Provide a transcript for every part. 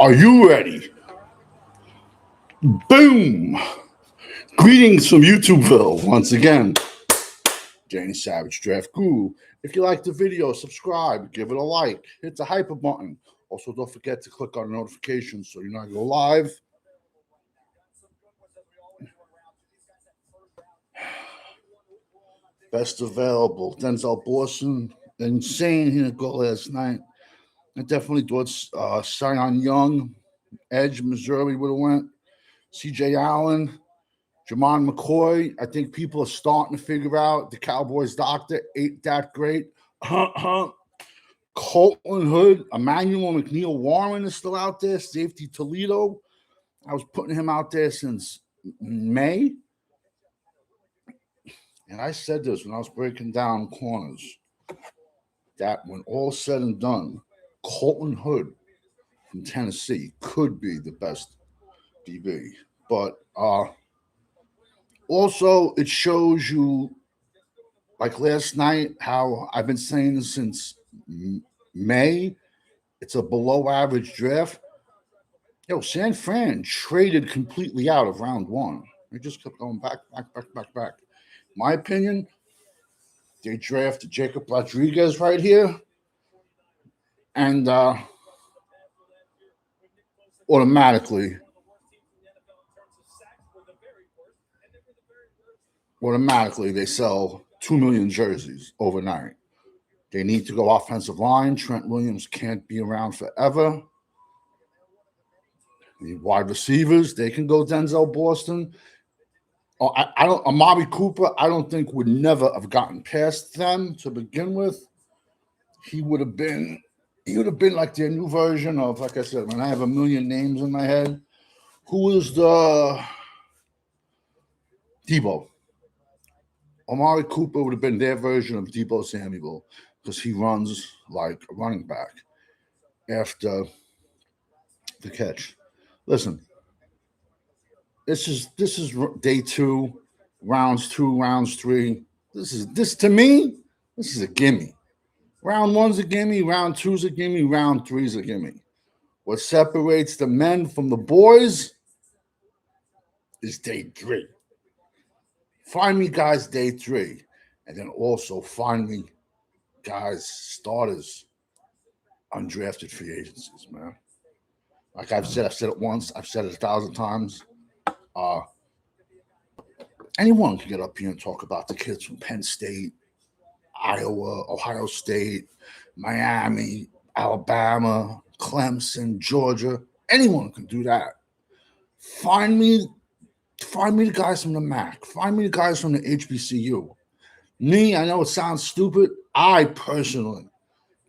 Are you ready? Boom! Greetings from YouTubeville once again. Danny Savage Draft Guru. If you like the video, subscribe, give it a like, hit the hyper button. Also, don't forget to click on notifications so you know I go live. Best available. Denzel Boston. Insane he didn't go last night. I definitely thought Sion Young, Edge, Missouri would have went. CJ Allen, Jamon McCoy. I think people are starting to figure out the Cowboys doctor ain't that great. Colton Hood, Emmanuel McNeil Warren is still out there. Safety Toledo. I was putting him out there since May. And I said this when I was breaking down corners, that when all said and done, Colton Hood from Tennessee could be the best DB. But also, it shows you, like last night, how I've been saying this since May. It's a below average draft. San Fran traded completely out of round one. They just kept going back. My opinion, they drafted Jacob Rodriguez right here. And automatically they sell 2 million jerseys overnight. They need to go offensive line. Trent Williams can't be around forever. The wide receivers, they can go Denzel Boston. I don't. Amari Cooper, I don't think would never have gotten past them to begin with. He would have been like their new version of, like I said, when I have a million names in my head. Who is the Debo? Amari Cooper would have been their version of Debo Samuel because he runs like a running back after the catch. Listen, this is day 2, rounds 2, rounds 3. This to me, this is a gimme. Round 1's a gimme, round 2's a gimme, round 3's a gimme. What separates the men from the boys is day 3. Find me guys day 3, and then also find me guys, starters, undrafted free agencies, man. Like I've said it once, I've said it 1,000 times. Anyone can get up here and talk about the kids from Penn State, Iowa, Ohio State, Miami, Alabama, Clemson, Georgia. Anyone can do that. Find me the guys from the MAC. Find me the guys from the HBCU. Me, I know it sounds stupid. I personally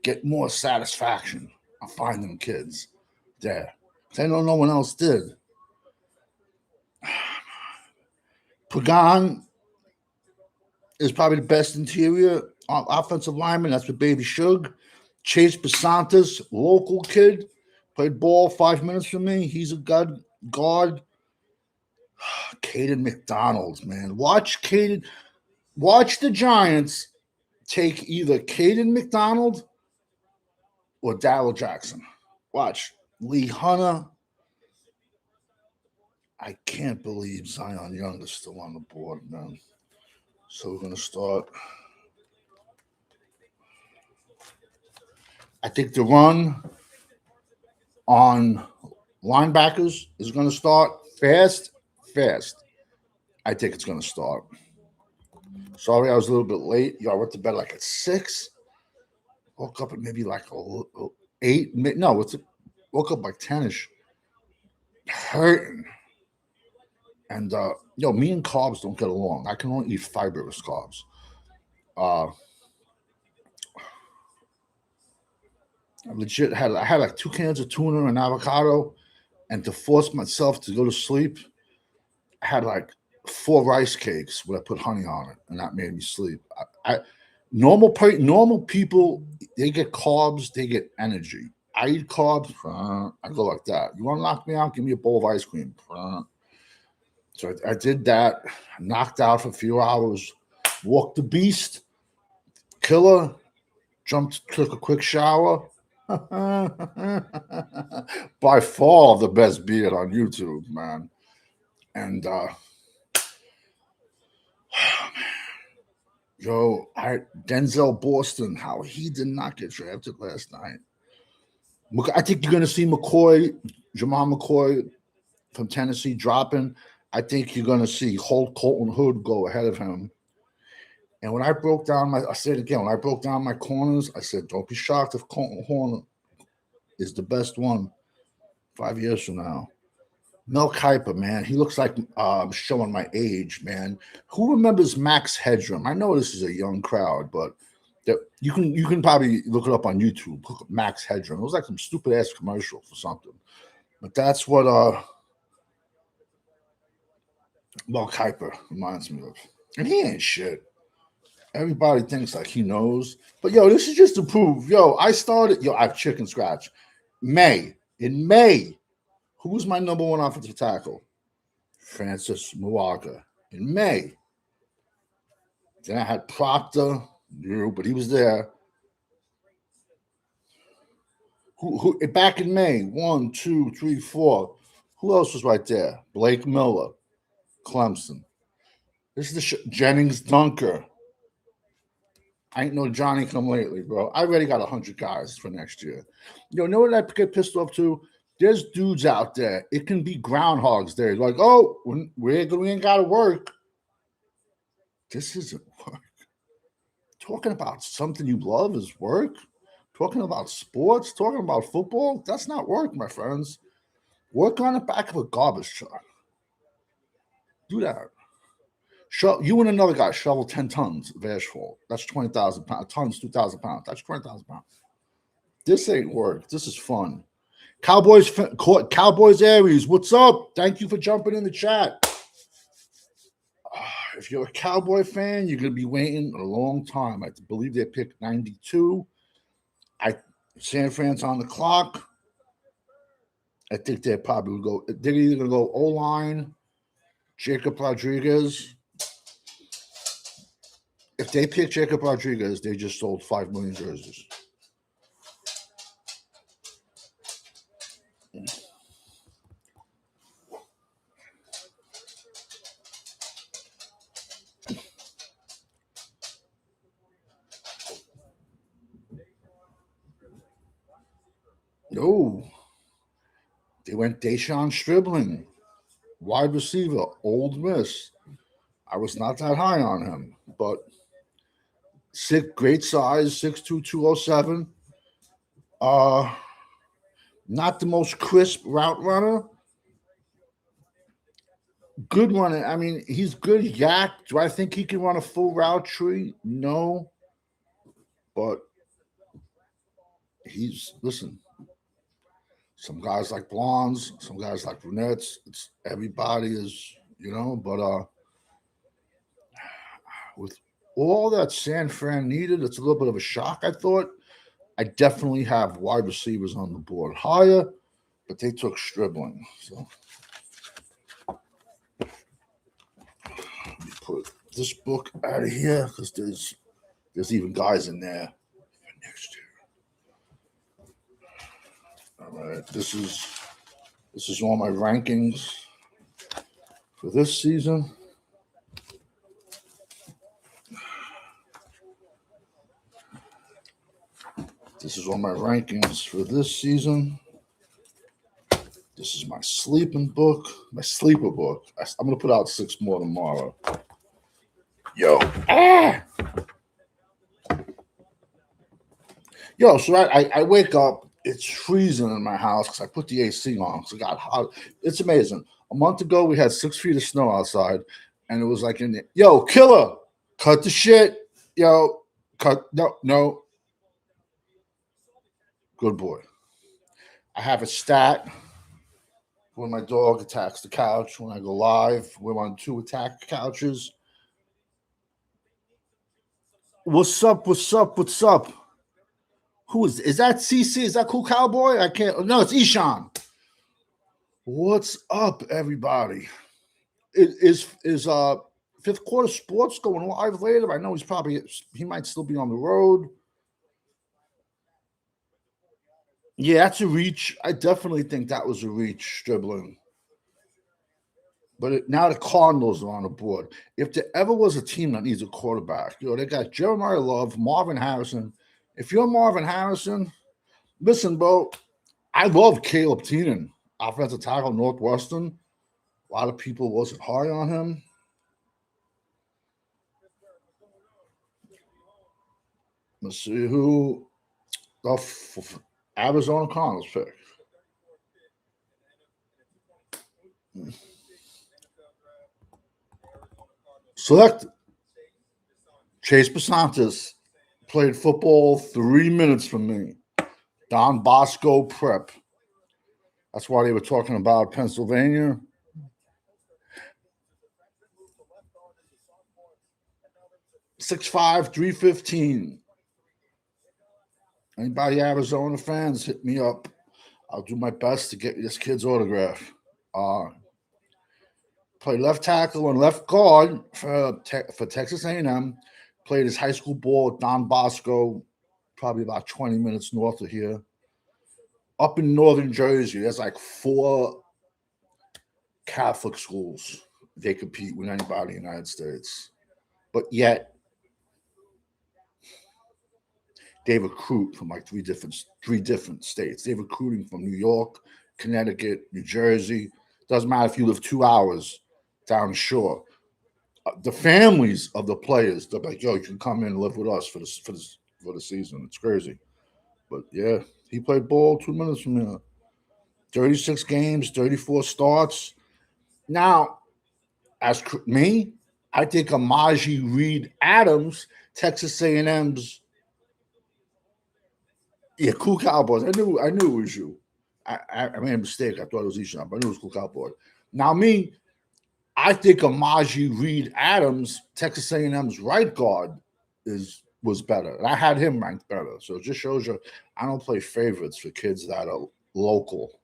get more satisfaction on finding them kids there. I know no one else did. Pagan is probably the best interior offensive lineman. That's with Baby Shug. Chase Basantas, local kid, played ball 5 minutes for me. He's a guard. Caden McDonald, man. Watch the Giants take either Caden McDonald or Darryl Jackson. Watch. Lee Hunter. I can't believe Zion Young is still on the board, man. So we're going to start. I think the run on linebackers is going to start fast. I think it's going to start. Sorry, I was a little bit late. Y'all went to bed like at 6. Woke up at maybe like 8. No, woke up like 10ish. Hurting. And me and carbs don't get along. I can only eat fibrous carbs. I legit had like 2 cans of tuna and avocado, and to force myself to go to sleep, I had like 4 rice cakes where I put honey on it, and that made me sleep. Normal people, they get carbs, they get energy. I eat carbs, I go like that. You want to knock me out? Give me a bowl of ice cream. So I did that, knocked out for a few hours, walked the beast, killer, took a quick shower. By far the best beard on YouTube, man. And yo, Denzel Boston, how he did not get drafted last night. I think you're gonna see Jamal McCoy from Tennessee dropping. I think you're gonna see Colton Hood go ahead of him. And when I broke down I said again, when I broke down my corners, I said, don't be shocked if Colton Horner is the best one 5 years from now. Mel Kiper, man, he looks like showing my age, man. Who remembers Max Headroom? I know this is a young crowd, but you can probably look it up on YouTube. Look up Max Headroom. It was like some stupid ass commercial for something, but that's what Mel Kiper reminds me of. And he ain't shit. Everybody thinks like he knows, but yo, this is just to prove. Yo, I have chicken scratch. In May. Who was my number one offensive tackle? Francis Muaga in May. Then I had Proctor, but he was there. Who back in May? 1, 2, 3, 4. Who else was right there? Blake Miller, Clemson. This is Jennings Dunker. I ain't no Johnny come lately, bro. I already got 100 guys for next year. You know what I get pissed off too? There's dudes out there. It can be Groundhog's Day. Like, oh, we ain't got to work. This isn't work. Talking about something you love is work. Talking about sports, talking about football, that's not work, my friends. Work on the back of a garbage truck. Do that. You and another guy shovel 10 tons of asphalt. That's 20,000 pounds. Tons, 2,000 pounds. That's 20,000 pounds. This ain't work. This is fun. Cowboys Aries, what's up? Thank you for jumping in the chat. If you're a Cowboy fan, you're going to be waiting a long time. I believe they picked 92. San Fran's on the clock. I think they probably would go. They're either going to go O-line, Jacob Rodriguez. If they pick Jacob Rodriguez, they just sold 5 million jerseys. No. They went Deshaun Stribling, wide receiver, Ole Miss. I was not that high on him, but great size, 6'2", 207. Not the most crisp route runner. Good runner. I mean, he's good yak. Do I think he can run a full route tree? No. But listen, some guys like blondes, some guys like brunettes. Everybody is, but with all that San Fran needed, it's a little bit of a shock, I thought. I definitely have wide receivers on the board higher, but they took Stribling. So let me put this book out of here because there's even guys in there for next year. All right, this is all my rankings for this season. This is all my rankings for this season. This is my sleeper book. I'm going to put out 6 more tomorrow. Yo. Yo, so I wake up. It's freezing in my house because I put the AC on because it got hot. It's amazing. A month ago, we had 6 feet of snow outside, and it was like in there. Yo, Killer, cut the shit. Yo, cut. No. Good boy. I have a stat when my dog attacks the couch. When I go live, we're on 2 attack couches. What's up? Who is that? CC? Is that Cool Cowboy? I can't. No, it's Ishan. What's up, everybody? Is Fifth Quarter Sports going live later? I know he might still be on the road. Yeah, that's a reach. I definitely think that was a reach dribbling. But now the Cardinals are on the board. If there ever was a team that needs a quarterback, they got Jeremiah Love, Marvin Harrison. If you're Marvin Harrison, listen, bro, I love Caleb Teenan, offensive tackle, Northwestern. A lot of people wasn't high on him. Let's see who the Arizona Cardinals pick. Select Chase Basantis. Played football 3 minutes from me. Don Bosco Prep. That's why they were talking about Pennsylvania. 6'5", 315. Anybody Arizona fans, hit me up. I'll do my best to get this kid's autograph. Played left tackle and left guard for Texas A&M. Played his high school ball at Don Bosco, probably about 20 minutes north of here. Up in northern Jersey, there's like 4 Catholic schools. They compete with anybody in the United States. But yet, they recruit from like three different states. They're recruiting from New York, Connecticut, New Jersey. Doesn't matter if you live 2 hours down shore. The families of the players, they're like, "Yo, you can come in and live with us for the season." It's crazy, but yeah, he played ball 2 minutes from here. 36 games, 34 starts. Now, as me, I think Amaji Reed Adams, Texas A&M's. Yeah, Cool Cowboys. I knew it was you. I made a mistake. I thought it was Ishan, but I knew it was Cool Cowboys. Now, me, I think Amaji Reed Adams, Texas A&M's right guard, was better. And I had him ranked better. So it just shows you I don't play favorites for kids that are local.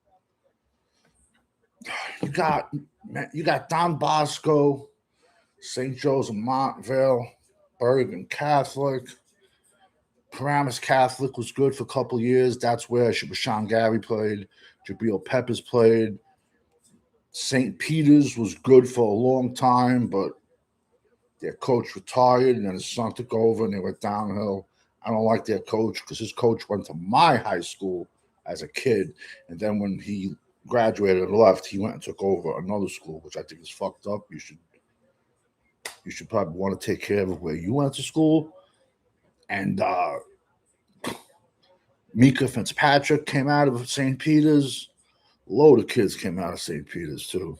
You got Don Bosco, St. Joe's of Montville, Bergen Catholic. Paramus Catholic was good for a couple years. That's where Sean Gary played. Jabril Peppers played. St. Peter's was good for a long time, but their coach retired and then his son took over and they went downhill. I don't like their coach because his coach went to my high school as a kid. And then when he graduated and left, he went and took over another school, which I think is fucked up. You should probably want to take care of where you went to school. And Mika Fitzpatrick came out of St. Peter's. A load of kids came out of St. Peter's too.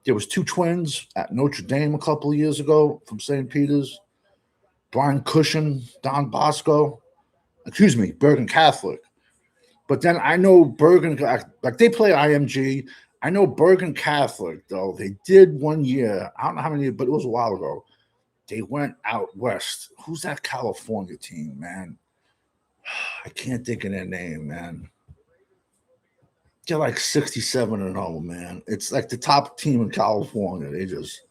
There was 2 twins at Notre Dame a couple of years ago from St. Peter's. Brian Cushion, Don Bosco. Excuse me, Bergen Catholic. But then I know Bergen, like they play IMG. I know Bergen Catholic, though. They did one year. I don't know how many, but it was a while ago. They went out west. Who's that California team, man? I can't think of their name, man. They're like 67-0, man. It's like the top team in California. They just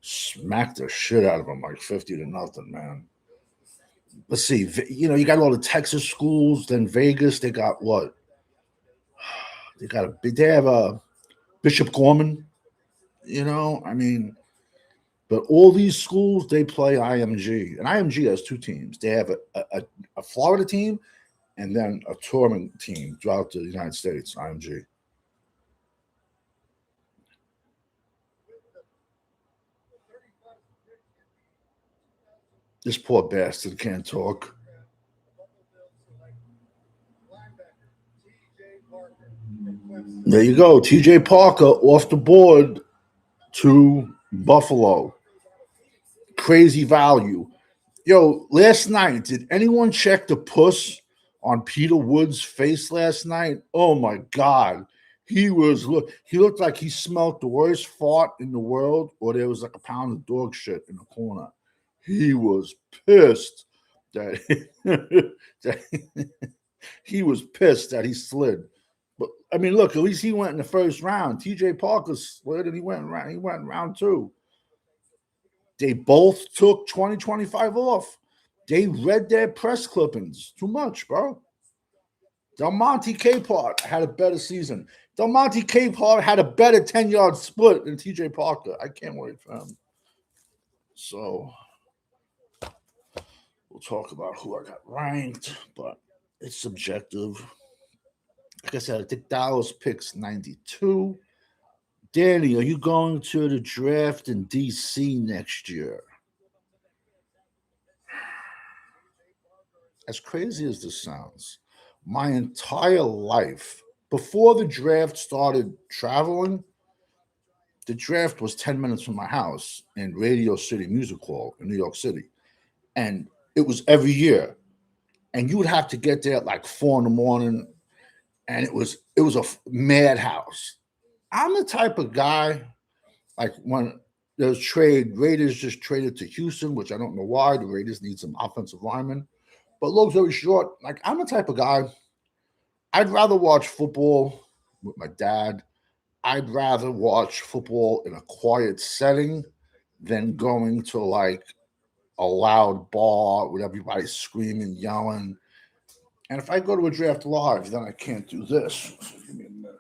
smacked the shit out of them like 50-0, man. Let's see. You got all the Texas schools, then Vegas. They got what? They have a Bishop Gorman. I mean, but all these schools they play IMG, and IMG has 2 teams. They have a Florida team and then a touring team throughout the United States. IMG. This poor bastard can't talk. There you go. TJ Parker off the board to Buffalo. Crazy value. Yo, last night, did anyone check the puss on Peter Wood's face last night? Oh my God. He looked like he smelled the worst fart in the world, or there was like a pound of dog shit in the corner. He was pissed that, that he was pissed that he slid. But I mean, look, at least he went in the first round. TJ Parker slid and he went round 2. They both took 2025 off. They read their press clippings too much, bro. Del Monte Capehart had a better season. Del Monte Capehart had a better 10-yard split than TJ Parker. I can't wait for him. So we'll talk about who I got ranked, but it's subjective. Like I said, I think Dallas picks 92. Danny, are you going to the draft in DC next year? As crazy as this sounds, my entire life, before the draft started traveling, the draft was 10 minutes from my house in Radio City Music Hall in New York City. And it was every year. And you would have to get there at like 4 in the morning. And it was a madhouse. I'm the type of guy, like when there's trade, Raiders just traded to Houston, which I don't know why. The Raiders need some offensive linemen. But long story short, like I'm the type of guy, I'd rather watch football with my dad. I'd rather watch football in a quiet setting than going to like a loud bar with everybody screaming, yelling. And if I go to a draft live, then I can't do this. So give me a minute.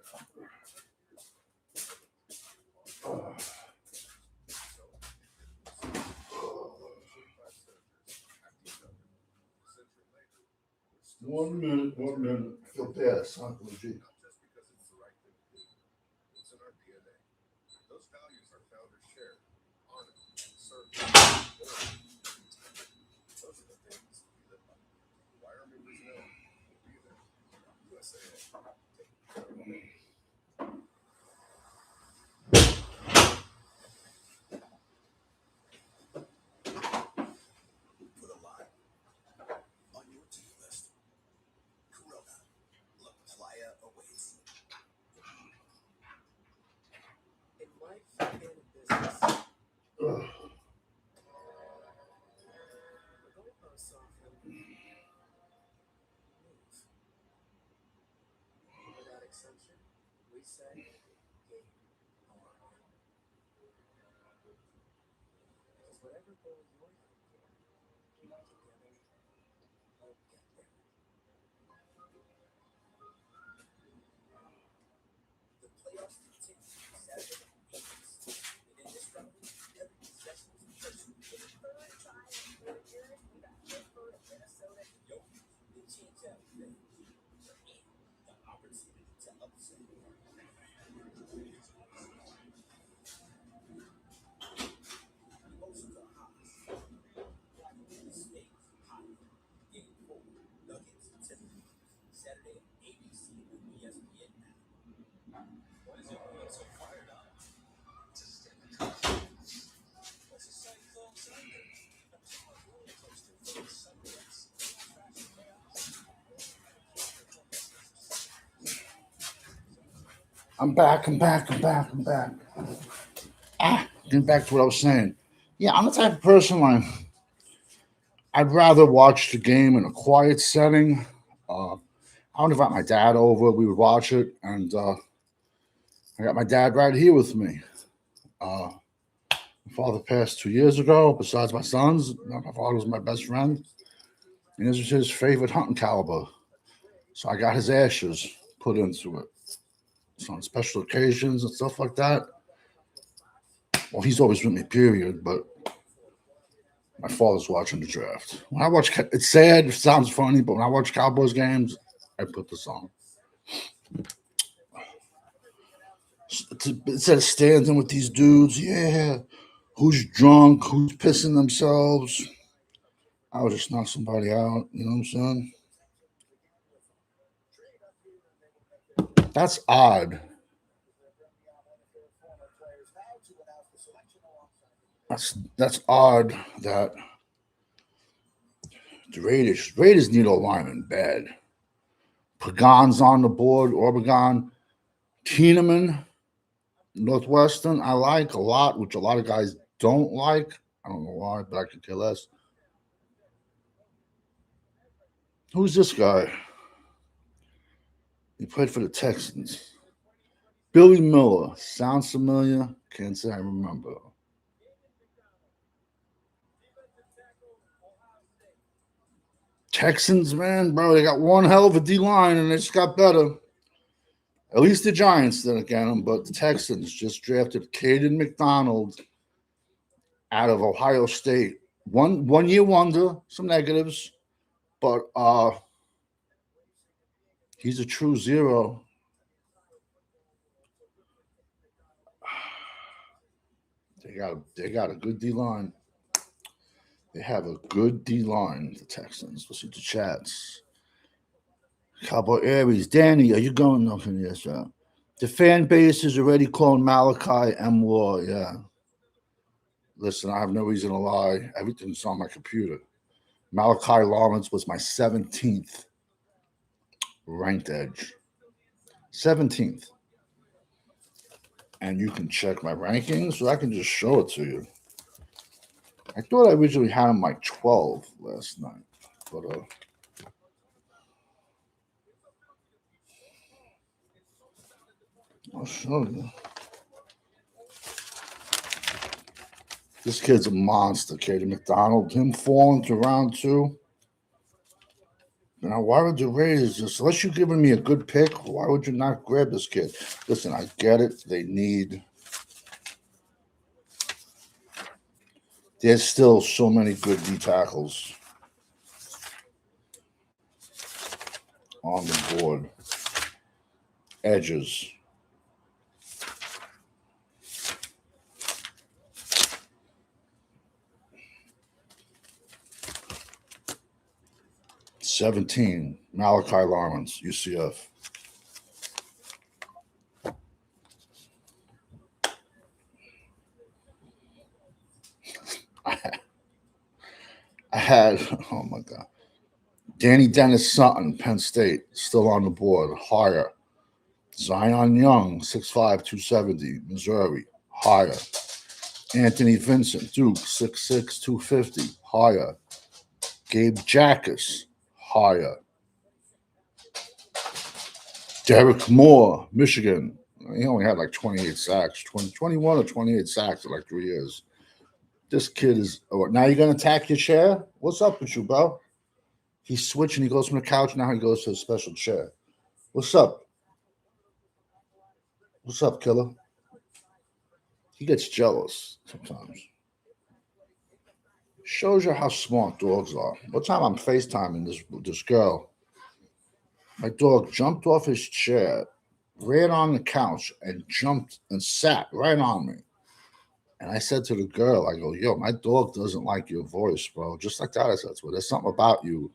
One minute. I feel bad. It's not legit. I'm back. Getting back to what I was saying. Yeah, I'm the type of person like I'd rather watch the game in a quiet setting. I would invite my dad over. We would watch it, and I got my dad right here with me. My father passed 2 years ago. Besides my sons, my father was my best friend, and this was his favorite hunting caliber. So I got his ashes put into it. So on special occasions and stuff like that. Well, he's always with me, period. But my father's watching the draft. When I watch, it's sad, it sounds funny, but when I watch Cowboys games, I put this on. Instead of standing with these dudes, yeah, who's drunk, who's pissing themselves. I would just knock somebody out. You know what I'm saying? That's odd. That's odd that the Raiders need a lineman bad. Pagan's on the board. Orbagon, Keeneman, Northwestern. I like a lot, which a lot of guys don't like. I don't know why, but I could care less. Who's this guy? He played for the Texans. Billy Miller. Sounds familiar. Can't say I remember. Texans, man, bro, they got one hell of a D line, and they just got better. At least the Giants didn't get him, but the Texans just drafted Caden McDonald out of Ohio State. One year wonder, some negatives, but he's a true zero. They got a good D line. They have a good D line, the Texans. Let's see the chats. Cowboy Aries, Danny, are you going nothing? Yes, sir. The fan base is already calling Malachi M. Law. Yeah. Listen, I have no reason to lie. Everything's on my computer. Malachi Lawrence was my 17th ranked edge. 17th. And you can check my rankings, so I can just show it to you. I thought I originally had him like 12 last night, but I'll show you. This kid's a monster, Caden McDonald. Him falling to round 2. Now, why would you raise this? Unless you're giving me a good pick, why would you not grab this kid? Listen, I get it. There's still so many good D tackles on the board. Edges. $17, Malachi Lawrence, UCF. I had, oh my God, Danny Dennis Sutton, Penn State, still on the board, higher. Zion Young, 6'5", 270, Missouri, higher. Anthony Vincent, Duke, 6'6", 250, higher. Gabe Jackas, higher. Derek Moore, Michigan. He only had like 28 sacks, 21 or 28 sacks in like 3 years. This kid is. Oh, now you're going to attack your chair? What's up with you, bro? He's switching. He goes from the couch. Now he goes to a special chair. What's up? What's up, killer? He gets jealous sometimes. Shows you how smart dogs are. One time I'm FaceTiming this girl. My dog jumped off his chair, ran on the couch, and jumped and sat right on me. And I said to the girl, I go, yo, my dog doesn't like your voice, bro. Just like that, I said to her, there's something about you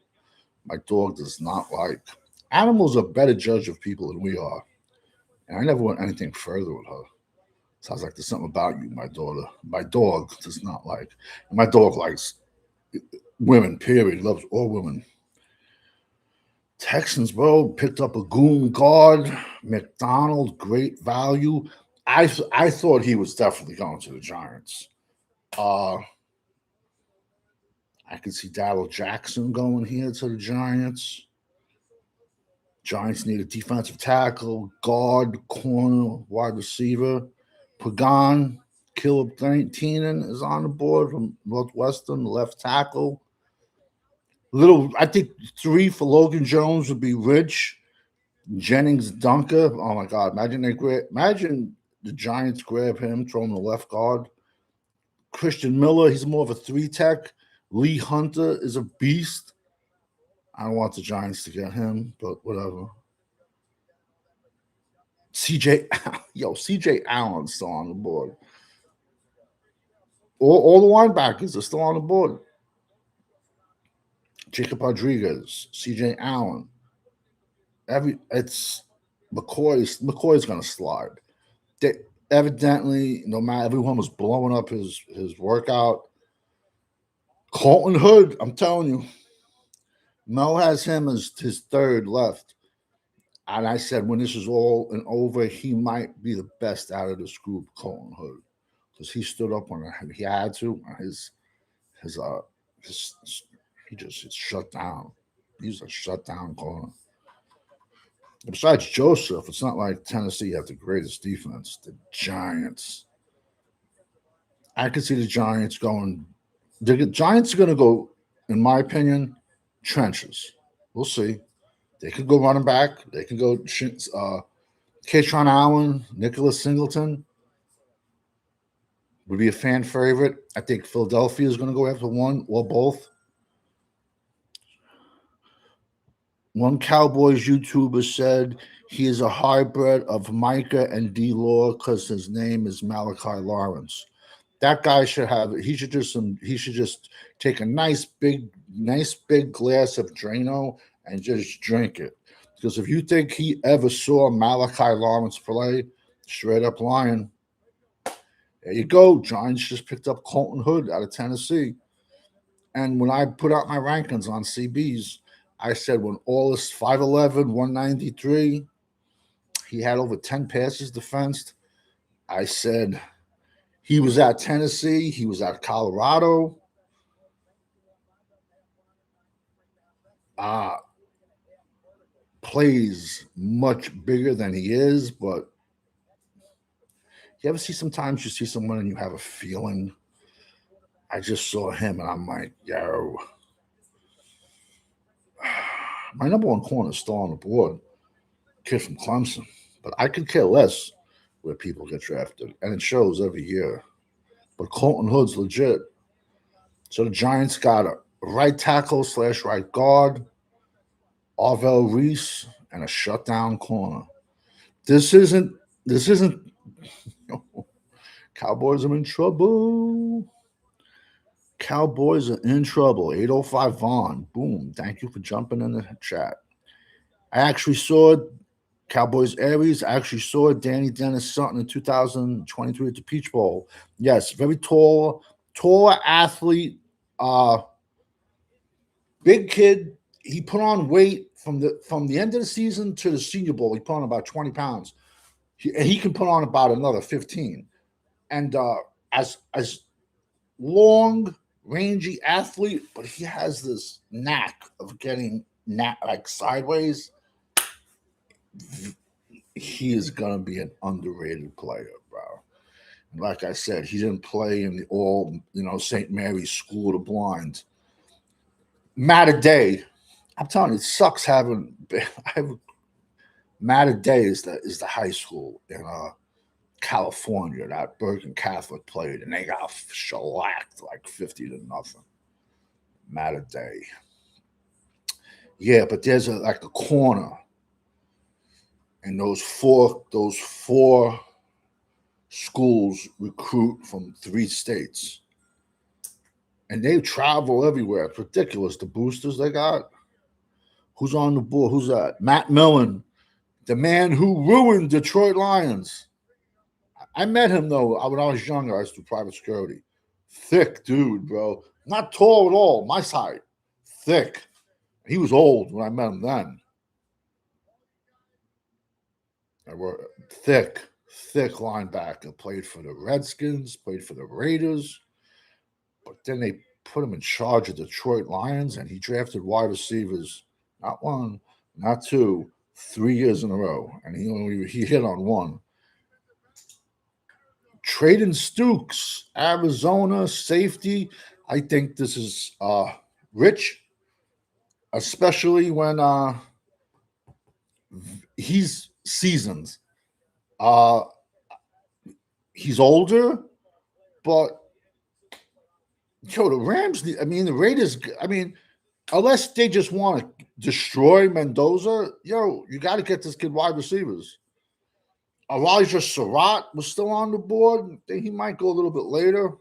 my dog does not like. Animals are better judge of people than we are. And I never went anything further with her. So I was like, there's something about you, my dog does not like. And my dog likes women, period. He loves all women. Texans, bro, picked up a goon guard. McDonald, great value. I thought he was definitely going to the Giants. I could see Darryl Jackson going here to the Giants. Giants need a defensive tackle, guard, corner, wide receiver. Pagan, Caleb Teenan is on the board from Northwestern, left tackle. I think 3 for Logan Jones would be Rich. Jennings Dunker. Oh my God! Imagine the Giants grab him, throw him the left guard. Christian Miller, he's more of a 3 tech. Lee Hunter is a beast. I don't want the Giants to get him, but whatever. CJ Allen's still on the board. All the linebackers are still on the board. Jacob Rodriguez, CJ Allen. McCoy's going to slide. Evidently, no matter, everyone was blowing up his workout. Colton Hood, I'm telling you, Mel has him as his 3rd left. And I said, when this is all and over, he might be the best out of this group, Colton Hood, because he stood up when he had to. He just shut down. He's a shutdown corner. Besides Joseph, it's not like Tennessee have the greatest defense. The Giants. I could see the Giants going. The Giants are going to go, in my opinion, trenches. We'll see. They could go running back. They can go Katron Allen, Nicholas Singleton would be a fan favorite. I think Philadelphia is going to go after one or both. One Cowboys YouTuber said he is a hybrid of Micah and D-Law because his name is Malachi Lawrence. That guy should have. He should just take a nice big glass of Drano and just drink it. Because if you think he ever saw Malachi Lawrence play, straight up lying. There you go. Giants just picked up Colton Hood out of Tennessee. And when I put out my rankings on CBs, I said when all is 5'11", 193, he had over 10 passes defensed. I said he was at Tennessee. He was at Colorado. Plays much bigger than he is, but you ever see sometimes you see someone and you have a feeling? I just saw him and I'm like, yo. My number one corner is still on the board, kid from Clemson. But I could care less where people get drafted, and it shows every year. But Colton Hood's legit. So the Giants got a right tackle / right guard, Arvell Reese, and a shutdown corner. This isn't. Cowboys are in trouble. Cowboys are in trouble. 805 Vaughn. Boom. Thank you for jumping in the chat. I actually saw Cowboys Aries. I actually saw Danny Dennis Sutton in 2023 at the Peach Bowl. Yes, very taller athlete. Big kid. He put on weight from the end of the season to the Senior Bowl. He put on about 20 pounds. He can put on about another 15. And as long, rangy athlete, but he has this knack of getting like sideways. He is gonna be an underrated player, bro. And like I said, he didn't play in the all St. Mary's School of the Blind. Matter Day, I'm telling you, it sucks having. Matter Day is the high school in California that Bergen Catholic played, and they got shellacked like 50-0. Matter Day. Yeah, but there's a corner, and those four schools recruit from 3 states, and they travel everywhere. It's ridiculous. The boosters they got. Who's on the board? Who's that? Matt Millen, the man who ruined Detroit Lions. I met him though when I was younger. I was through private security. Thick dude, bro. Not tall at all. My height. Thick. He was old when I met him then. I were thick linebacker. Played for the Redskins. Played for the Raiders. But then they put him in charge of Detroit Lions, and he drafted wide receivers. Not 1, not 2, 3 years in a row, and he hit on 1. Traden Stukes, Arizona safety. I think this is rich, especially when he's seasoned. He's older, but the Rams. The Raiders. Unless they just want to destroy Mendoza, you got to get this kid wide receivers. Elijah Surratt was still on the board. He might go a little bit later.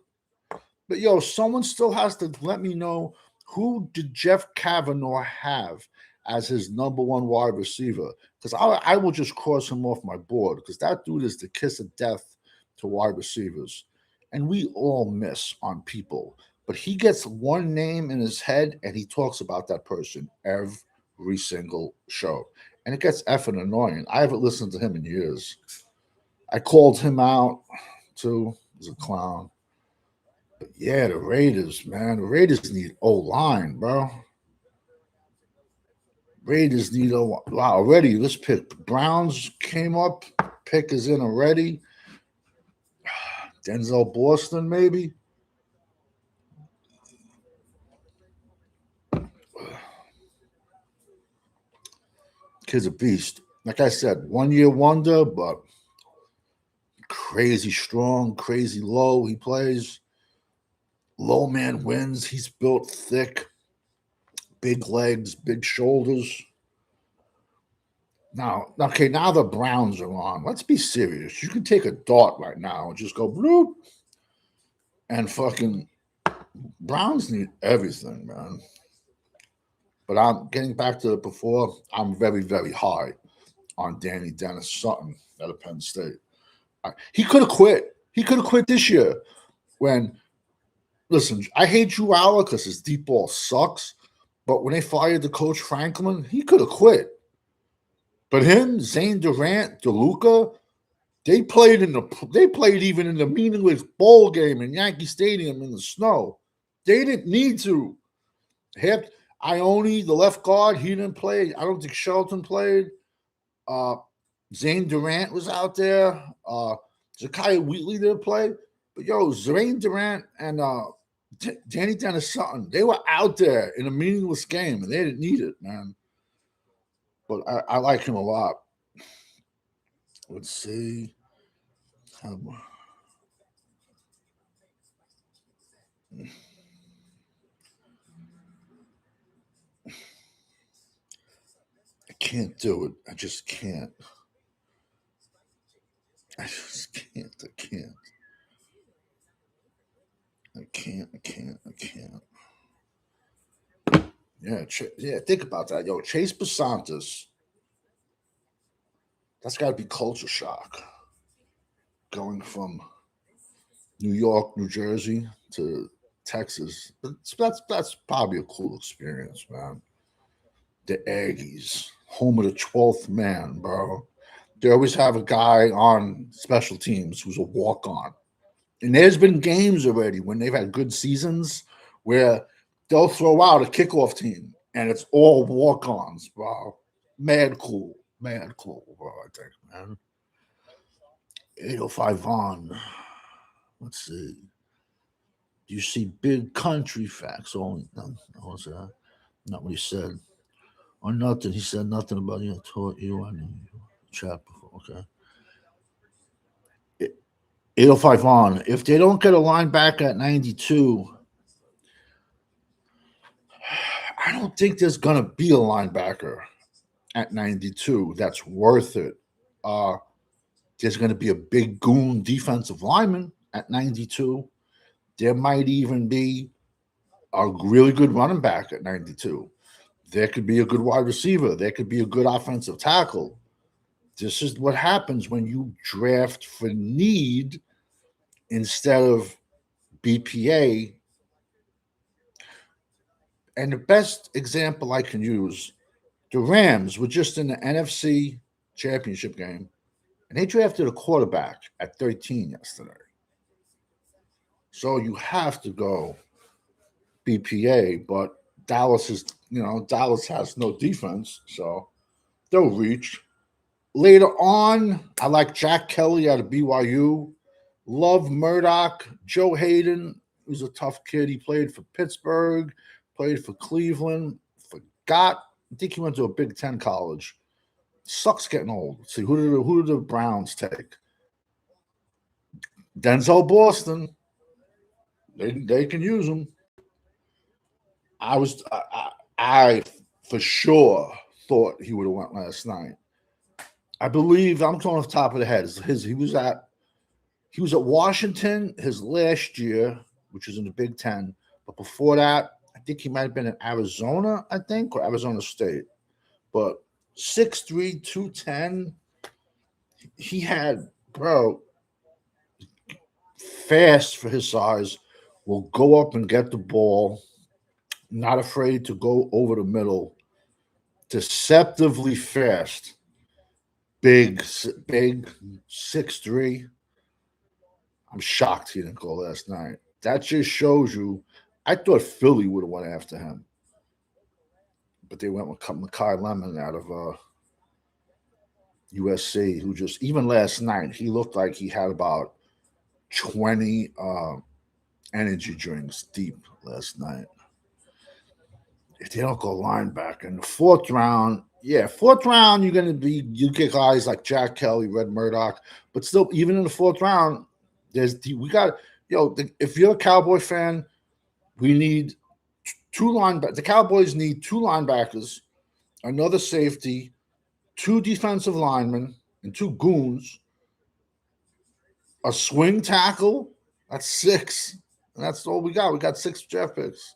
But, someone still has to let me know, who did Jeff Kavanaugh have as his number 1 wide receiver? Because I will just cross him off my board, because that dude is the kiss of death to wide receivers. And we all miss on people. But he gets one name in his head, and he talks about that person every single show. And it gets effing annoying. I haven't listened to him in years. I called him out, too. He's a clown. But, yeah, the Raiders, man. The Raiders need O-line, bro. Raiders need O-line. Wow, already, let's pick. Browns came up. Pick is in already. Denzel Boston, maybe. Kid's a beast. Like I said, 1 year wonder, but crazy strong, crazy low. He plays. Low man wins. He's built thick, big legs, big shoulders. Now the Browns are on. Let's be serious. You can take a dart right now and just go bloop, and fucking Browns need everything, man. But I'm getting back to it before. I'm very, very high on Danny Dennis Sutton out of Penn State. He could have quit. He could have quit this year. When, listen, I hate Drew Allar because his deep ball sucks. But when they fired the coach Franklin, he could have quit. But him, Zane Durant, DeLuca, they played even in the meaningless bowl game in Yankee Stadium in the snow. They didn't need to. Ione, the left guard, he didn't play. I don't think Shelton played. Zane Durant was out there. Zakiya Wheatley didn't play. But Zane Durant and Danny Dennis Sutton, they were out there in a meaningless game, and they didn't need it, man. But I like him a lot. Let's see. I can't do it. I just can't. I just can't. I can't. I can't. Yeah, think about that. Chase Basantis. That's got to be culture shock. Going from New York, New Jersey to Texas. That's probably a cool experience, man. The Aggies, home of the 12th man, bro. They always have a guy on special teams who's a walk on. And there's been games already when they've had good seasons where they'll throw out a kickoff team and it's all walk ons, bro. Mad cool, bro. I think, man. 805 on. Let's see. You see big country facts. Only what's that? Not what he said. Or nothing. He said nothing about taught you on the chat before. Okay. 805 on. If they don't get a linebacker at 92, I don't think there's gonna be a linebacker at 92 that's worth it. There's gonna be a big goon defensive lineman at 92. There might even be a really good running back at 92. There could be a good wide receiver. There could be a good offensive tackle. This is what happens when you draft for need instead of BPA. And the best example I can use, the Rams were just in the NFC Championship game, and they drafted a quarterback at 13 yesterday. So you have to go BPA, but Dallas has no defense, so they'll reach. Later on, I like Jack Kelly out of BYU. Love Murdoch. Joe Hayden, who's a tough kid. He played for Pittsburgh, played for Cleveland. I think he went to a Big Ten college. Sucks getting old. Let's see, who did the Browns take? Denzel Boston. They can use him. I for sure thought he would have went last night. I believe I'm going off the top of the head. He was at Washington his last year, which was in the Big Ten. But before that, I think he might have been in Arizona, or Arizona State. But 6'3", 210. He had, fast for his size, will go up and get the ball, not afraid to go over the middle, deceptively fast, big, 6'3". I'm shocked he didn't go last night. That just shows you. I thought Philly would have went after him, but they went with Makai Lemon out of USC, who just, even last night, he looked like he had about 20 energy drinks deep last night. If they don't go linebacker in the fourth round, Yeah, fourth round, you get guys like Jack Kelly, Red Murdoch, but still, even in the fourth round, if you're a Cowboy fan, we need two linebackers. The Cowboys need two linebackers, another safety, two defensive linemen, and two goons, a swing tackle. That's six. And that's all we got. We got six draft picks.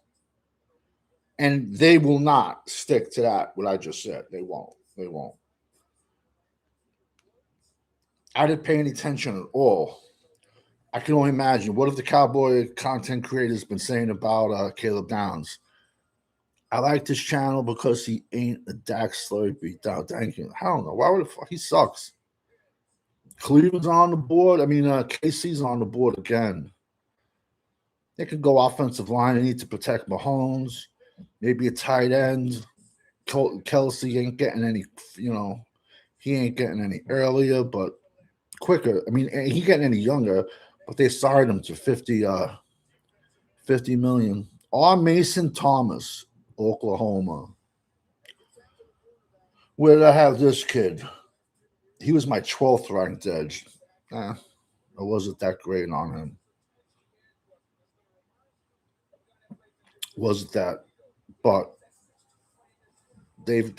And they will not stick to that, what I just said. They won't. They won't. I didn't pay any attention at all. I can only imagine. What have the Cowboy content creators been saying about Caleb Downs? I like this channel because he ain't a Dak Slurry beatdown. Thank you. I don't know. Why would he sucks? Cleveland's on the board. I mean, KC's on the board again. They could go offensive line. They need to protect Mahomes. Maybe a tight end. Kelsey ain't getting any, he ain't getting any earlier, but quicker. I mean, he getting any younger, but they signed him to $50 million. Or Mason Thomas, Oklahoma. Where did I have this kid? He was my 12th ranked edge. I wasn't that great on him. Wasn't that, but they've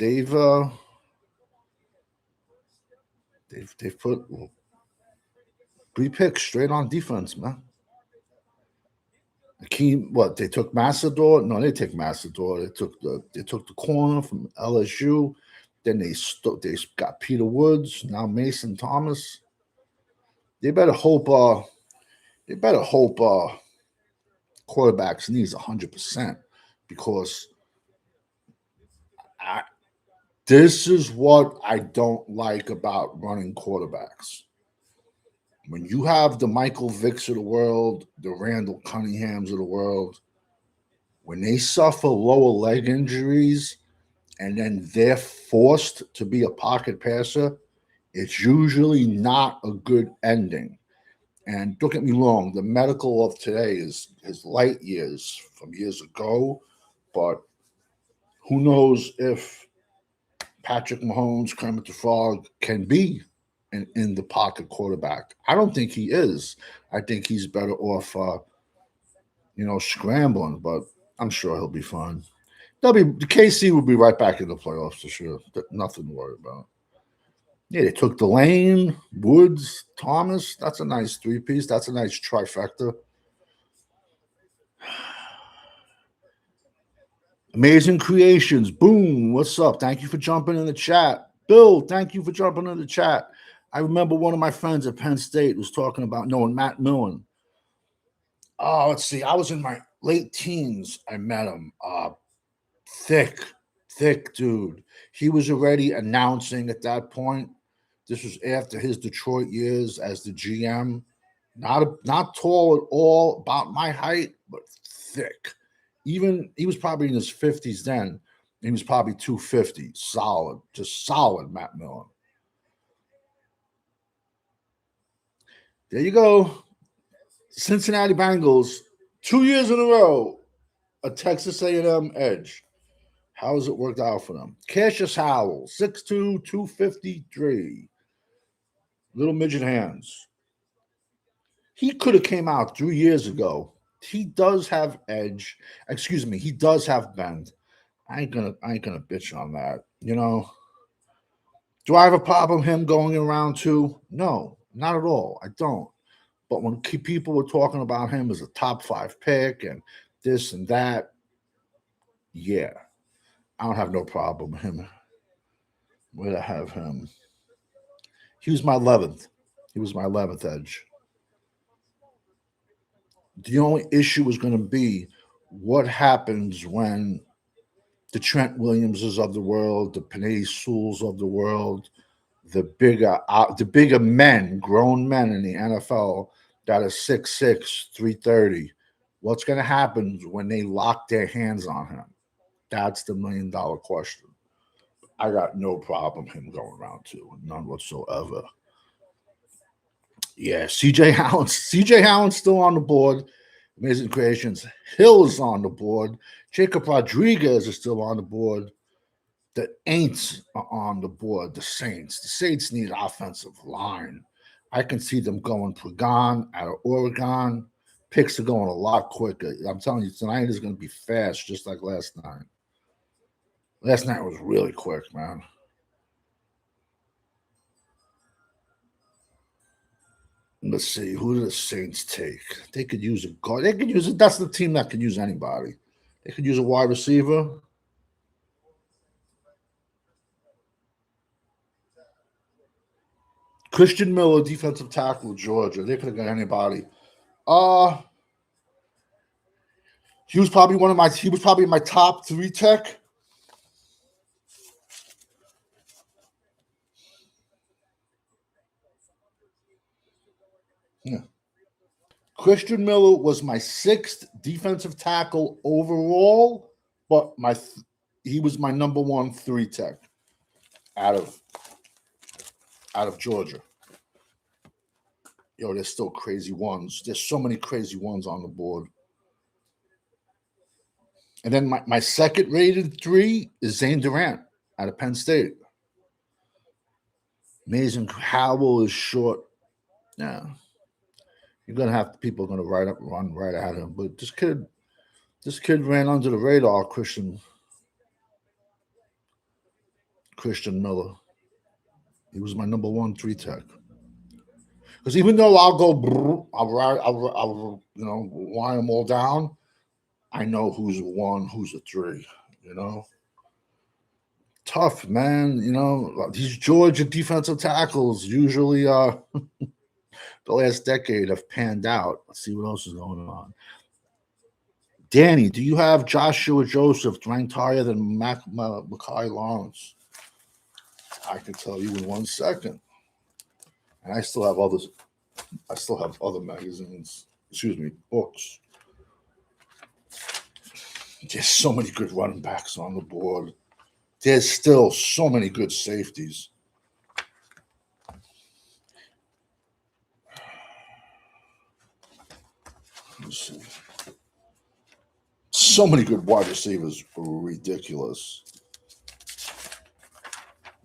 put 3 picks straight on defense, man. What they took Massador? No, they take Massador. They took the corner from LSU. Then they got Peter Woods. Now Mason Thomas. They better hope. Quarterbacks needs 100% because this is what I don't like about running quarterbacks. When you have the Michael Vicks of the world, the Randall Cunninghams of the world, when they suffer lower leg injuries and then they're forced to be a pocket passer, it's usually not a good ending. And don't get me wrong, the medical of today is light years from years ago, but who knows if Patrick Mahomes, Kermit the Frog can be in the pocket quarterback. I don't think he is. I think he's better off, scrambling, but I'm sure he'll be fine. The KC will be right back in the playoffs for sure. Nothing to worry about. Yeah, they took Delane, Woods, Thomas. That's a nice 3-piece. That's a nice trifecta. Amazing Creations. Boom. What's up? Thank you for jumping in the chat. Bill, thank you for jumping in the chat. I remember one of my friends at Penn State was talking about knowing Matt Millen. Oh, let's see. I was in my late teens. I met him. Thick dude. He was already announcing at that point. This was after his Detroit years as the GM. Not tall at all, about my height, but thick. Even he was probably in his 50s then. He was probably 250. Solid, just solid Matt Millen. There you go. Cincinnati Bengals, 2 years in a row, a Texas A&M edge. How has it worked out for them? Cassius Howell, 6'2", 253. Little midget hands. He could have came out 3 years ago. He does have edge. Excuse me. He does have bend. I ain't gonna bitch on that. Do I have a problem him going in round 2? No, not at all. I don't. But when people were talking about him as a top 5 pick and this and that, yeah, I don't have no problem with him. Where'd I have him? He was my 11th. He was my 11th edge. The only issue is going to be what happens when the Trent Williamses of the world, the Penei Sewells of the world, the bigger men, grown men in the NFL that are 6'6", 330. What's going to happen when they lock their hands on him? That's the $1 million question. I got no problem him going round 2, none whatsoever. Yeah, CJ Howland's still on the board. Amazing Creations. Hill is on the board. Jacob Rodriguez is still on the board. The Aints are on the board. The Saints. The Saints need offensive line. I can see them going Pagan out of Oregon. Picks are going a lot quicker. I'm telling you, tonight is going to be fast, just like last night. Last night was really quick, man. Let's see. Who do the Saints take? They could use a guard. They could use it. That's the team that can use anybody. They could use a wide receiver. Christian Miller, defensive tackle, Georgia. They could have got anybody. He was probably my top 3 tech. Yeah. Christian Miller was my 6th defensive tackle overall, but he was my number 1 3 tech out of Georgia. Yo, there's still crazy ones. There's so many crazy ones on the board. And then my second rated 3 is Zane Durant out of Penn State. Amazing. Howell is short. Yeah. You're gonna have people are gonna run right at him. But this kid ran under the radar, Christian Miller. He was my number 1 3 tech. Because even though I'll line them all down, I know who's a 1, who's a 3. Tough, man. These Georgia defensive tackles usually the last decade have panned out. Let's see what else is going on. Danny, do you have Joshua Joseph ranked higher than Mekhi Lawrence? I can tell you in 1 second. And I still have others. I still have other magazines. Books. There's so many good running backs on the board. There's still so many good safeties. Let's see. So many good wide receivers were ridiculous.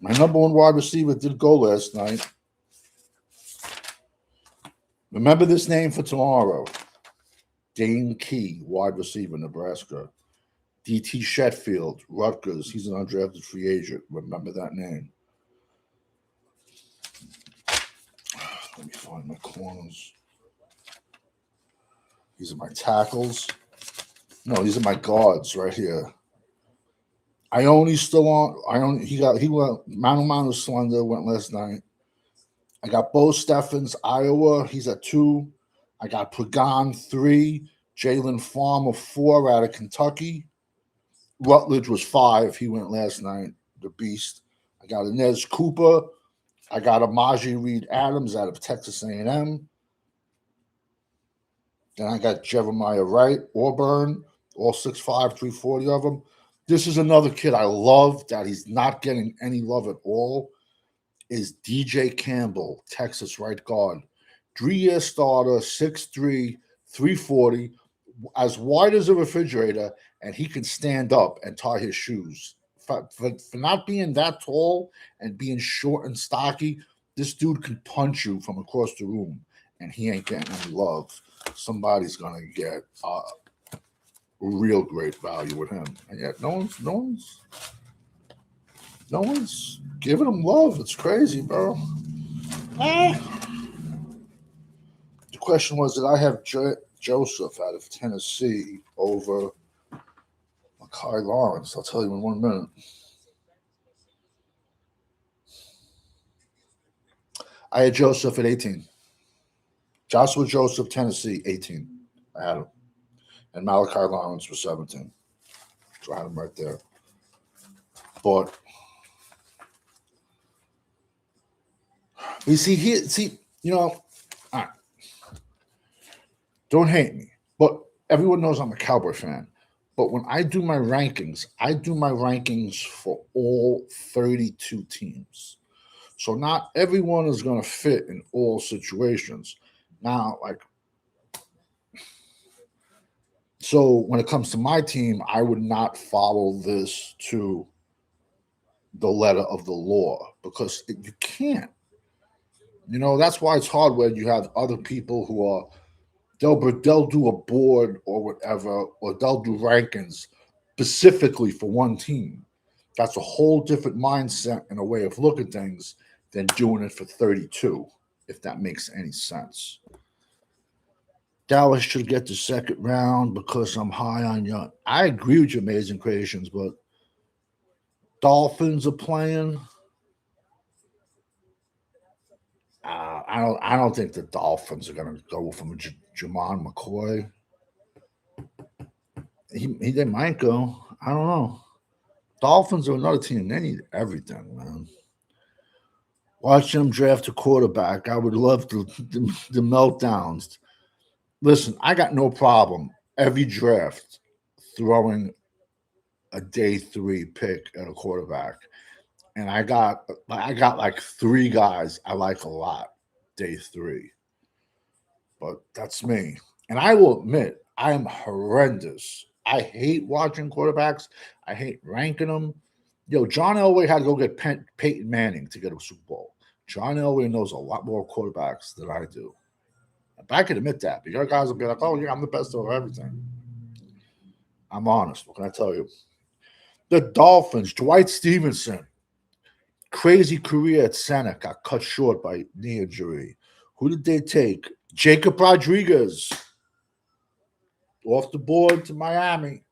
My number 1 wide receiver did go last night. Remember this name for tomorrow. Dane Key, wide receiver, Nebraska. D.T. Shetfield, Rutgers. He's an undrafted free agent. Remember that name. Let me find my corners. These are my tackles. No, these are my guards right here. Ioni's still on. He went. Manu Slender went last night. I got Bo Steffens, Iowa. He's at 2. I got Pagan 3. Jalen Farmer 4 out of Kentucky. Rutledge was 5. He went last night. The beast. I got Inez Cooper. I got Amaji Reed Adams out of Texas A&M. Then I got Jeremiah Wright, Auburn, all 6'5", 340 of them. This is another kid I love that he's not getting any love at all. Is DJ Campbell, Texas right guard. 3-year starter, 6'3", 340, as wide as a refrigerator, and he can stand up and tie his shoes. For not being that tall and being short and stocky, this dude can punch you from across the room, and he ain't getting any love. Somebody's going to get real great value with him. And yet no one's giving him love. It's crazy, bro. The question was, did I have Joseph out of Tennessee over Mekhi Lawrence? I'll tell you in 1 minute. I had Joseph at 18. Joshua Joseph, Tennessee, 18. I had him. And Malachi Lawrence was 17. So I had him right there. But you see, all right. Don't hate me, but everyone knows I'm a Cowboy fan. But when I do my rankings for all 32 teams. So not everyone is going to fit in all situations. Now, so when it comes to my team, I would not follow this to the letter of the law because you can't. That's why it's hard when you have other people who are they'll do a board or whatever, or they'll do rankings specifically for one team. That's a whole different mindset and a way of looking at things than doing it for 32, if that makes any sense. Dallas should get the second round because I'm high on you. I agree with your amazing creations, but Dolphins are playing. I don't think the Dolphins are going to go from Jamon McCoy. They might go. I don't know. Dolphins are another team. They need everything, man. Watching them draft a quarterback, I would love the meltdowns. Listen, I got no problem every draft throwing a day 3 pick at a quarterback, and I got like 3 guys I like a lot day 3, but that's me. And I will admit I am horrendous. I hate watching quarterbacks. I hate ranking them. Yo, John Elway had to go get Peyton Manning to get a Super Bowl. John Elway knows a lot more quarterbacks than I do. But I can admit that. But your guys will be like, oh, yeah, I'm the best of everything. I'm honest. What can I tell you? The Dolphins, Dwight Stevenson, crazy career at center, got cut short by knee injury. Who did they take? Jacob Rodriguez, off the board to Miami.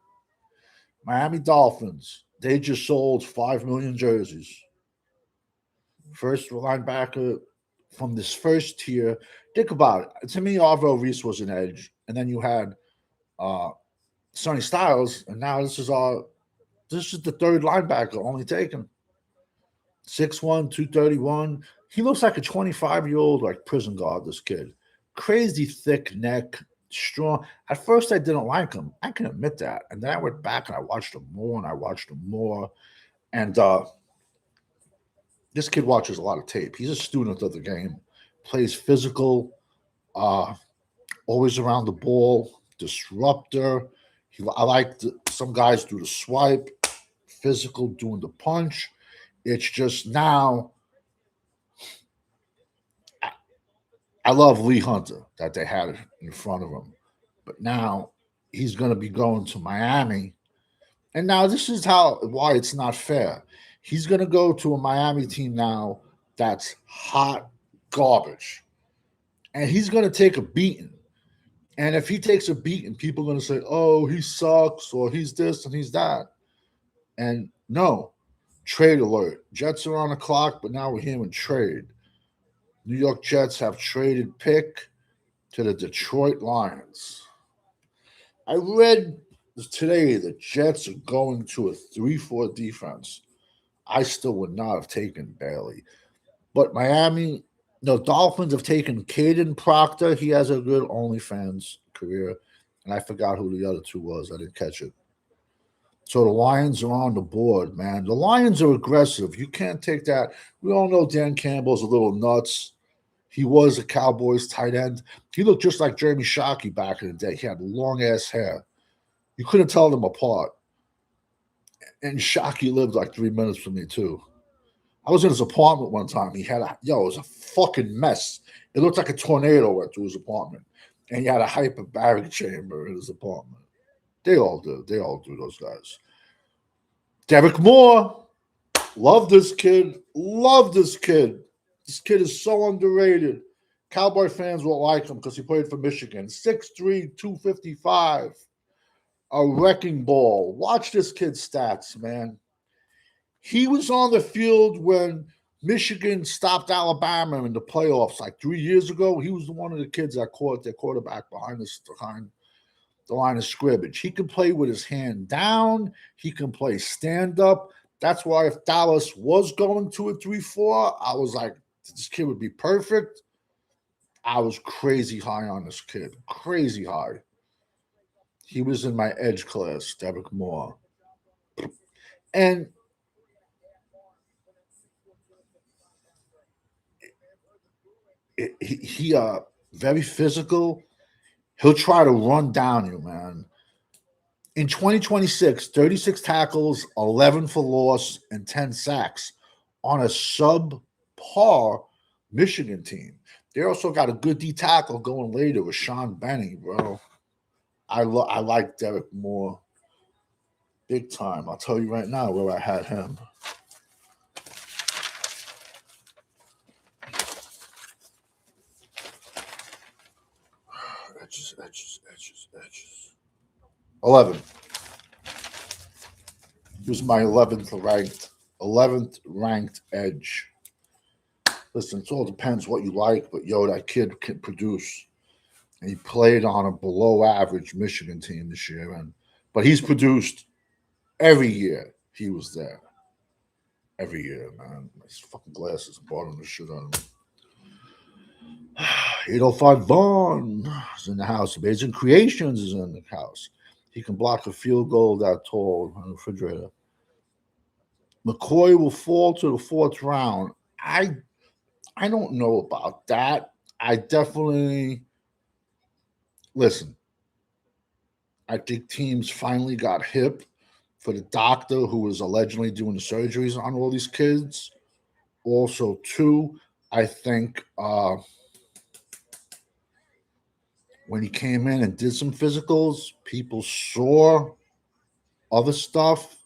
Miami Dolphins. They just sold 5 million jerseys. First linebacker from this first tier. Think about it. To me, Arvell Reese was an edge. And then you had Sonny Styles. And now this is the third linebacker only taken. 6'1", 231. He looks like a 25-year-old like prison guard, this kid. Crazy thick neck, strong. At first, I didn't like him. I can admit that. And then I went back and I watched him more and I watched him more. And this kid watches a lot of tape. He's a student of the game. Plays physical, always around the ball, disruptor. I like some guys do the swipe, physical doing the punch. It's just now I love Lee Hunter that they had in front of him. But now he's going to be going to Miami. And now this is why it's not fair. He's going to go to a Miami team now that's hot garbage. And he's going to take a beating. And if he takes a beating, people are going to say, oh, he sucks or he's this and he's that. And no, trade alert. Jets are on the clock, but now we're hearing trade. New York Jets have traded pick to the Detroit Lions. I read today the Jets are going to a 3-4 defense. I still would not have taken Bailey. But Miami, no, Dolphins have taken Caden Proctor. He has a good OnlyFans career. And I forgot who the other two was. I didn't catch it. So the Lions are on the board, man. The Lions are aggressive. You can't take that. We all know Dan Campbell's a little nuts. He was a Cowboys tight end. He looked just like Jeremy Shockey back in the day. He had long-ass hair. You couldn't tell them apart. And Shockey lived like 3 minutes from me, too. I was in his apartment one time. It was a fucking mess. It looked like a tornado went through his apartment. And he had a hyperbaric chamber in his apartment. They all do. They all do, those guys. Derek Moore. Love this kid. Love this kid. This kid is so underrated. Cowboy fans will like him because he played for Michigan. 6'3", 255. A wrecking ball. Watch this kid's stats, man. He was on the field when Michigan stopped Alabama in the playoffs like 3 years ago. He was one of the kids that caught their quarterback behind the line of scrimmage. He can play with his hand down. He can play stand-up. That's why if Dallas was going to a 3-4, I was like, this kid would be perfect. I was crazy high on this kid. Crazy high. He was in my edge class, Derek Moore. And he very physical. He'll try to run down you, man. In 2026, 36 tackles, 11 for loss, and 10 sacks on a subpar Michigan team. They also got a good D tackle going later with Sean Benny, bro. I like Derek Moore big time. I'll tell you right now where I had him. Edges. 11. He was my 11th ranked edge. Listen, it all depends what you like, but yo, that kid can produce. And he played on a below average Michigan team this year, but he's produced every year. He was there every year, man. His fucking glasses are bothering the shit out of me. 805 Vaughn is in the house. Amazing Creations is in the house. He can block a field goal that tall on the refrigerator. McCoy will fall to the 4th round. I don't know about that. I definitely listen. I think teams finally got hip for the doctor who was allegedly doing the surgeries on all these kids. Also, too, I think when he came in and did some physicals, people saw other stuff.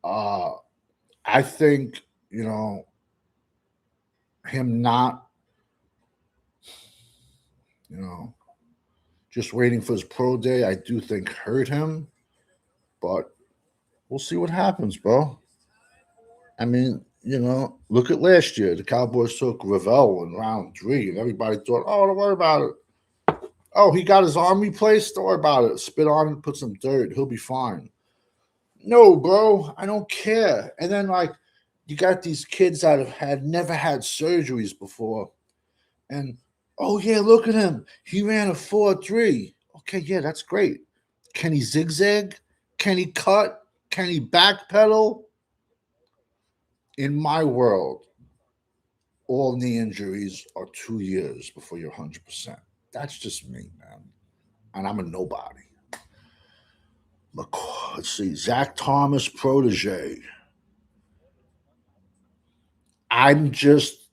I think, him not, just waiting for his pro day, I do think hurt him. But we'll see what happens, bro. I mean, look at last year. The Cowboys took Ravel in round 3, and everybody thought, oh, don't worry about it. Oh, he got his arm replaced? Don't worry about it. Spit on it, put some dirt. He'll be fine. No, bro, I don't care. And then, you got these kids that had never had surgeries before. And, oh, yeah, look at him. He ran a 4.3. Okay, yeah, that's great. Can he zigzag? Can he cut? Can he backpedal? In my world, all knee injuries are 2 years before you're 100%. That's just me, man. And I'm a nobody. Let's see. Zach Thomas protege.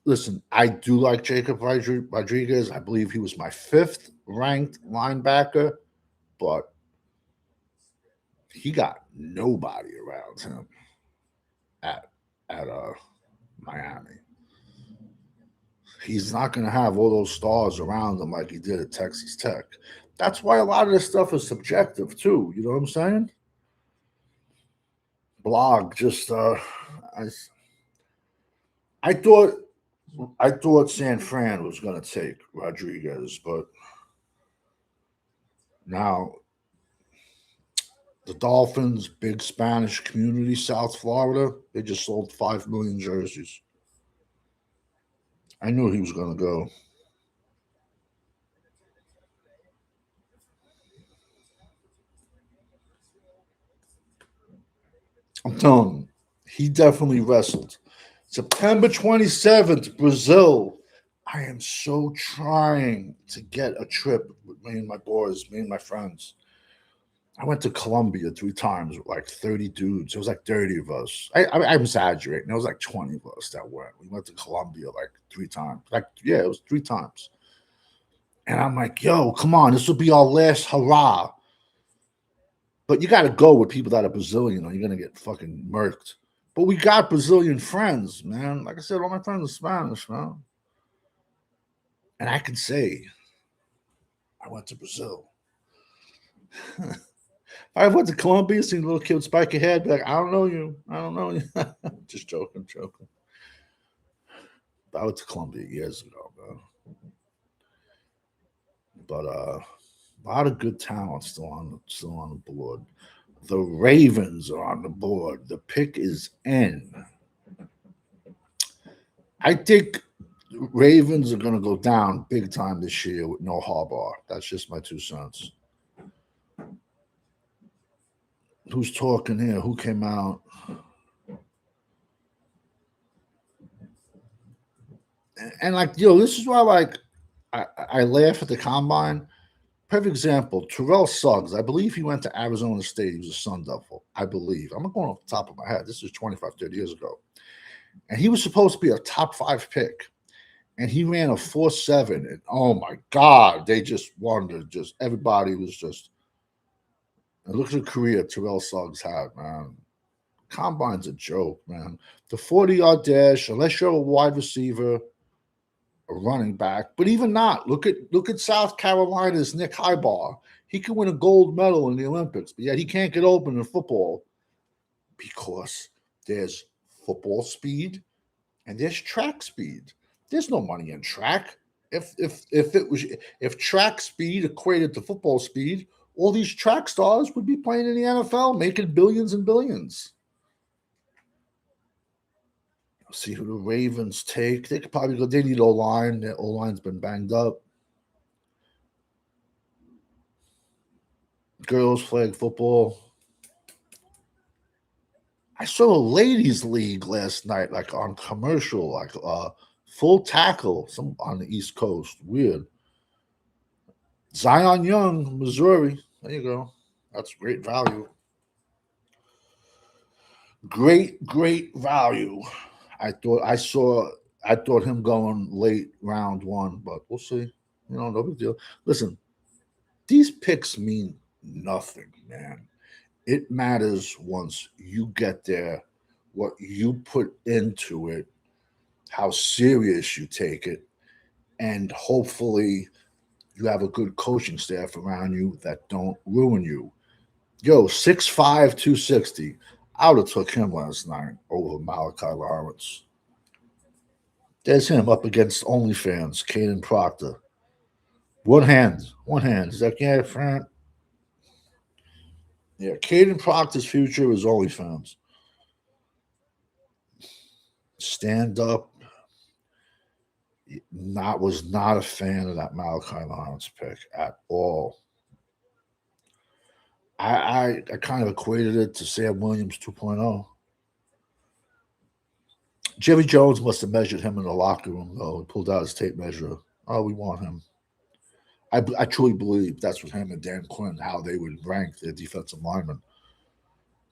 Listen, I do like Jacob Rodriguez. I believe he was my 5th ranked linebacker, but he got nobody around him at Miami. He's not going to have all those stars around him like he did at Texas Tech. That's why a lot of this stuff is subjective too. You know what I'm saying? Blog just I thought San Fran was going to take Rodriguez, but now the Dolphins, big Spanish community, South Florida, they just sold 5 million jerseys. I knew he was going to go. I'm telling you, he definitely wrestled. September 27th, Brazil. I am so trying to get a trip with me and my boys, me and my friends. I went to Colombia 3 times with like 30 dudes. It was like 30 of us. I'm exaggerating. It was like 20 of us that went. We went to Colombia like 3 times. It was 3 times. And I'm like, yo, come on, this will be our last hurrah. But you got to go with people that are Brazilian or you're going to get fucking murked. But we got Brazilian friends, man. Like I said, all my friends are Spanish, man. And I can say, I went to Brazil. I went to Colombia, seen a little kid spike a head, be like, I don't know you. I don't know you. Just joking. I went to Colombia years ago, man. But a lot of good talent still on the board. The Ravens are on the board. The pick is in. I think Ravens are going to go down big time this year with no Harbaugh. That's just my 2 cents. Who's talking here? Who came out? And this is why I laugh at the combine Perfect example, Terrell Suggs. I believe he went to Arizona State. He was a Sun Devil, I believe. I'm not going off the top of my head. This is 25, 30 years ago. And he was supposed to be a top 5 pick. And he ran a 4.7. And oh my God, they just wondered. Just everybody was just. And look at the career Terrell Suggs had, man. Combine's a joke, man. The 40-yard dash, unless you're a wide receiver, a running back, but even not. Look at South Carolina's Nick Highbar. He could win a gold medal in the Olympics, but yet he can't get open in football because there's football speed and there's track speed. There's no money in track. If track speed equated to football speed, all these track stars would be playing in the NFL, making billions and billions. See who the Ravens take. They could probably go. They need O-line. Their O-line's been banged up. Girls flag football. I saw a ladies' league last night, like on commercial, like full tackle, some on the East Coast. Weird. Zion Young, Missouri. There you go. That's great value. Great value. I thought him going late round 1, but we'll see. No big deal. Listen, these picks mean nothing, man. It matters once you get there, what you put into it, how serious you take it, and hopefully you have a good coaching staff around you that don't ruin you. Yo, 6'5", 260. I would have took him last night over Malachi Lawrence. There's him up against OnlyFans, Caden Proctor. One hand. Is that guy front? Yeah, Caden Proctor's future is OnlyFans. Stand up. Was not a fan of that Malachi Lawrence pick at all. I kind of equated it to Sam Williams 2.0. Jerry Jones must have measured him in the locker room, though. He pulled out his tape measure. Oh, we want him. I truly believe that's what him and Dan Quinn, how they would rank their defensive linemen.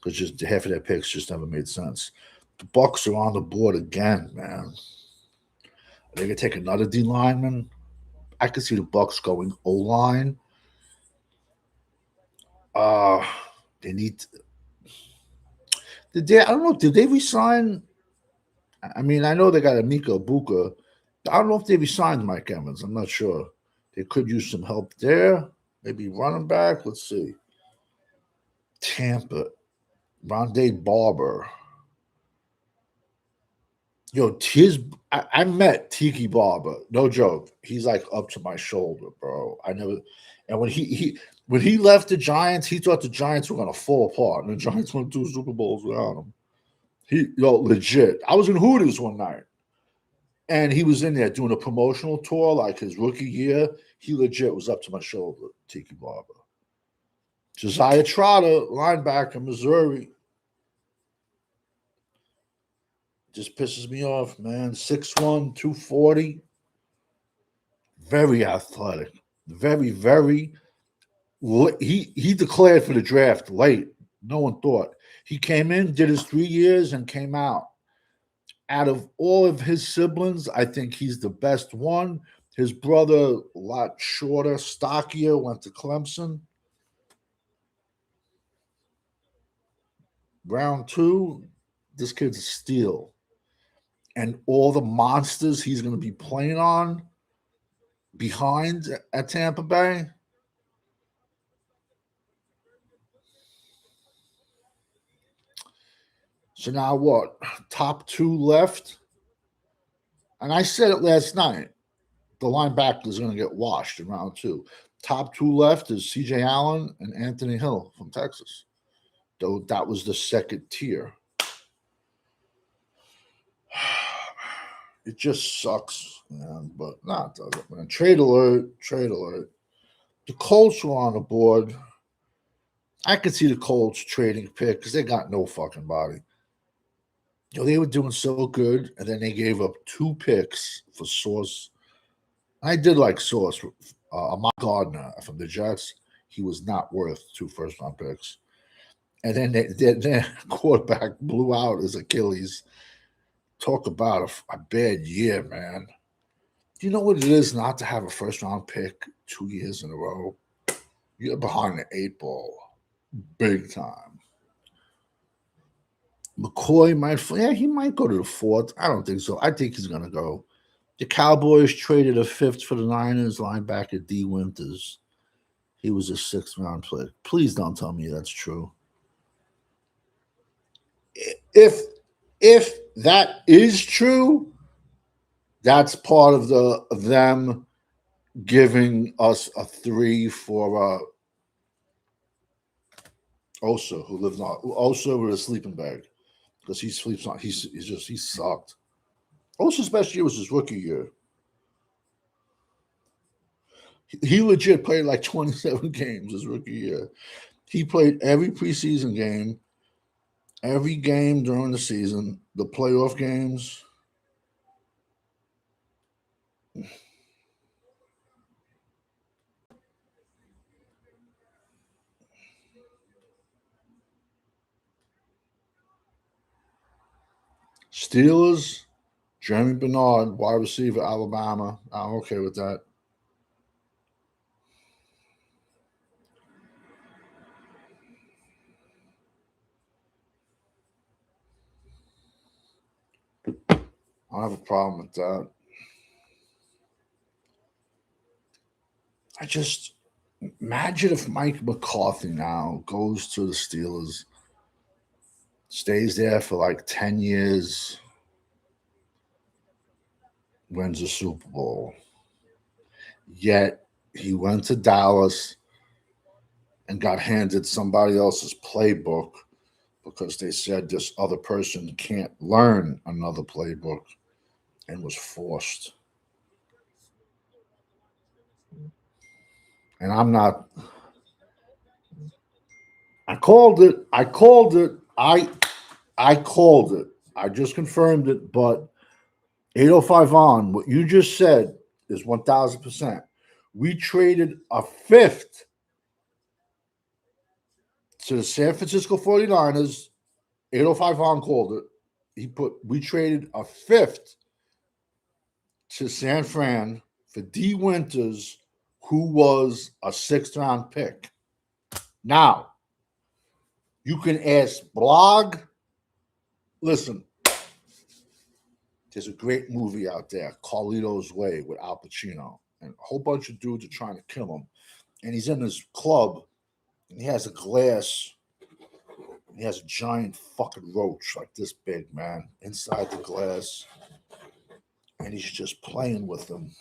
Because just half of their picks just never made sense. The Bucs are on the board again, man. Are they going to take another D lineman? I could see the Bucs going O-line. They need. I don't know. Did they resign? I mean, I know they got Emeka Egbuka. I don't know if they resigned Mike Evans. I'm not sure. They could use some help there. Maybe running back. Let's see. Tampa. Rondé Barber. Yo, I met Tiki Barber. No joke. He's like up to my shoulder, bro. And when he left the Giants, he thought the Giants were gonna fall apart, and the Giants won 2 Super Bowls without him. Legit. I was in Hooters one night, and he was in there doing a promotional tour, like his rookie year. He legit was up to my shoulder, Tiki Barber. Josiah Trotter, linebacker, Missouri. Just pisses me off, man. 6'1", 240. Very athletic. Very. He declared for the draft late. No one thought. He came in, did his 3 years, and came out. Out of all of his siblings, I think he's the best one. His brother, a lot shorter, stockier, went to Clemson. Round 2, this kid's a steal. And all the monsters he's going to be playing on behind at Tampa Bay. So now what? Top 2 left. And I said it last night. The linebacker is going to get washed in round 2. Top 2 left is C.J. Allen and Anthony Hill from Texas. Though that was the second tier. It just sucks, man. But it doesn't, man. Trade alert. The Colts were on the board. I could see the Colts trading pick because they got no fucking body. They were doing so good, and then they gave up 2 picks for Sauce. I did like Sauce Ahmad Gardner from the Jets. He was not worth 2 first-round picks. And then their quarterback blew out his Achilles. Talk about a bad year, man. Do you know what it is not to have a first-round pick 2 years in a row? You're behind the eight ball, big time. McCoy might, yeah, he might go to the fourth. I don't think so. I think he's gonna go. The Cowboys traded a fifth for the Niners linebacker D. Winters. He was a sixth-round pick. Please don't tell me that's true. If if that is true, that's part of them giving us a three for Osa, who lives on Osa with a sleeping bag because he sleeps on. He sucked. Osa's best year was his rookie year. He legit played like 27 games his rookie year. He played every preseason game, every game during the season, the playoff games. Steelers, Jeremy Bernard, wide receiver, Alabama. I'm okay with that. I don't have a problem with that. I just imagine if Mike McCarthy now goes to the Steelers, stays there for like 10 years, wins a Super Bowl. Yet he went to Dallas and got handed somebody else's playbook because they said this other person can't learn another playbook and was forced. And I'm not, I called it. I called it. I called it. I just confirmed it, but 805 on what you just said is 1000%. We traded a fifth to the San Francisco 49ers. 805 on called it. He put we traded a fifth to San Fran for D Winters, who was a sixth-round pick. Now, you can ask Blog. Listen, there's a great movie out there, Carlito's Way, with Al Pacino. And a whole bunch of dudes are trying to kill him. And he's in this club, and he has a glass. He has a giant fucking roach like this big, man, inside the glass. And he's just playing with them.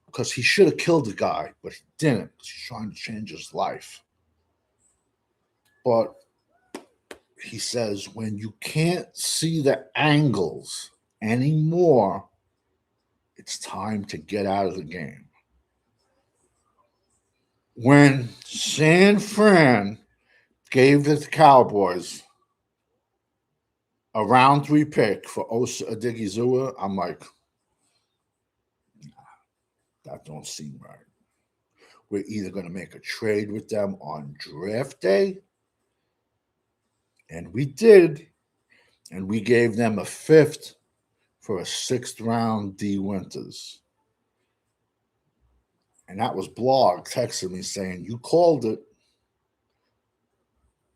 Because he should have killed the guy, but he didn't. He's trying to change his life. But he says, when you can't see the angles anymore, it's time to get out of the game. When San Fran gave the Cowboys a round 3 pick for Osa Odigizua, I'm like, that don't seem right. We're either going to make a trade with them on draft day, and we did, and we gave them a fifth for a sixth round D Winters. And that was Blog texting me saying, you called it.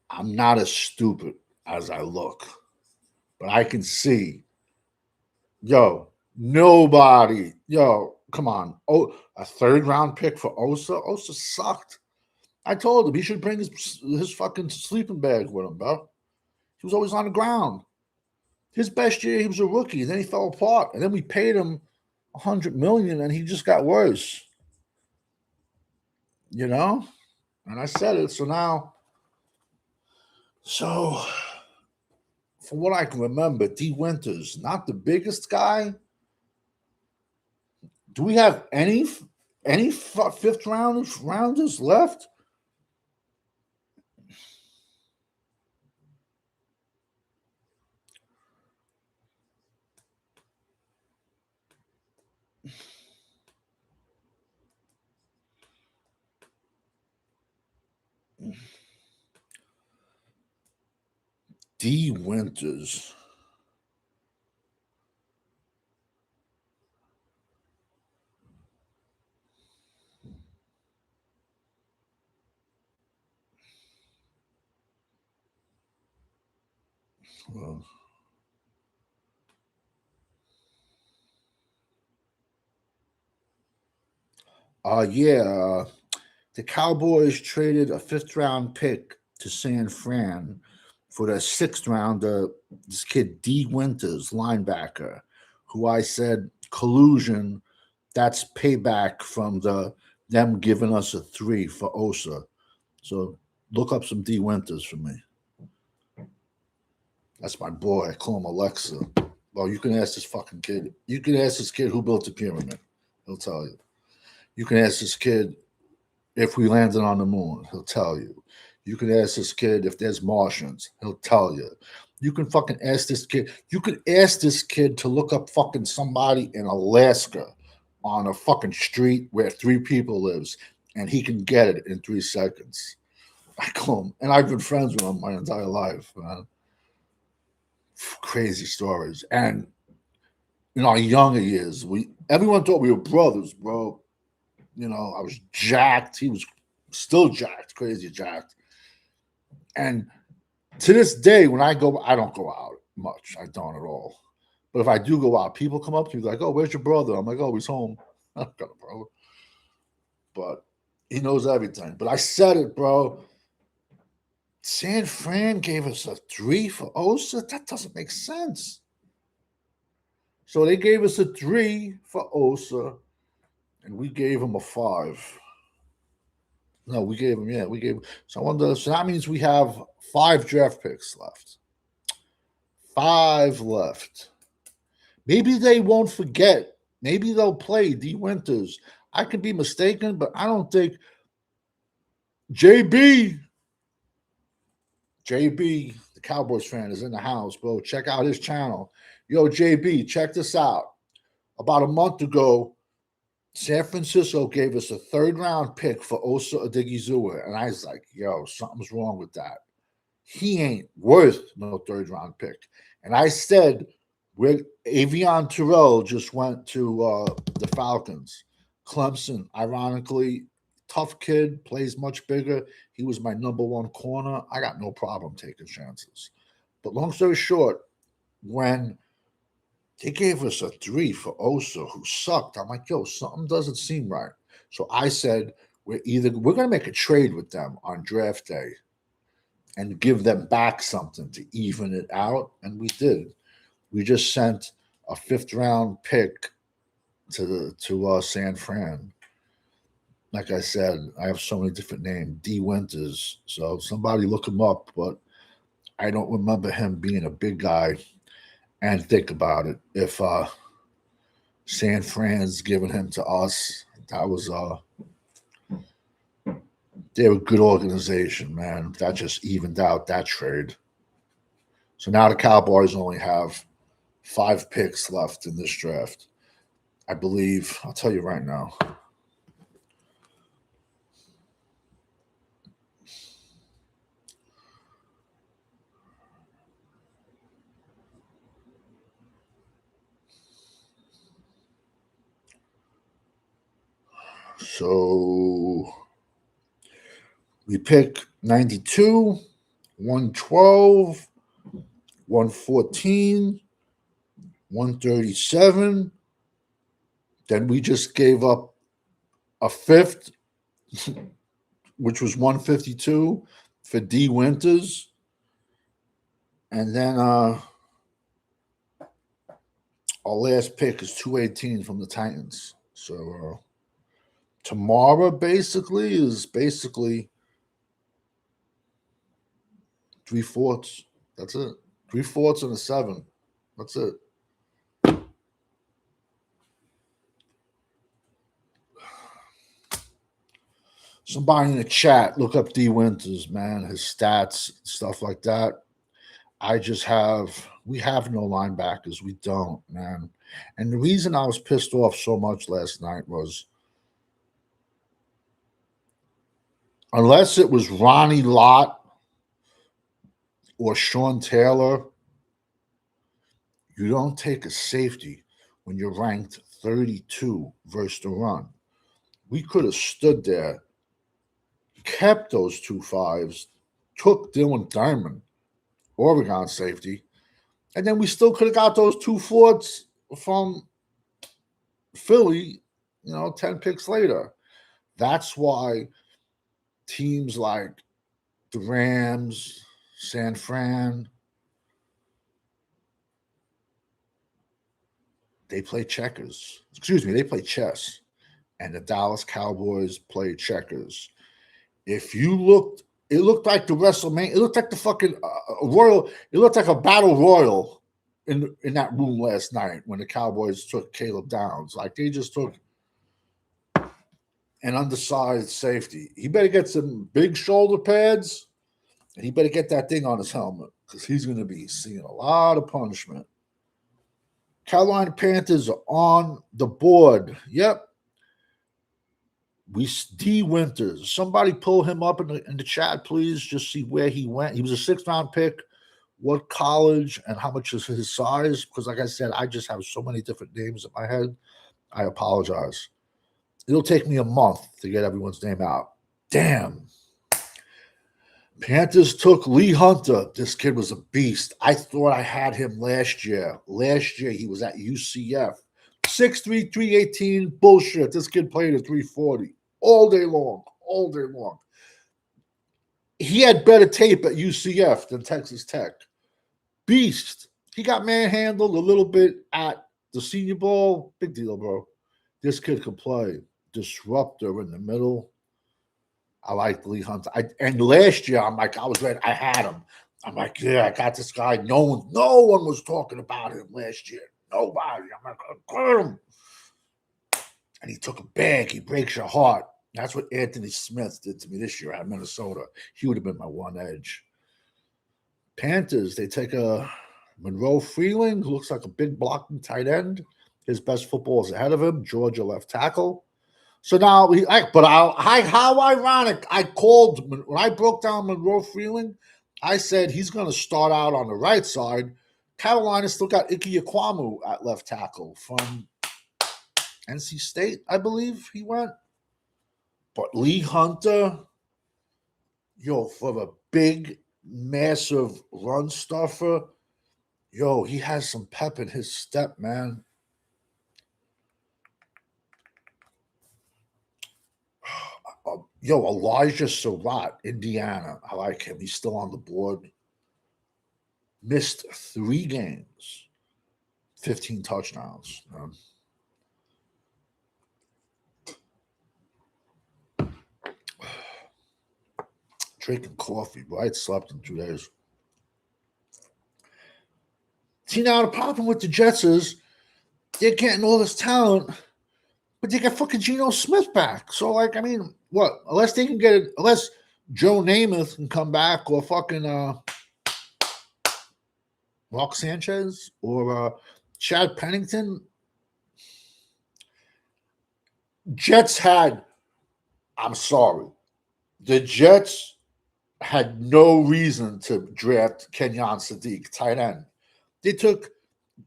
I'm not as stupid as I look, but I can see, yo, nobody, yo, come on. Oh, a third round pick for Osa? Osa sucked. I told him he should bring his fucking sleeping bag with him, bro. He was always on the ground. His best year, he was a rookie. Then he fell apart, and then we paid him $100 million, and he just got worse. You know, and I said it. So from what I can remember, D Winters, not the biggest guy. Do we have any fifth rounders left? D. Winters. Well, the Cowboys traded a 5th-round pick to San Fran for the 6th-rounder, this kid D. Winters, linebacker, who I said collusion. That's payback from them giving us a 3 for Osa. So look up some D. Winters for me. That's my boy. I call him Alexa. Well, you can ask this fucking kid. You can ask this kid who built the pyramid. He'll tell you. You can ask this kid if we landed on the moon. He'll tell you. You can ask this kid if there's Martians. He'll tell you. You can fucking ask this kid. You could ask this kid to look up fucking somebody in Alaska on a fucking street where 3 people lives, and he can get it in 3 seconds. I call him, and I've been friends with him my entire life, man. Crazy stories. And in our younger years, everyone thought we were brothers, bro. You know, I was jacked. He was still jacked, crazy jacked. And to this day, when I don't go out much. I don't at all. But if I do go out, people come up to me like, "Oh, where's your brother?" I'm like, "Oh, he's home." I don't got a brother. But he knows everything. But I said it, bro. San Fran gave us a 3 for Osa. That doesn't make sense. So they gave us a 3 for Osa, and we gave him a 5. No, we gave him, yeah, we gave. So I wonder. So that means we have 5 draft picks left. 5 left. Maybe they won't forget. Maybe they'll play D. Winters. I could be mistaken, but I don't think JB, the Cowboys fan, is in the house, bro. Check out his channel. Yo, JB, check this out. About a month ago, San Francisco gave us a 3rd-round pick for Osa Odigizua, and I was like, yo, something's wrong with that. He ain't worth no 3rd-round pick. And I said, Avion Terrell just went to the Falcons. Clemson, ironically, tough kid, plays much bigger. He was my number 1 corner. I got no problem taking chances. But long story short, when they gave us a 3 for Osa, who sucked, I'm like, yo, something doesn't seem right. So I said, we're going to make a trade with them on draft day and give them back something to even it out. And we did. We just sent a 5th-round pick to San Fran. Like I said, I have so many different names. D. Winters. So somebody look him up, but I don't remember him being a big guy. And think about it. If San Fran's giving him to us, that was they're a good organization, man. That just evened out that trade. So now the Cowboys only have 5 picks left in this draft. I believe, I'll tell you right now. So we pick 92, 112, 114, 137. Then we just gave up a 5th, which was 152 for D. Winters. And then our last pick is 218 from the Titans. So tomorrow is 3/4. That's it. 3/4 and a 7. That's it. Somebody in the chat, look up D. Winters, man, his stats, stuff like that. We have no linebackers. We don't, man. And the reason I was pissed off so much last night was unless it was Ronnie Lott or Sean Taylor. You don't take a safety when you're ranked 32 versus the run. We could have stood there, kept those 2 5s, took Dylan Diamond, Oregon safety, and then we still could have got those 2 4s from Philly, 10 picks later. That's why teams like the Rams, San Fran, they play checkers. Excuse me, they play chess. And the Dallas Cowboys play checkers. If you looked, it looked like the WrestleMania. It looked like the fucking Royal. It looked like a battle royal in that room last night when the Cowboys took Caleb Downs. Like they just took an undersized safety. He better get some big shoulder pads, and he better get that thing on his helmet because he's going to be seeing a lot of punishment. Carolina Panthers are on the board. Yep. D. Winters. Somebody pull him up in the chat, please. Just see where he went. He was a 6th-round pick. What college and how much is his size? Because, like I said, I just have so many different names in my head. I apologize. It'll take me a month to get everyone's name out. Damn. Panthers took Lee Hunter. This kid was a beast. I thought I had him last year. Last year, he was at UCF. 6'3", 318. Bullshit. This kid played at 340 all day long. All day long. He had better tape at UCF than Texas Tech. Beast. He got manhandled a little bit at the Senior Bowl. Big deal, bro. This kid can play. Disruptor in the middle. I like Lee Hunter. And last year, I'm like, I was ready. I had him. I'm like, yeah, I got this guy. No one was talking about him last year. Nobody. I'm like, I him. And he took a bag. He breaks your heart. That's what Anthony Smith did to me this year at Minnesota. He would have been my one edge. Panthers, they take a Monroe Freeling, who looks like a big blocking tight end. His best football is ahead of him. Georgia left tackle. So now, how ironic. I called, when I broke down Monroe Freeling, I said he's going to start out on the right side. Carolina still got Ike Ekwonu at left tackle from NC State, I believe he went. But Lee Hunter, for the big, massive run stuffer, he has some pep in his step, man. Elijah Surratt, Indiana. I like him. He's still on the board. Missed 3 games, 15 touchdowns. Drinking coffee, but I had slept in 2 days. See, now the problem with the Jets is they're getting all this talent, but they got fucking Geno Smith back. So, what? Unless they can get it, unless Joe Namath can come back, or fucking Mark Sanchez or Chad Pennington. I'm sorry. The Jets had no reason to draft Kenyon Sadiq, tight end. They took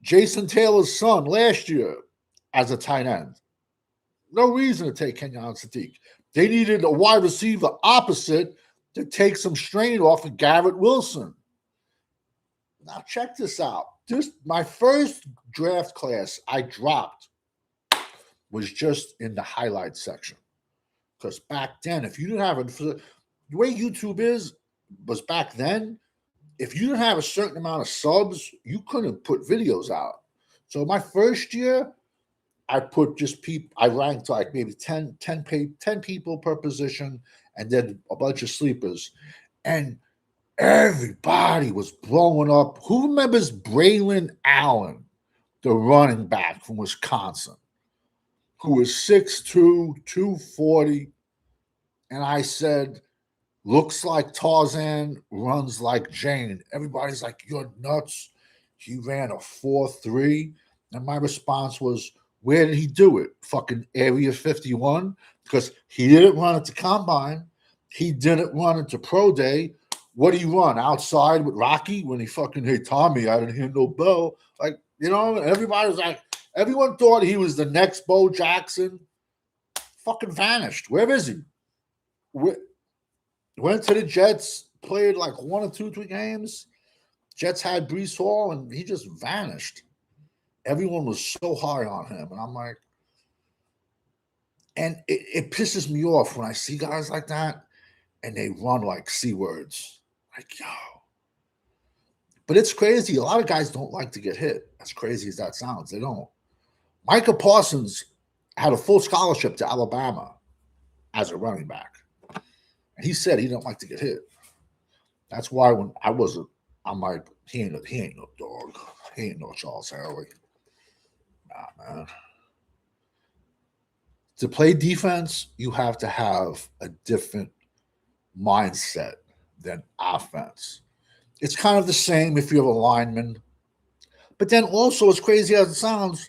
Jason Taylor's son last year as a tight end. No reason to take Kenyon Sadiq. They needed a wide receiver opposite to take some strain off of Garrett Wilson. Now check this out. My first draft class I dropped was just in the highlights section. Because back then, if you didn't have the way YouTube was back then, if you didn't have a certain amount of subs, you couldn't put videos out. So my first year, I put just people, I ranked like maybe 10 people per position and then a bunch of sleepers. And everybody was blowing up. Who remembers Braylon Allen, the running back from Wisconsin, who was 6'2", 240? And I said, looks like Tarzan, runs like Jane. Everybody's like, you're nuts. He ran a 4.3. And my response was, where did he do it? Fucking Area 51? Because he didn't run it to Combine. He didn't run it to Pro Day. What do you run outside with Rocky when he fucking, hey, Tommy, I didn't hear no bell. Like, you know, everybody was like, everyone thought he was the next Bo Jackson. Fucking vanished. Where is he? Went to the Jets, played like 1 or 2, 3 games. Jets had Breece Hall, and he just vanished. Everyone was so high on him. And I'm like, and it pisses me off when I see guys like that and they run like C words. Like, yo. But it's crazy. A lot of guys don't like to get hit. As crazy as that sounds, they don't. Micah Parsons had a full scholarship to Alabama as a running back. And he said he didn't like to get hit. That's why when I wasn't, I'm like, he ain't no dog. He ain't no Charles Hurley. Nah, man. To play defense, you have to have a different mindset than offense. It's kind of the same if you're a lineman. But then also, as crazy as it sounds,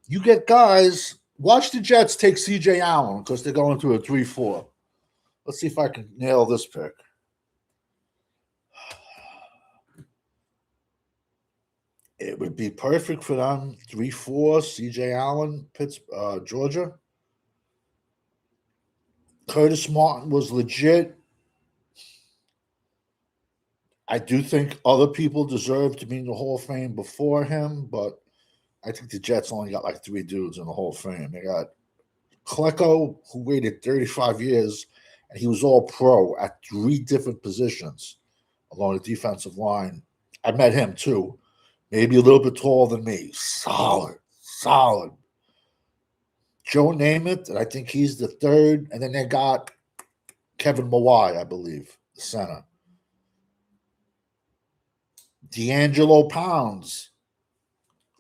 you get guys. Watch the Jets take C.J. Allen because they're going through a 3-4. Let's see if I can nail this pick. It would be perfect for them. 3-4, C.J. Allen, Georgia. Curtis Martin was legit. I do think other people deserve to be in the Hall of Fame before him, but I think the Jets only got like 3 dudes in the Hall of Fame. They got Klecko, who waited 35 years, and he was all pro at 3 different positions along the defensive line. I met him too. Maybe a little bit taller than me. Solid. Joe Namath, and I think he's the 3rd. And then they got Kevin Mawai, I believe, the center. D'Angelo Pounds.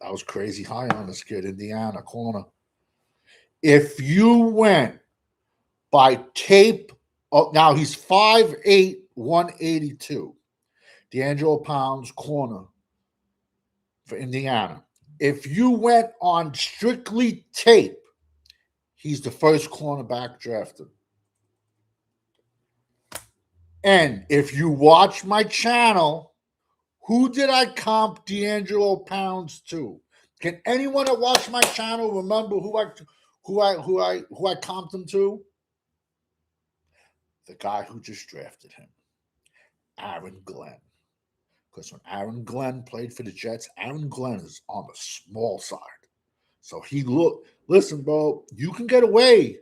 I was crazy high on this kid, Indiana corner. If you went by tape, now he's 5'8", 182. D'Angelo Pounds, corner for Indiana. If you went on strictly tape, he's the first cornerback drafted. And if you watch my channel, who did I comp D'Angelo Pounds to? Can anyone that watched my channel remember who I comped him to? The guy who just drafted him, Aaron Glenn. Because when Aaron Glenn played for the Jets, Aaron Glenn is on the small side. So listen, bro, you can get away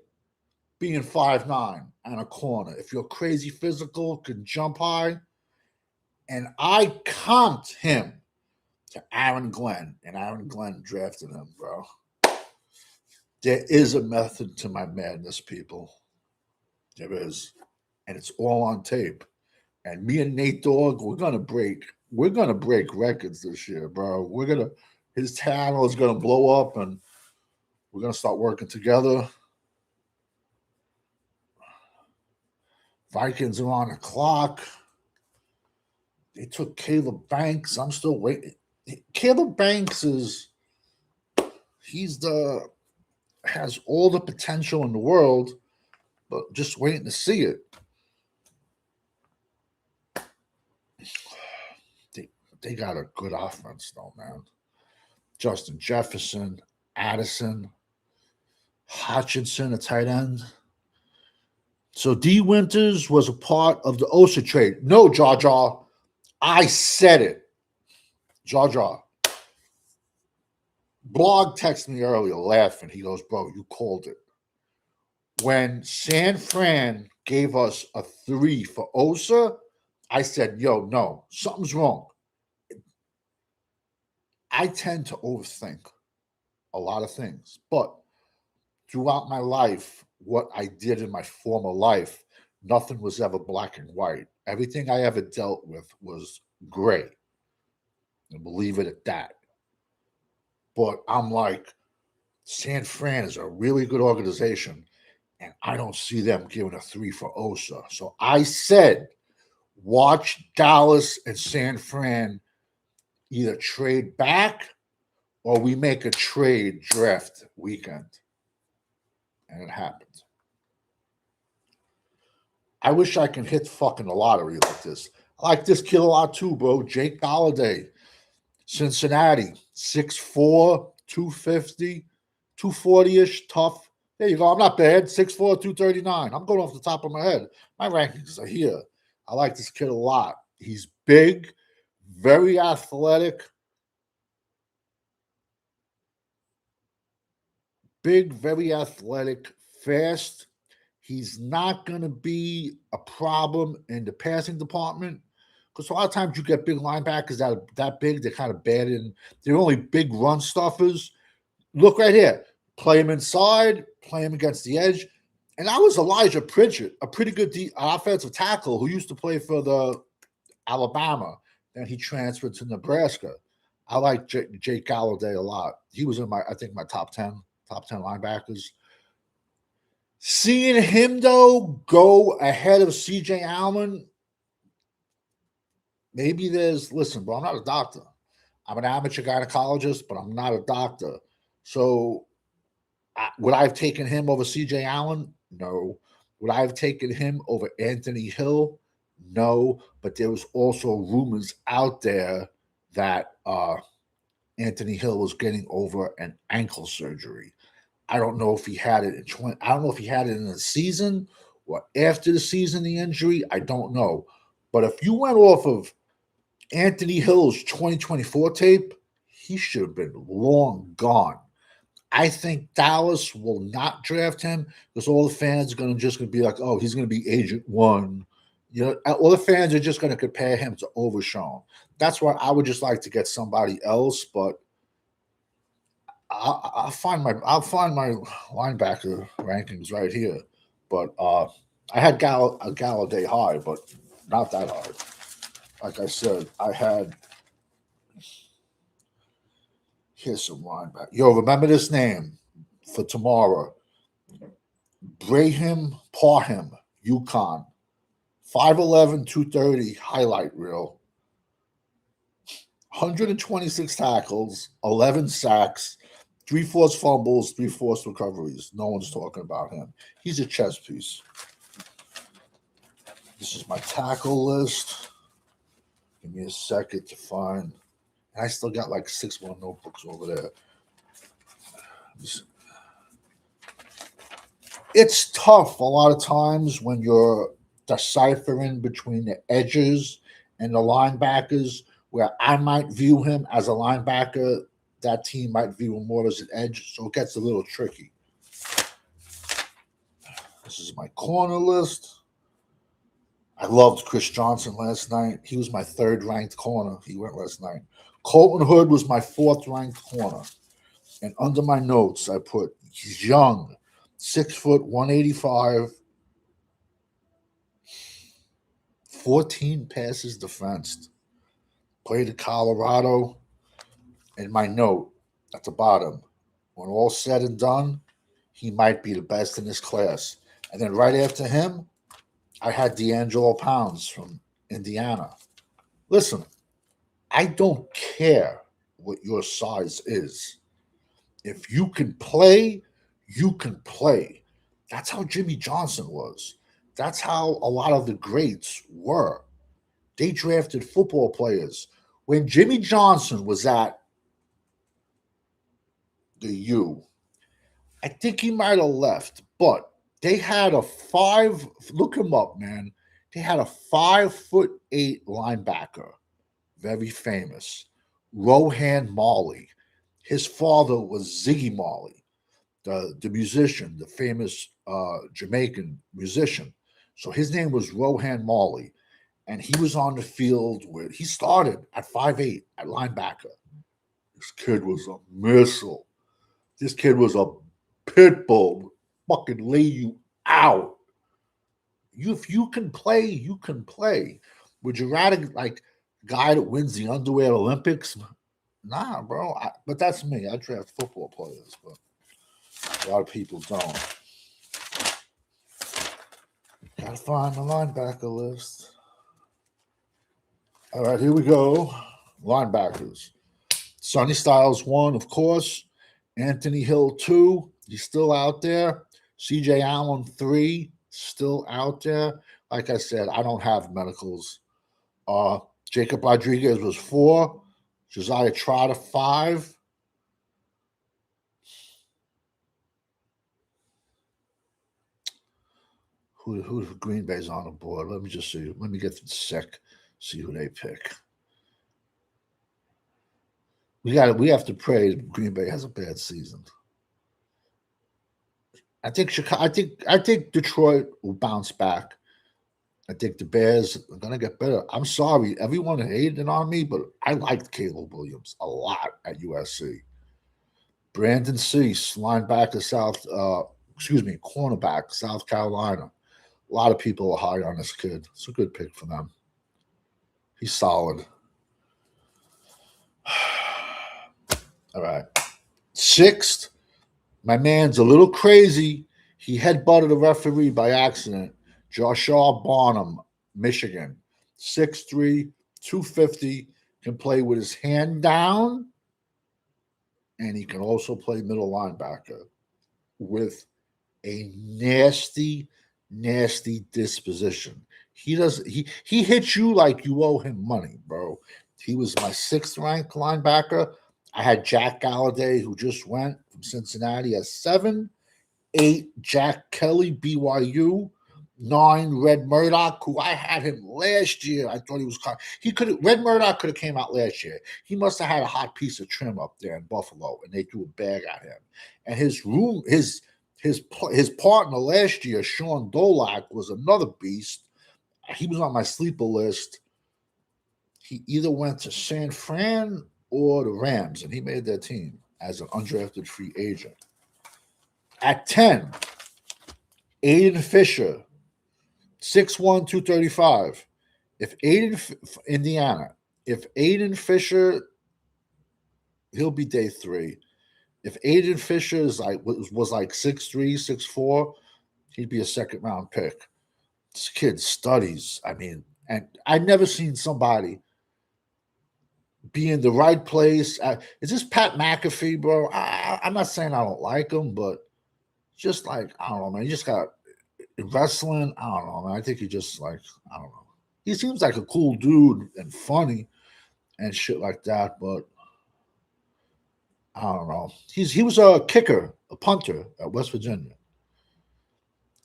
being 5'9" and a corner. If you're crazy physical, can jump high. And I comped him to Aaron Glenn, and Aaron Glenn drafted him, bro. There is a method to my madness, people. There is. And it's all on tape. And me and Nate Dogg, we're gonna break records this year, bro. His channel is gonna blow up, and we're gonna start working together. Vikings are on the clock. They took Caleb Banks. I'm still waiting. Caleb Banks has all the potential in the world, but just waiting to see it. They got a good offense, though, man. Justin Jefferson, Addison, Hutchinson, a tight end. So D. Winters was a part of the Osa trade. No, Jaw Jaw. I said it. Jaw Jaw. Blog texted me earlier laughing. He goes, bro, you called it. When San Fran gave us a 3 for Osa, I said, yo, no, something's wrong. I tend to overthink a lot of things, but throughout my life, what I did in my former life, nothing was ever black and white. Everything I ever dealt with was gray. And believe it at that. But I'm like, San Fran is a really good organization, and I don't see them giving a 3 for Osa. So I said, watch Dallas and San Fran either trade back or we make a trade draft weekend. And it happened. I wish I could hit fucking the lottery like this. I like this kid a lot too, bro. Jake Galladay, Cincinnati, 6'4", 250, 240-ish, tough. There you go. I'm not bad. 6'4", 239. I'm going off the top of my head. My rankings are here. I like this kid a lot. He's big, very athletic. Big, very athletic, fast. He's not going to be a problem in the passing department because a lot of times you get big linebackers that big. They're kind of bad in. They're only big run stuffers. Look right here. Play him inside. Play him against the edge. And that was Elijah Pritchett, a pretty good offensive tackle who used to play for the Alabama. Then he transferred to Nebraska. I like Jake Galladay a lot. He was in I think my top 10 linebackers. Seeing him, though, go ahead of C.J. Allen, maybe listen, bro, I'm not a doctor. I'm an amateur gynecologist, but I'm not a doctor. So would I have taken him over C.J. Allen? No. Would I have taken him over Anthony Hill? No. But there was also rumors out there that Anthony Hill was getting over an ankle surgery. I don't know if he had it in I don't know if he had it in the season or after the season, the injury. I don't know. But if you went off of Anthony Hill's 2024 tape, he should have been long gone. I think Dallas will not draft him because all the fans are going to be like, oh, he's going to be agent one. You know, all the fans are just going to compare him to Overshown. That's why I would just like to get somebody else, but I'll find my linebacker rankings right here. But I had Galladay high, but not that high. Like I said, I had here's some linebacker. Yo, remember this name for tomorrow. Brahim Parham, UConn. 5'11", 230, highlight reel. 126 tackles, 11 sacks, 3 forced fumbles, 3 forced recoveries. No one's talking about him. He's a chess piece. This is my tackle list. Give me a second to find. I still got like 6 more notebooks over there. It's tough a lot of times when you're deciphering between the edges and the linebackers, where I might view him as a linebacker, that team might view him more as an edge, so it gets a little tricky. This is my corner list. I loved Chris Johnson last night. He was my 3rd ranked corner. He went last night. Colton Hood was my 4th ranked corner. And under my notes, I put he's young, 6 foot, 185, 14 passes defensed. Played at Colorado. And my note at the bottom, when all said and done, he might be the best in his class. And then right after him, I had D'Angelo Pounds from Indiana. Listen, I don't care what your size is. If you can play, you can play. That's how Jimmy Johnson was. That's how a lot of the greats were. They drafted football players. When Jimmy Johnson was at the U, I think he might have left, but they had a 5, look him up, man. They had a 5'8" linebacker, very famous, Rohan Marley. His father was Ziggy Marley, the musician, the famous Jamaican musician. So his name was Rohan Marley. And he was on the field where he started at 5'8" at linebacker. This kid was a missile. This kid was a pit bull. Fucking lay you out. If you can play, you can play. Would you rather like a guy that wins the underwear Olympics? Nah, bro. But that's me. I draft football players, but a lot of people don't. Gotta find the linebacker list. All right, here we go. Linebackers. Sonny Styles 1, of course. Anthony Hill 2. He's still out there. C.J. Allen 3. Still out there. Like I said, I don't have medicals. Jacob Rodriguez was 4. Josiah Trotter 5. Who Green Bay's on the board? Let me just see. Let me get to the sec. See who they pick. We have to pray Green Bay has a bad season. I think Chicago. I think Detroit will bounce back. I think the Bears are gonna get better. I'm sorry, everyone hated on me, but I liked Caleb Williams a lot at USC. Brandon Cease, linebacker, cornerback, South Carolina. A lot of people are high on this kid. It's a good pick for them. He's solid. All right. 6th, my man's a little crazy. He headbutted a referee by accident. Joshua Barnum, Michigan. 6'3", 250, can play with his hand down, and he can also play middle linebacker with a nasty disposition. He hits you like you owe him money, bro. He was my 6th ranked linebacker. I had Jack Galladay, who just went from Cincinnati, at 7. 8, Jack Kelly, BYU. 9, Red Murdoch, who I had him last year. I thought he was Red Murdoch could have came out last year. He must have had a hot piece of trim up there in Buffalo, and they threw a bag at him. And his partner last year, Sean Dolak, was another beast. He was on my sleeper list. He either went to San Fran or the Rams, and he made their team as an undrafted free agent. At 10, Aiden Fisher, 6'1", 235. Indiana. If Aiden Fisher, he'll be day 3. If Aiden Fisher was like 6'3", 6'4", he'd be a 2nd round pick. This kid studies. I mean, and I've never seen somebody be in the right place. Is this Pat McAfee, bro? I'm not saying I don't like him, but just like, I don't know, man. He just got wrestling. I don't know, man. I think he just like, I don't know. He seems like a cool dude and funny and shit like that, but I don't know. He was a kicker, a punter at West Virginia.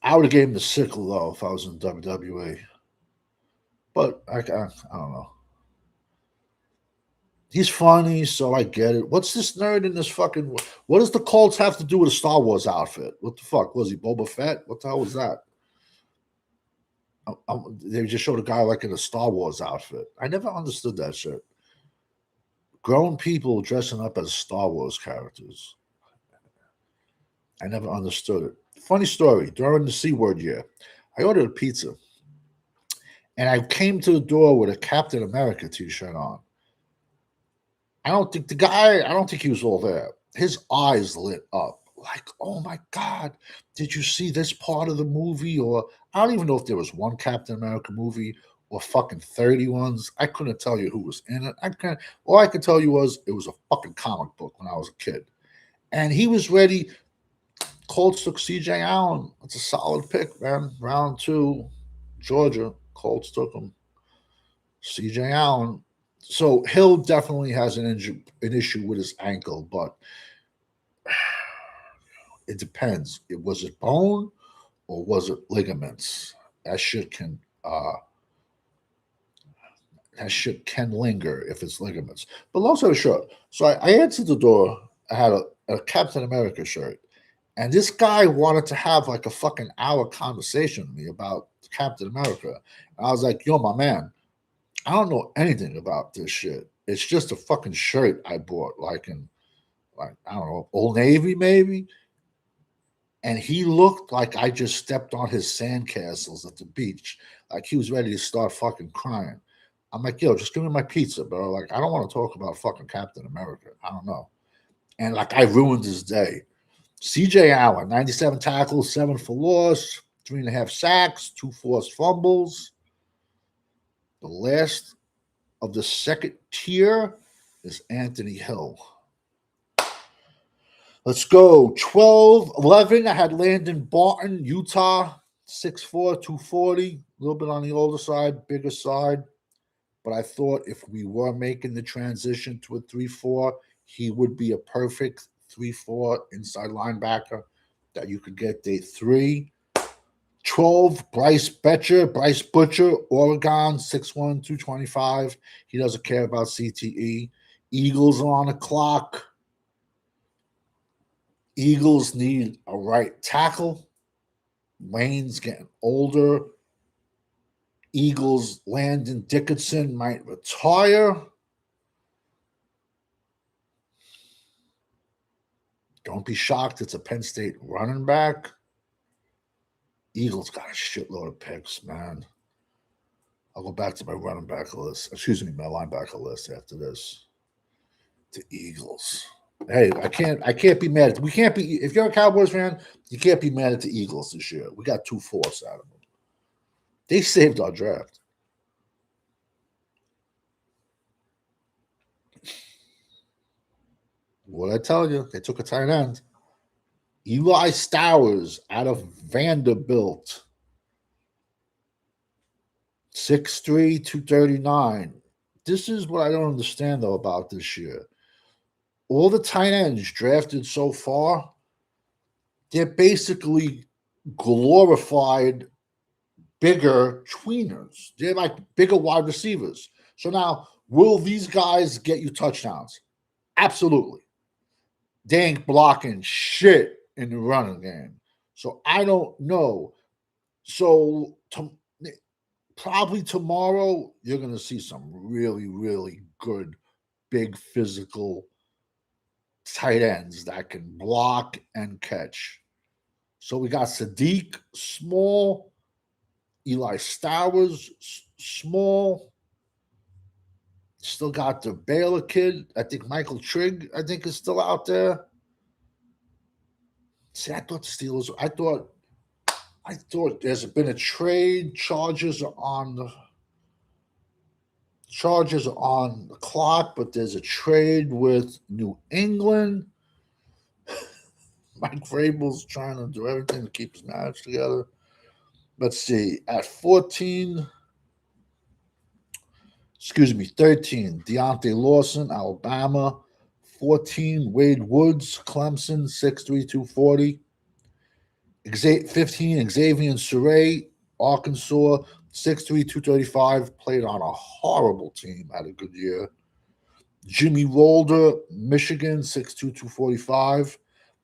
I would have gave him the sickle though if I was in WWE. But I don't know. He's funny, so I get it. What's this nerd in this fucking? What does the Colts have to do with a Star Wars outfit? What the fuck was he, Boba Fett? What the hell was that? They just showed a guy like in a Star Wars outfit. I never understood that shit. Grown people dressing up as Star Wars characters. I never understood it. Funny story. During the C word year, I ordered a pizza, and I came to the door with a Captain America t-shirt on. I don't think he was all there. His eyes lit up like, oh my God, did you see this part of the movie? Or I don't even know if there was one Captain America movie or fucking 30 ones. I couldn't tell you who was in it. All I could tell you was it was a fucking comic book when I was a kid. And he was ready. Colts took CJ Allen. It's a solid pick, man. Round 2, Georgia. Colts took him. CJ Allen. So Hill definitely has an issue with his ankle, but it depends. Was it bone or was it ligaments? That shit can linger if it's ligaments. But long story short, so I answered the door. I had a Captain America shirt, and this guy wanted to have like a fucking hour conversation with me about Captain America. And I was like, yo, my man, I don't know anything about this shit. It's just a fucking shirt I bought, like I don't know, Old Navy maybe. And he looked like I just stepped on his sandcastles at the beach. Like he was ready to start fucking crying. I'm like, yo, just give me my pizza, bro. Like, I don't want to talk about fucking Captain America. I don't know. And like, I ruined his day. CJ Allen, 97 tackles, 7 for loss, 3.5 sacks, 2 forced fumbles. The last of the second tier is Anthony Hill. Let's go. 12, 11. I had Landon Barton, Utah, 6'4", 240. A little bit on the older side, bigger side. but I thought if we were making the transition to a 3-4, he would be a perfect 3-4 inside linebacker that you could get day 3. 12, Bryce Butcher, Oregon, 6'1", 225. He doesn't care about CTE. Eagles are on the clock. Eagles need a right tackle. Wayne's getting older. Eagles, Landon Dickinson might retire. Don't be shocked. It's a Penn State running back. Eagles got a shitload of picks, man. I'll go back to my running back list. Excuse me, my linebacker list after this. The Eagles. Hey, I can't be mad at. We can't be. If you're a Cowboys fan, you can't be mad at the Eagles this year. We got 2 fourths out of them. They saved our draft. What I tell you, they took a tight end. Eli Stowers out of Vanderbilt. 6'3", 239. This is what I don't understand, though, about this year. All the tight ends drafted so far, they're basically glorified bigger tweeners. They're like bigger wide receivers. So now, will these guys get you touchdowns? Absolutely. They ain't blocking shit in the running game. So I don't know. So probably tomorrow, you're going to see some really, really good, big physical tight ends that can block and catch. So we got Sadiq, small. Eli Stowers, small. Still got the Baylor kid. I think Michael Trigg, is still out there. See, I thought the Steelers, I thought there's been a trade. Chargers are on the clock, but there's a trade with New England. Mike Vrabel's trying to do everything to keep his marriage together. Let's see. At 13, Deontay Lawson, Alabama. 14, Wade Woods, Clemson, 6'3", 240. 15, Xavier Surrey, Arkansas, 6'3", 235. Played on a horrible team, had a good year. Jimmy Rolder, Michigan, 6'2", 245.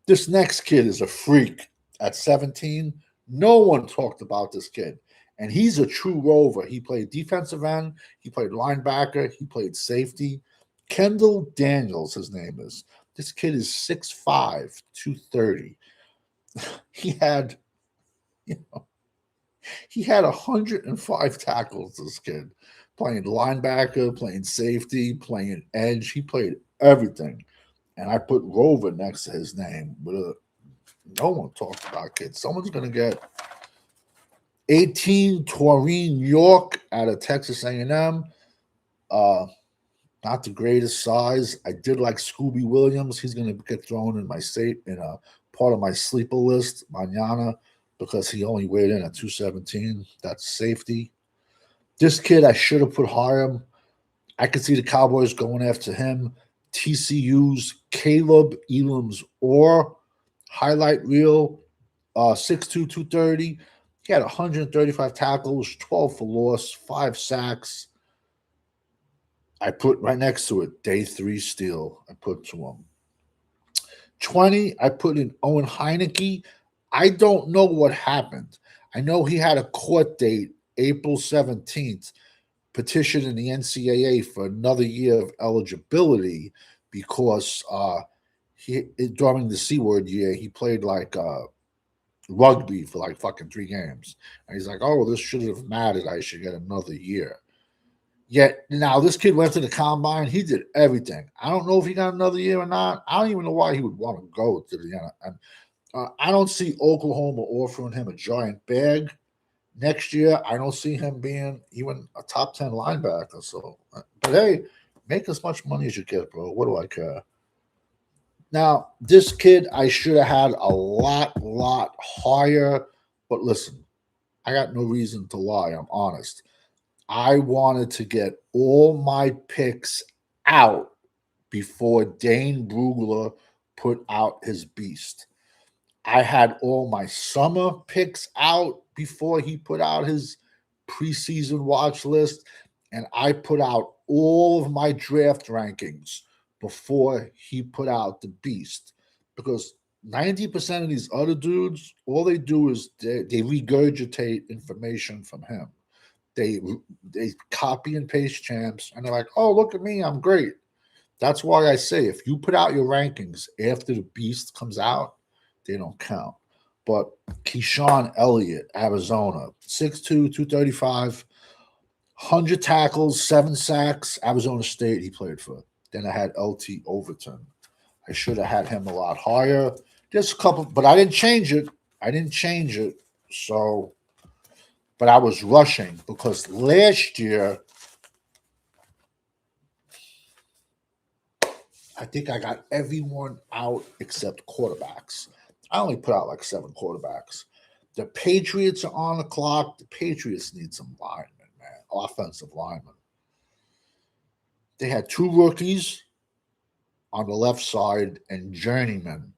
This next kid is a freak at 17. No one talked about this kid. And he's a true rover. He played defensive end. He played linebacker. He played safety. Kendall Daniels, his name is. This kid is 6'5", 230. He had 105 tackles, this kid. Playing linebacker, playing safety, playing edge. He played everything. And I put Rover next to his name. But no one talked about kids. Someone's going to get 18, Taurine York out of Texas A&M. Not the greatest size. I did like Scooby Williams. He's going to get thrown in a part of my sleeper list, mañana, because he only weighed in at 217. That's safety. This kid, I should have put higher. I could see the Cowboys going after him. TCU's Caleb Elam-Orr highlight reel, 6'2", 230. He had 135 tackles, 12 for loss, 5 sacks. I put right next to it, day 3 steal. I put to him. 20, I put in Owen Heineke. I don't know what happened. I know he had a court date, April 17th, petition in the NCAA for another year of eligibility because during the C-word year, he played like rugby for like fucking 3 games. And he's like, oh, this should have mattered. I should get another year. Yet now this kid went to the combine. He did everything. I don't know if he got another year or not. I don't even know why he would want to go to the NFL. I don't see Oklahoma offering him a giant bag next year. I don't see him being even a top 10 linebacker. So, but hey, make as much money as you get, bro. What do I care? Now, this kid I should have had a lot higher. But listen, I got no reason to lie. I'm honest. I wanted to get all my picks out before Dane Brugler put out his beast. I had all my summer picks out before he put out his preseason watch list, and I put out all of my draft rankings before he put out the beast. Because 90% of these other dudes, all they do is they regurgitate information from him. They they copy and paste champs, and they're like, "Oh, look at me, I'm great." That's why I say if you put out your rankings after the beast comes out, they don't count. But Keyshawn Elliott, Arizona, 6'2", 235, 100 tackles, 7 sacks, Arizona State he played for. Then I had LT Overton. I should have had him a lot higher. Just a couple, but I didn't change it. I didn't change it. So, but I was rushing because last year, I think I got everyone out except quarterbacks. I only put out like 7 quarterbacks. The Patriots are on the clock. The Patriots need some linemen, man, offensive linemen. They had 2 rookies on the left side and journeymen.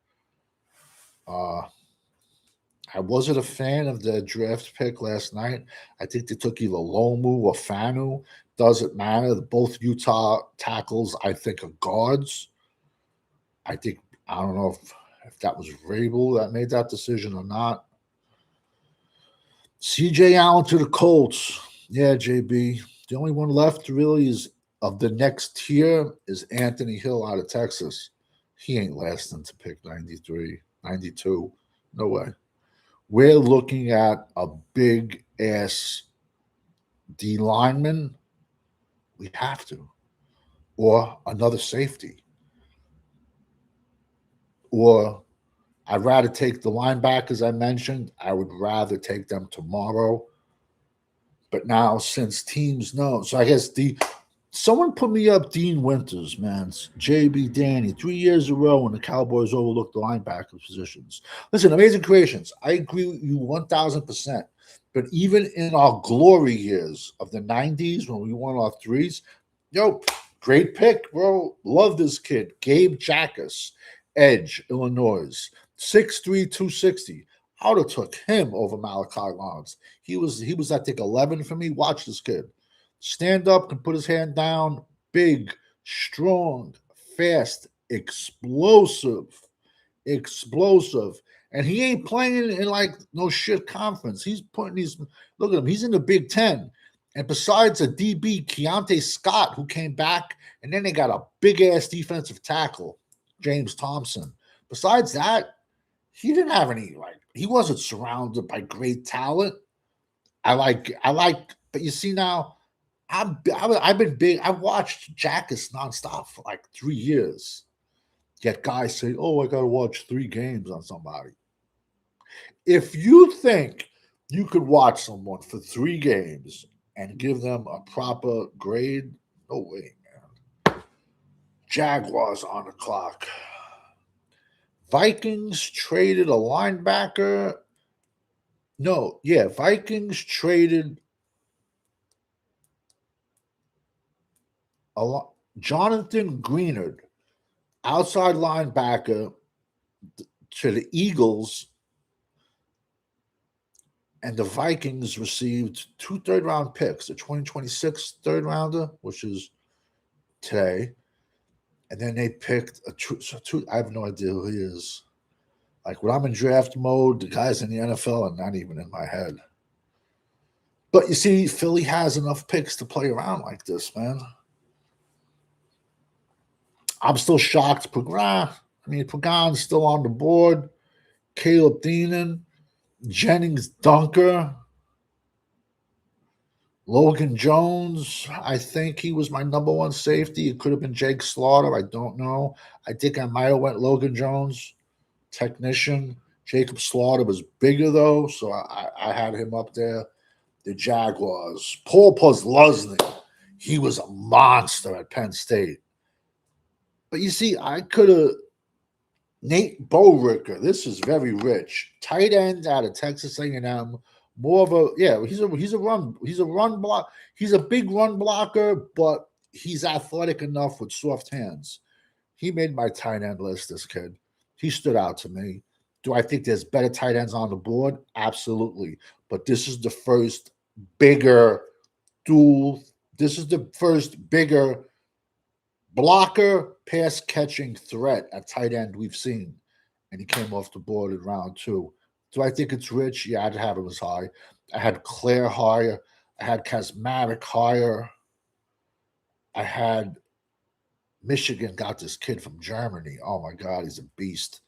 I wasn't a fan of the draft pick last night. I think they took either Lomu or Fanu. Doesn't matter. Both Utah tackles, I think, are guards. I don't know if that was Vrabel that made that decision or not. CJ Allen to the Colts. Yeah, JB. The only one left really is of the next tier is Anthony Hill out of Texas. He ain't lasting to pick 93, 92. No way. We're looking at a big ass D lineman. We have to. Or another safety. Or I'd rather take the linebackers I mentioned. I would rather take them tomorrow. But now, since teams know, so I guess someone put me up Dean Winters, man. JB Danny, 3 years in a row when the Cowboys overlooked the linebacker positions. Listen, Amazing Creations, I agree with you 1,000%. But even in our glory years of the 90s when we won our threes, great pick, bro. Love this kid. Gabe Jackas, Edge, Illinois, 6'3", 260. I would have took him over Malachi Lawrence. He was I think 11 for me. Watch this kid. Stand up, can put his hand down. Big, strong, fast, explosive. And he ain't playing in like no shit conference. He's putting these, look at him. He's in the Big Ten. And besides a DB, Keontae Scott, who came back, and then they got a big-ass defensive tackle, James Thompson. Besides that, he didn't have any, he wasn't surrounded by great talent. But you see now, I've been big. I've watched Jackas nonstop for like 3 years. Yet guys say, "Oh, I got to watch 3 games on somebody." If you think you could watch someone for 3 games and give them a proper grade, no way, man. Jaguars on the clock. Vikings traded a linebacker. Vikings traded Jonathan Greenard, outside linebacker, to the Eagles, and the Vikings received 2 third-round picks, the 2026 third rounder, which is today, and then they picked I have no idea who he is. Like when I'm in draft mode, the guys in the NFL are not even in my head. But you see, Philly has enough picks to play around like this, man. I'm still shocked. Pagan's still on the board. Caleb Deanan, Jennings Dunker, Logan Jones. I think he was my number 1 safety. It could have been Jake Slaughter. I don't know. I think I might have went Logan Jones, technician. Jacob Slaughter was bigger, though, so I had him up there. The Jaguars. Paul Posluszny. He was a monster at Penn State. But you see, I could have Nate Bowricker. This is very rich. Tight end out of Texas A&M, More of a he's a run block. He's a big run blocker, but he's athletic enough with soft hands. He made my tight end list, this kid. He stood out to me. Do I think there's better tight ends on the board? Absolutely. But this is the first bigger dual. This is the first bigger blocker pass catching threat at tight end we've seen. And he came off the board in round 2. Do I think it's rich? Yeah, I'd have him as high. I had Claire higher. I had Kazmarek higher. I had Michigan got this kid from Germany. Oh my God, he's a beast.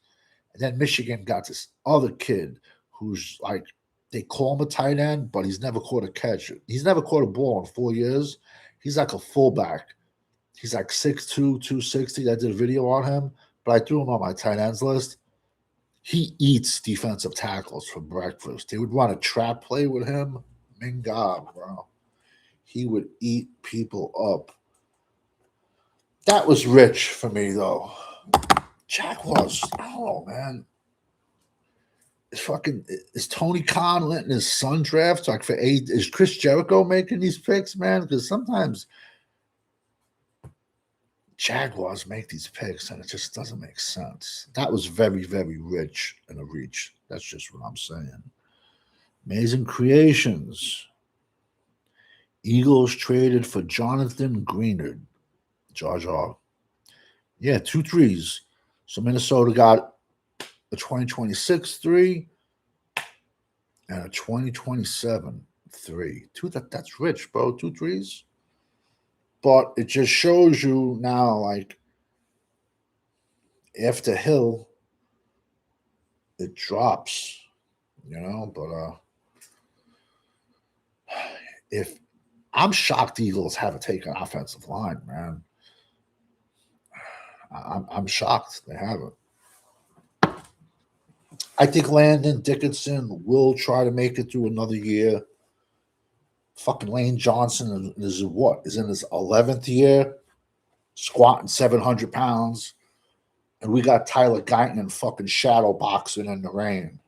And then Michigan got this other kid who's like, they call him a tight end, but he's never caught a catch. He's never caught a ball in 4 years. He's like a fullback. He's like 6'2", 260. I did a video on him, but I threw him on my tight ends list. He eats defensive tackles for breakfast. They would run a trap play with him. Mingab, bro. He would eat people up. That was rich for me, though. Jaguars, I don't know, man. Is Tony Khan letting his son draft? Like for eight, is Chris Jericho making these picks, man? Because sometimes Jaguars make these picks and it just doesn't make sense. That was very, very rich in a reach. That's just what I'm saying. Amazing creations. Eagles traded for Jonathan Greenard. Jar Jar. Yeah, 2 threes. So Minnesota got a 2026 3 and a 2027 3. That's rich, bro. 2 threes. But it just shows you now, like, after Hill, it drops, you know. But if I'm shocked the Eagles haven't taken offensive line, man. I'm shocked they haven't. I think Landon Dickinson will try to make it through another year. Fucking Lane Johnson is what? Is in his 11th year, squatting 700 pounds. And we got Tyler Guyton fucking shadow boxing in the rain.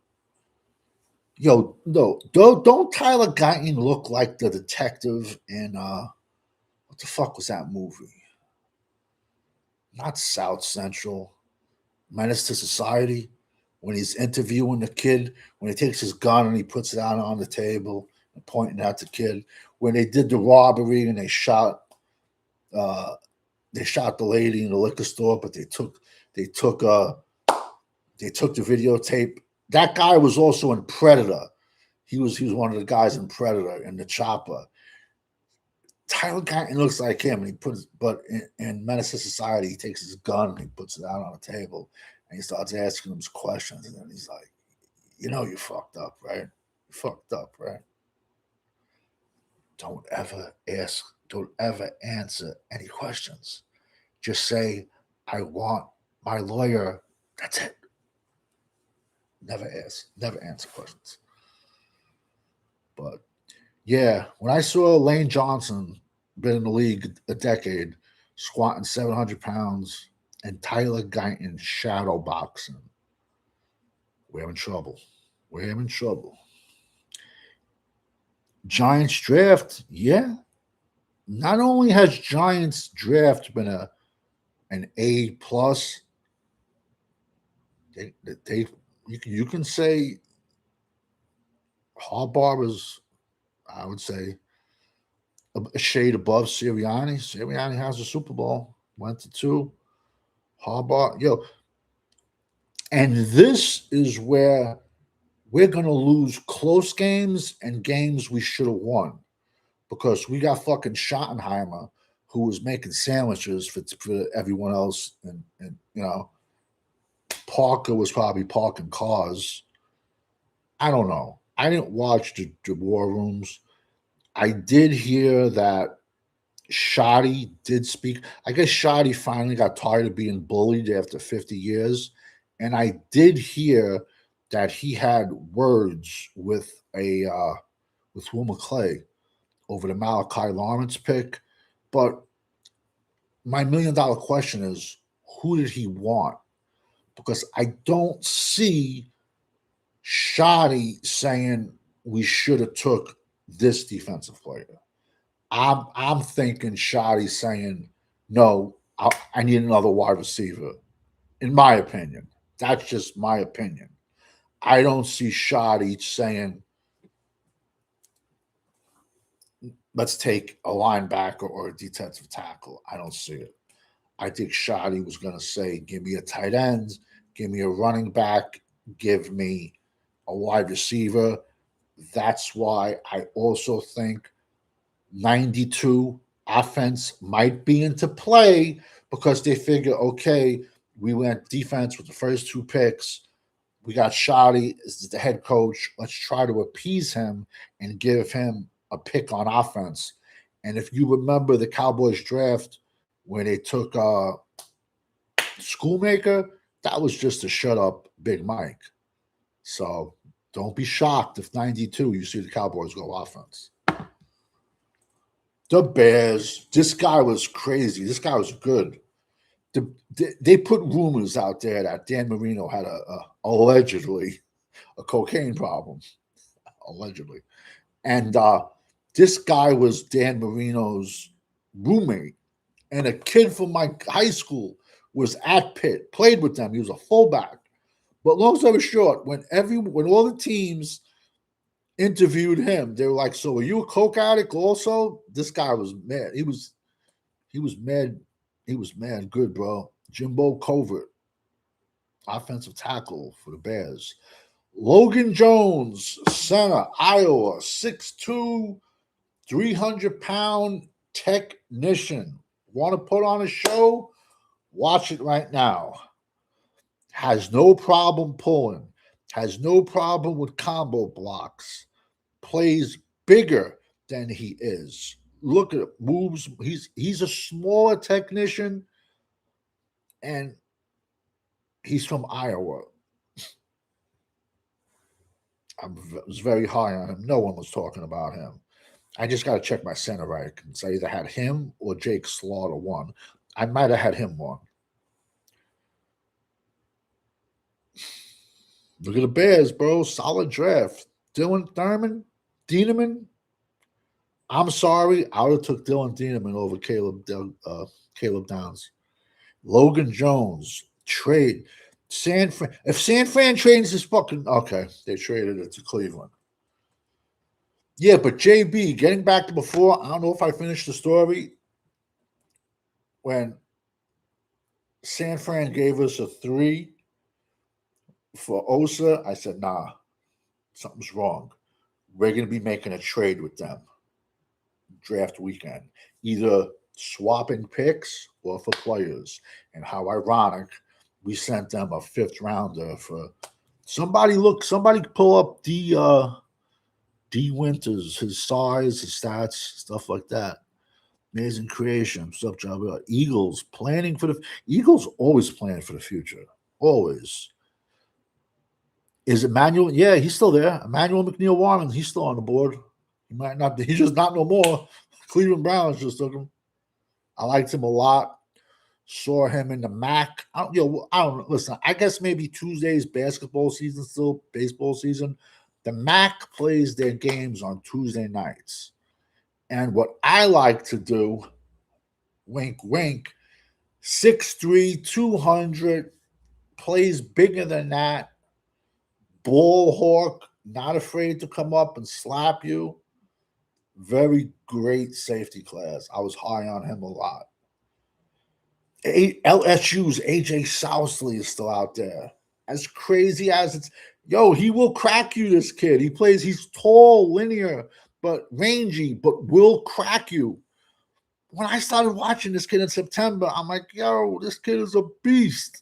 Yo, no, don't Tyler Guyton look like the detective in what the fuck was that movie? Not South Central. Menace to Society. When he's interviewing the kid, when he takes his gun and he puts it out on the table and pointing at the kid. When they did the robbery and they shot the lady in the liquor store, but they took the videotape. That guy was also in Predator. He was one of the guys in Predator in the chopper. Tyler Guyton looks like him, and he puts, but in Menace to Society, he takes his gun and he puts it out on the table, and he starts asking him questions, and then he's like, "You know, you fucked up, right? You fucked up, right? Don't ever answer any questions. Just say, I want my lawyer. That's it. Never answer questions." But yeah, when I saw Lane Johnson, been in the league a decade, squatting 700 pounds, and Tyler Guyton shadow boxing, we're in trouble. We're in trouble. Giants draft, yeah. Not only has Giants draft been an A plus, you can say Harbaugh is, I would say, a shade above Sirianni. Sirianni has a Super Bowl, went to 2. Harbaugh, and this is where we're going to lose close games and games we should have won, because we got fucking Schottenheimer who was making sandwiches for everyone else, and Parker was probably parking cars. I don't know. I didn't watch the war rooms. I did hear that Shoddy did speak. I guess Shoddy finally got tired of being bullied after 50 years. And I did hear that he had words with with Will McClay over the Malachi Lawrence pick. But my $1 million question is, who did he want? Because I don't see Shoddy saying, we should have took this defensive player. I'm thinking Shoddy saying, no, I need another wide receiver. In my opinion, that's just my opinion. I don't see Shoddy saying, let's take a linebacker or a defensive tackle. I don't see it. I think Shoddy was going to say, give me a tight end, give me a running back, give me a wide receiver. That's why I also think 92 offense might be into play because they figure, okay, we went defense with the first 2 picks. We got Shoddy as the head coach. Let's try to appease him and give him a pick on offense. And if you remember the Cowboys draft where they took Schoolmaker, that was just to shut up Big Mike. So don't be shocked if 92 you see the Cowboys go offense. The Bears, this guy was crazy. This guy was good. They put rumors out there that Dan Marino had allegedly a cocaine problem, allegedly. And this guy was Dan Marino's roommate. And a kid from my high school was at Pitt, played with them. He was a fullback. But long story short, when all the teams interviewed him, they were like, "So are you a coke addict also?" This guy was mad. He was mad. He was mad good, bro. Jimbo Covert, offensive tackle for the Bears. Logan Jones, center, Iowa, 6'2", 300-pound technician. Want to put on a show? Watch it right now. Has no problem pulling. Has no problem with combo blocks. Plays bigger than he is. Look at it. Moves. He's a smaller technician, and he's from Iowa. I was very high on him. No one was talking about him. I just got to check my center right. I either had him or Jake Slaughter one. I might have had him one. Look at the Bears, bro. Solid draft. Dylan Dieneman. I'm sorry. I would have took Dylan Dieneman over Caleb Downs. Logan Jones. Trade. If San Fran trades this fucking... Okay, they traded it to Cleveland. Yeah, but JB, getting back to before, I don't know if I finished the story. When San Fran gave us a 3 for Osa, I said, nah, something's wrong. We're going to be making a trade with them draft weekend, either swapping picks or for players. And how ironic, we sent them a 5th rounder for somebody pull up D Winters, his size, his stats, stuff like that. Amazing creation. What's up, John? Eagles planning for the Eagles always plan for the future. Always. Is Emmanuel? Yeah, he's still there. Emmanuel McNeil-Warren, he's still on the board. He might not be. He's just not no more. Cleveland Browns just took him. I liked him a lot. Saw him in the MAC. I don't listen. I guess maybe Tuesday's basketball season, still baseball season. The MAC plays their games on Tuesday nights. And what I like to do, wink, wink, 6'3", 200, plays bigger than that. Ball hawk, not afraid to come up and slap you. Very great safety class. I was high on him a lot. LSU's AJ Sousley is still out there. As crazy as it's, he will crack you, this kid. He's tall, linear, but rangy, but will crack you. When I started watching this kid in September, I'm like, this kid is a beast.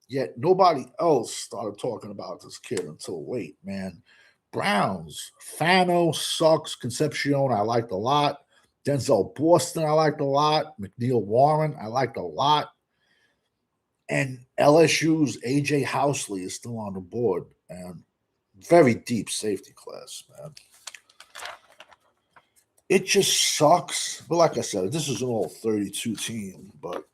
Yet nobody else started talking about this kid until late, man. Browns, Fano sucks. Concepcion, I liked a lot. Denzel Boston, I liked a lot. McNeil-Warren, I liked a lot. And LSU's AJ Housley is still on the board. And very deep safety class, man. It just sucks. But like I said, this is an all 32 team, but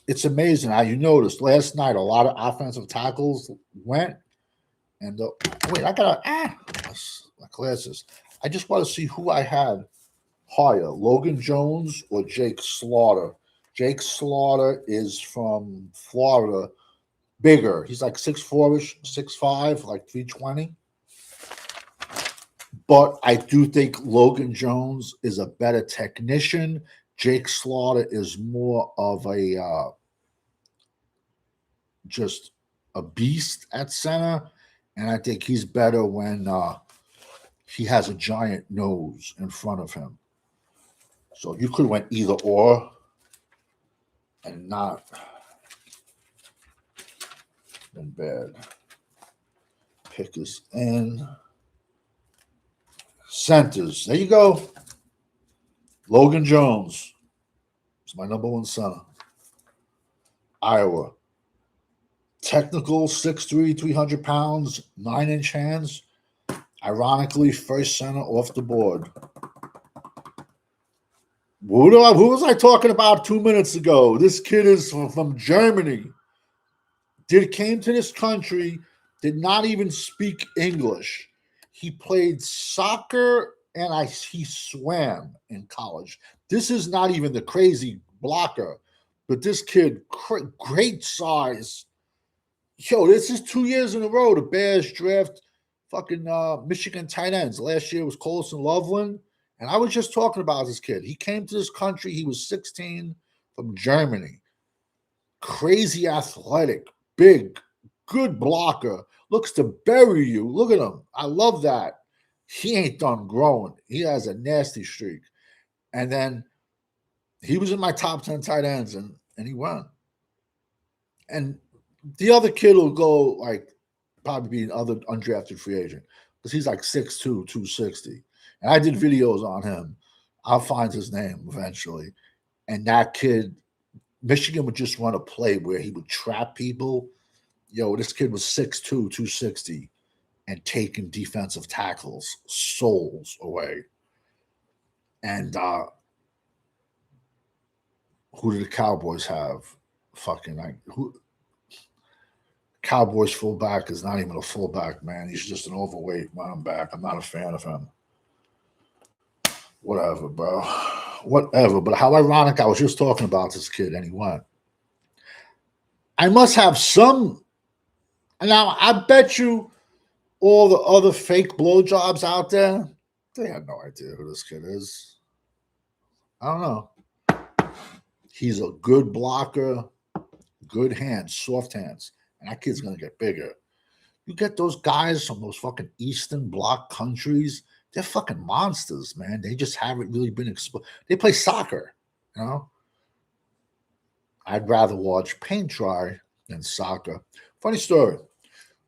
it's amazing how you noticed last night a lot of offensive tackles went. And wait, I gotta my glasses. I just want to see who I had higher, Logan Jones or Jake Slaughter. Jake Slaughter is from Florida, bigger. He's like 6'4"ish, 6'5", like 320. But I do think Logan Jones is a better technician. Jake Slaughter is more of a just a beast at center, and I think he's better when he has a giant nose in front of him. So you could have went either or, and not been bad. Pickers and centers. There you go. Logan Jones is my number one center. Iowa. Technical, 6'3", 300 pounds, 9-inch hands. Ironically, first center off the board. Who was I talking about 2 minutes ago? This kid is from Germany. Came to this country, did not even speak English. He played soccer and he swam in college. This is not even the crazy blocker, but this kid, great size. Yo, this is 2 years in a row. The Bears draft fucking Michigan tight ends. Last year was Colson Loveland. And I was just talking about this kid. He came to this country. He was 16 from Germany. Crazy athletic, big, good blocker. Looks to bury you. Look at him. I love that. He ain't done growing. He has a nasty streak. And then he was in my top 10 tight ends, and he won. And the other kid will go like probably be another undrafted free agent because he's like 6'2", 260. And I did videos on him. I'll find his name eventually. And that kid, Michigan would just run a play where he would trap people. Yo, this kid was 6'2", 260 and taking defensive tackles, souls away. And who did the Cowboys have? Fucking like who? Cowboys fullback is not even a fullback, man. He's just an overweight running back. I'm not a fan of him. Whatever, bro. Whatever. But how ironic, I was just talking about this kid and he won. I must have some. Now, I bet you all the other fake blowjobs out there, they had no idea who this kid is. I don't know. He's a good blocker, good hands, soft hands. And that kid's going to get bigger. You get those guys from those fucking Eastern Bloc countries, they're fucking monsters, man. They just haven't really been exposed. They play soccer, you know? I'd rather watch paint dry than soccer. Funny story.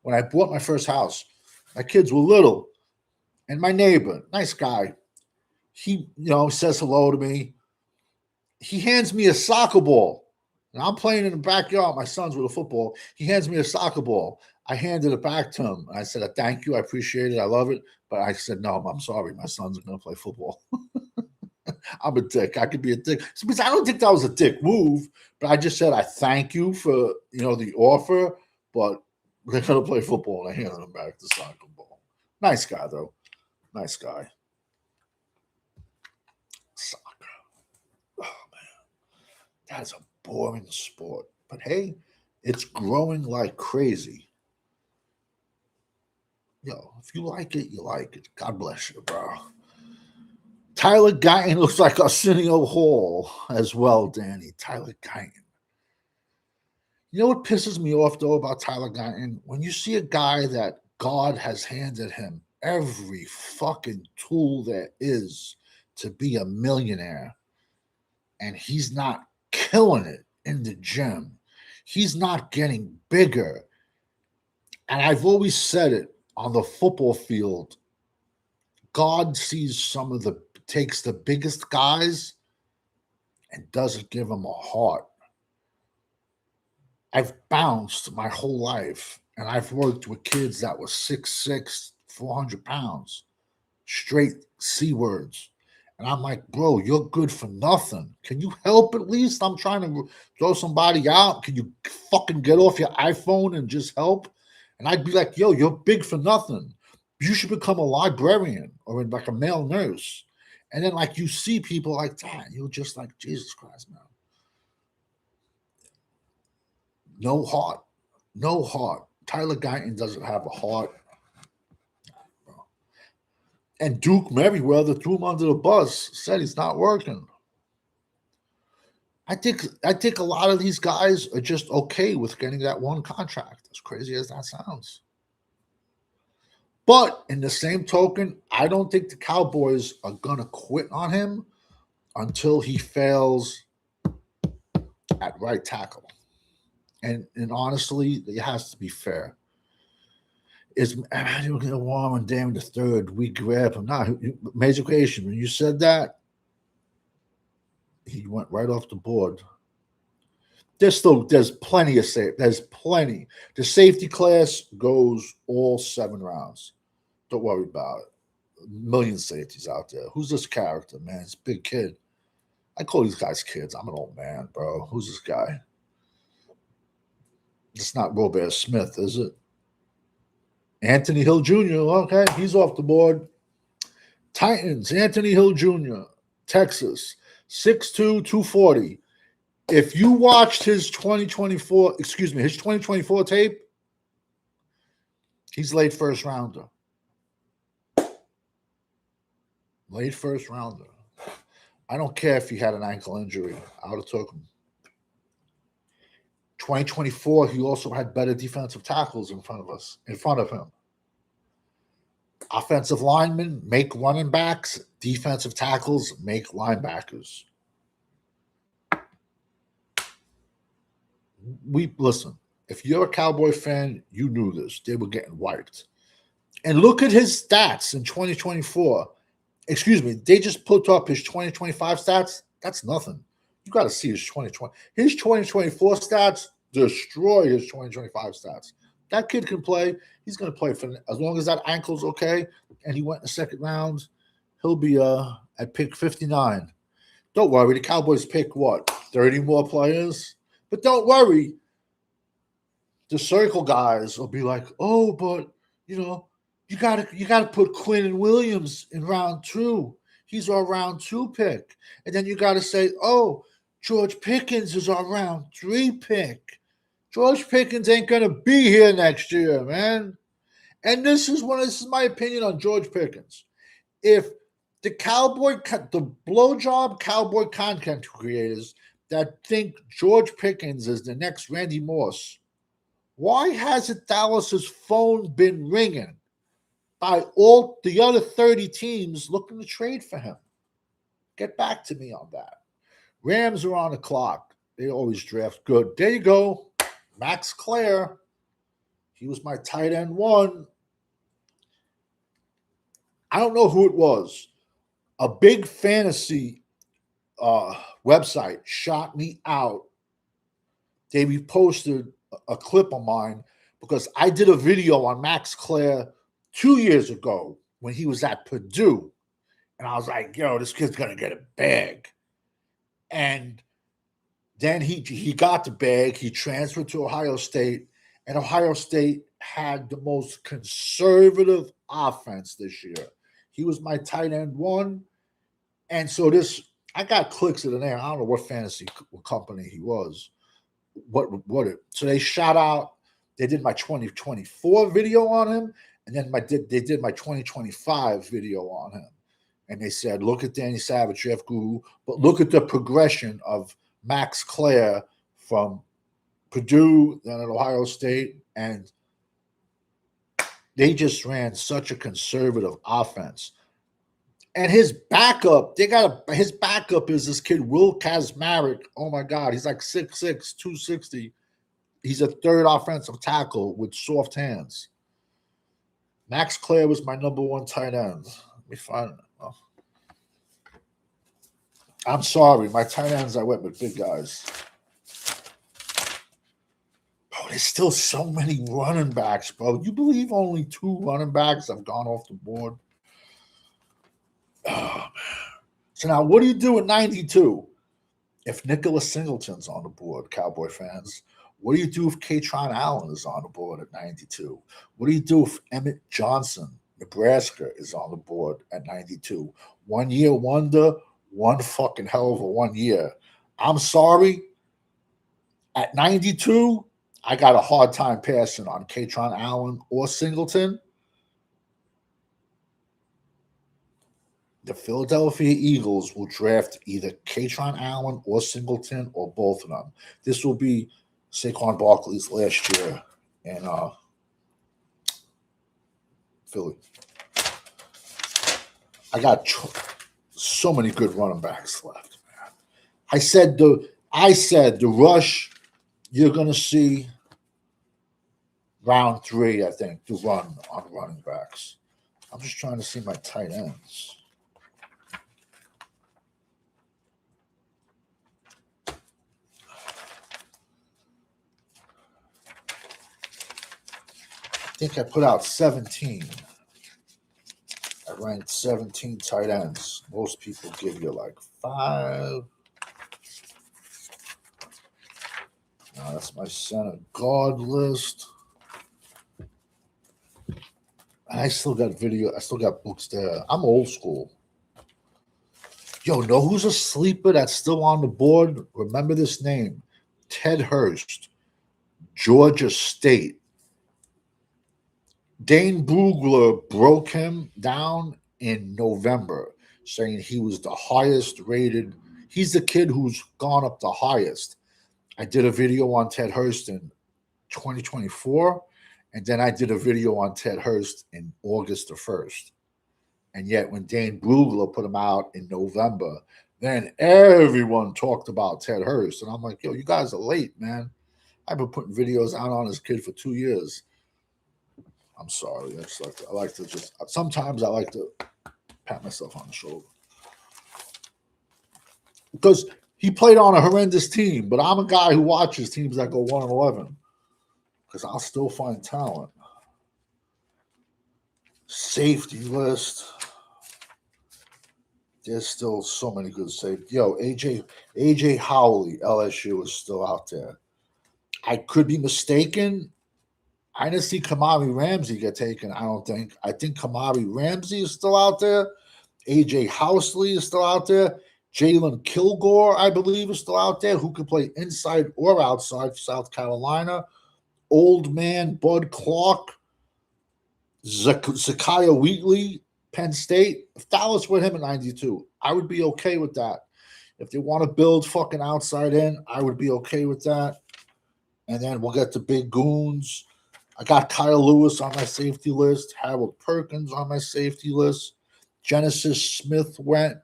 When I bought my first house, my kids were little. And my neighbor, nice guy, he, says hello to me. He hands me a soccer ball. And I'm playing in the backyard. My son's with a football. He hands me a soccer ball. I handed it back to him. I said, thank you. I appreciate it. I love it. But I said, no, I'm sorry. My son's going to play football. I'm a dick. I could be a dick. Because I don't think that was a dick move. But I just said, I thank you for, the offer. But they're going to play football. And I handed him back the soccer ball. Nice guy, though. Nice guy. Soccer. Oh, man. That's a boring sport. But hey, it's growing like crazy. If you like it, you like it. God bless you, bro. Tyler Guyton looks like Arsenio Hall as well, Danny. Tyler Guyton. You know what pisses me off, though, about Tyler Guyton? When you see a guy that God has handed him every fucking tool there is to be a millionaire, and he's not killing it in the gym. He's not getting bigger. And I've always said it on the football field. God takes the biggest guys and doesn't give them a heart. I've bounced my whole life, and I've worked with kids that were 6'6", 400 pounds, straight C words. And I'm like, bro, you're good for nothing. Can you help at least? I'm trying to throw somebody out. Can you fucking get off your iPhone and just help? And I'd be like, yo, you're big for nothing. You should become a librarian or like a male nurse. And then like you see people like that, you're just like, Jesus Christ, man. No heart. No heart. Tyler Guyton doesn't have a heart. And Duke Merriweather threw him under the bus, said he's not working. I think a lot of these guys are just okay with getting that one contract, as crazy as that sounds. But in the same token, I don't think the Cowboys are gonna quit on him until he fails at right tackle. And honestly, it has to be fair. Is Emmanuel Warren and Damon the third? We grab him. Nah, Major Creation. When you said that, he went right off the board. There's plenty of safe. There's plenty. The safety class goes all 7 rounds. Don't worry about it. A million safeties out there. Who's this character, man? It's a big kid. I call these guys kids. I'm an old man, bro. Who's this guy? It's not Robert Smith, is it? Anthony Hill Jr. Okay, he's off the board. Titans, Anthony Hill Jr., Texas, 6'2", 240. If you watched his 2024 tape, he's late first rounder. Late first rounder. I don't care if he had an ankle injury. I would have took him. 2024, he also had better defensive tackles in front of him. Offensive linemen make running backs. Defensive tackles make linebackers. Listen, if you're a Cowboy fan, you knew this. They were getting wiped. And look at his stats in 2024. They just put up his 2025 stats. That's nothing. You got to see his 2020. His 2024 stats destroy his 2025 stats. That kid can play. He's going to play for as long as that ankle's okay. And he went in the second round. He'll be at pick 59. Don't worry. The Cowboys pick what? 30 more players? But don't worry. The circle guys will be like, oh, but you gotta put Quinn Williams in round 2. He's our round 2 pick. And then you gotta say, oh, George Pickens is our round 3 pick. George Pickens ain't gonna be here next year, man. And this is my opinion on George Pickens. If the blowjob cowboy content creators that think George Pickens is the next Randy Moss, why hasn't Dallas's phone been ringing by all the other 30 teams looking to trade for him? Get back to me on that. Rams are on the clock. They always draft good. There you go. Max Clare. He was my tight end 1. I don't know who it was. A big fantasy website shot me out. They reposted a clip of mine because I did a video on Max Clare 2 years ago when he was at Purdue. And I was like, yo, this kid's going to get a bag. And then he got the bag. He transferred to Ohio State. And Ohio State had the most conservative offense this year. He was my tight end 1. And so I got clicks in the name. I don't know what fantasy company he was. So they shot out. They did my 2024 video on him. And then they did my 2025 video on him. And they said, look at Danny Savage, Jeff Guru, but look at the progression of Max Clare from Purdue, then at Ohio State. And they just ran such a conservative offense. And his backup, his backup is this kid, Will Kazmarek. Oh, my God. He's like 6'6", 260. He's a third offensive tackle with soft hands. Max Clare was my number 1 tight end. Let me find it. Oh. I'm sorry. My tight ends, I went with big guys. Bro, there's still so many running backs, bro. You believe only 2 running backs have gone off the board? Oh, man. So now what do you do at 92? If Nicholas Singleton's on the board, Cowboy fans, What do you do if Katron Allen is on the board at 92? What do you do if Emmett Johnson, Nebraska, is on the board at 92? 1 year wonder, one fucking hell of a 1 year. I'm sorry. At 92, I got a hard time passing on Katron Allen or Singleton. The Philadelphia Eagles will draft either Katron Allen or Singleton or both of them. This will be Saquon Barkley's last year in Philly. I got so many good running backs left, man. I said the rush you're gonna see round 3, I think, to run on running backs. I'm just trying to see my tight ends. I think I put out 17. I ranked 17 tight ends. Most people give you like 5. Now that's my center guard list. I still got video. I still got books there. I'm old school. Yo, know who's a sleeper that's still on the board? Remember this name. Ted Hurst, Georgia State. Dane Brugler broke him down in November, saying he was the highest rated. He's the kid who's gone up the highest. I did a video on Ted Hurst in 2024, and then I did a video on Ted Hurst in August the 1st. And yet when Dane Brugler put him out in November, then everyone talked about Ted Hurst. And I'm like, yo, you guys are late, man. I've been putting videos out on this kid for 2 years. I'm sorry. I like to just sometimes I like to pat myself on the shoulder. Because he played on a horrendous team, but I'm a guy who watches teams that go 1-11. Because I'll still find talent. Safety list. There's still so many good safety. Yo, AJ Howley, LSU, is still out there. I could be mistaken. I didn't see Kamari Ramsey get taken, I don't think. I think Kamari Ramsey is still out there. AJ Housley is still out there. Jalen Kilgore, I believe, is still out there, who could play inside or outside for South Carolina. Old man Bud Clark. Zakiya Wheatley, Penn State. If Dallas went him at 92, I would be okay with that. If they want to build fucking outside in, I would be okay with that. And then we'll get the big goons. I got Kyle Lewis on my safety list. Harold Perkins on my safety list. Genesis Smith went.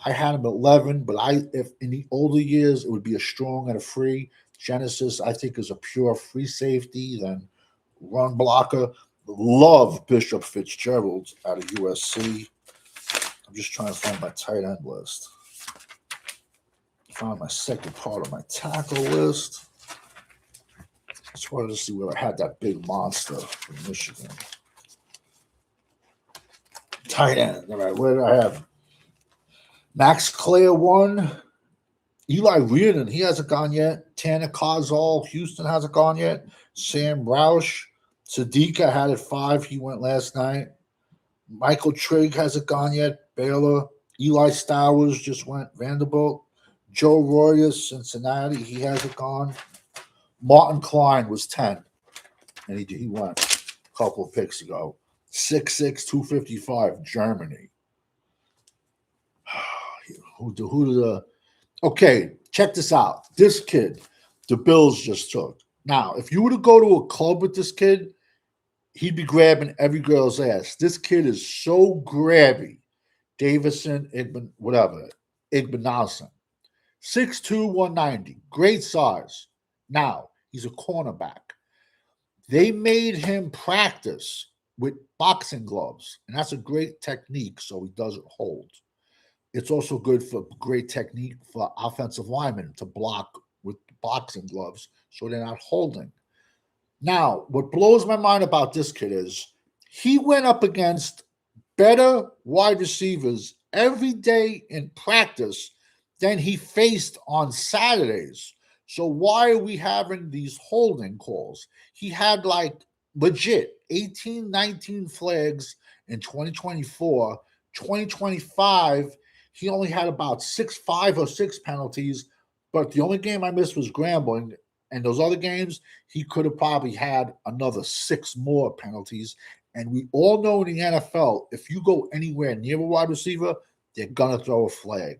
I had him at 11, but if in the older years, it would be a strong and a free. Genesis, I think, is a pure free safety, then run blocker. Love Bishop Fitzgerald out of USC. I'm just trying to find my tight end list. Found my second part of my tackle list. Just wanted to see where I had that big monster from Michigan. Tight end. All right, where did I have? Max Clare 1. Eli Reardon, he hasn't gone yet. Tanner Kozol, Houston hasn't gone yet. Sam Roush. Sadika had it 5. He went last night. Michael Trigg hasn't gone yet. Baylor. Eli Stowers just went. Vanderbilt. Joe Royas, Cincinnati. He hasn't gone. Martin Klein was 10. And he went a couple of picks ago. 6'6", 255, Germany. Okay, check this out. This kid, the Bills just took. Now, if you were to go to a club with this kid, he'd be grabbing every girl's ass. This kid is so grabby. Davison, Igbenazan. 6'2", 190. Great size. Now, he's a cornerback. They made him practice with boxing gloves, and that's a great technique so he doesn't hold. It's also good for great technique for offensive linemen to block with boxing gloves so they're not holding. Now, what blows my mind about this kid is he went up against better wide receivers every day in practice than he faced on Saturdays. So why are we having these holding calls? He had like legit 18, 19 flags in 2024. 2025, he only had about 5 or 6 penalties. But the only game I missed was Grambling. And those other games, he could have probably had another 6 more penalties. And we all know in the NFL, if you go anywhere near a wide receiver, they're going to throw a flag.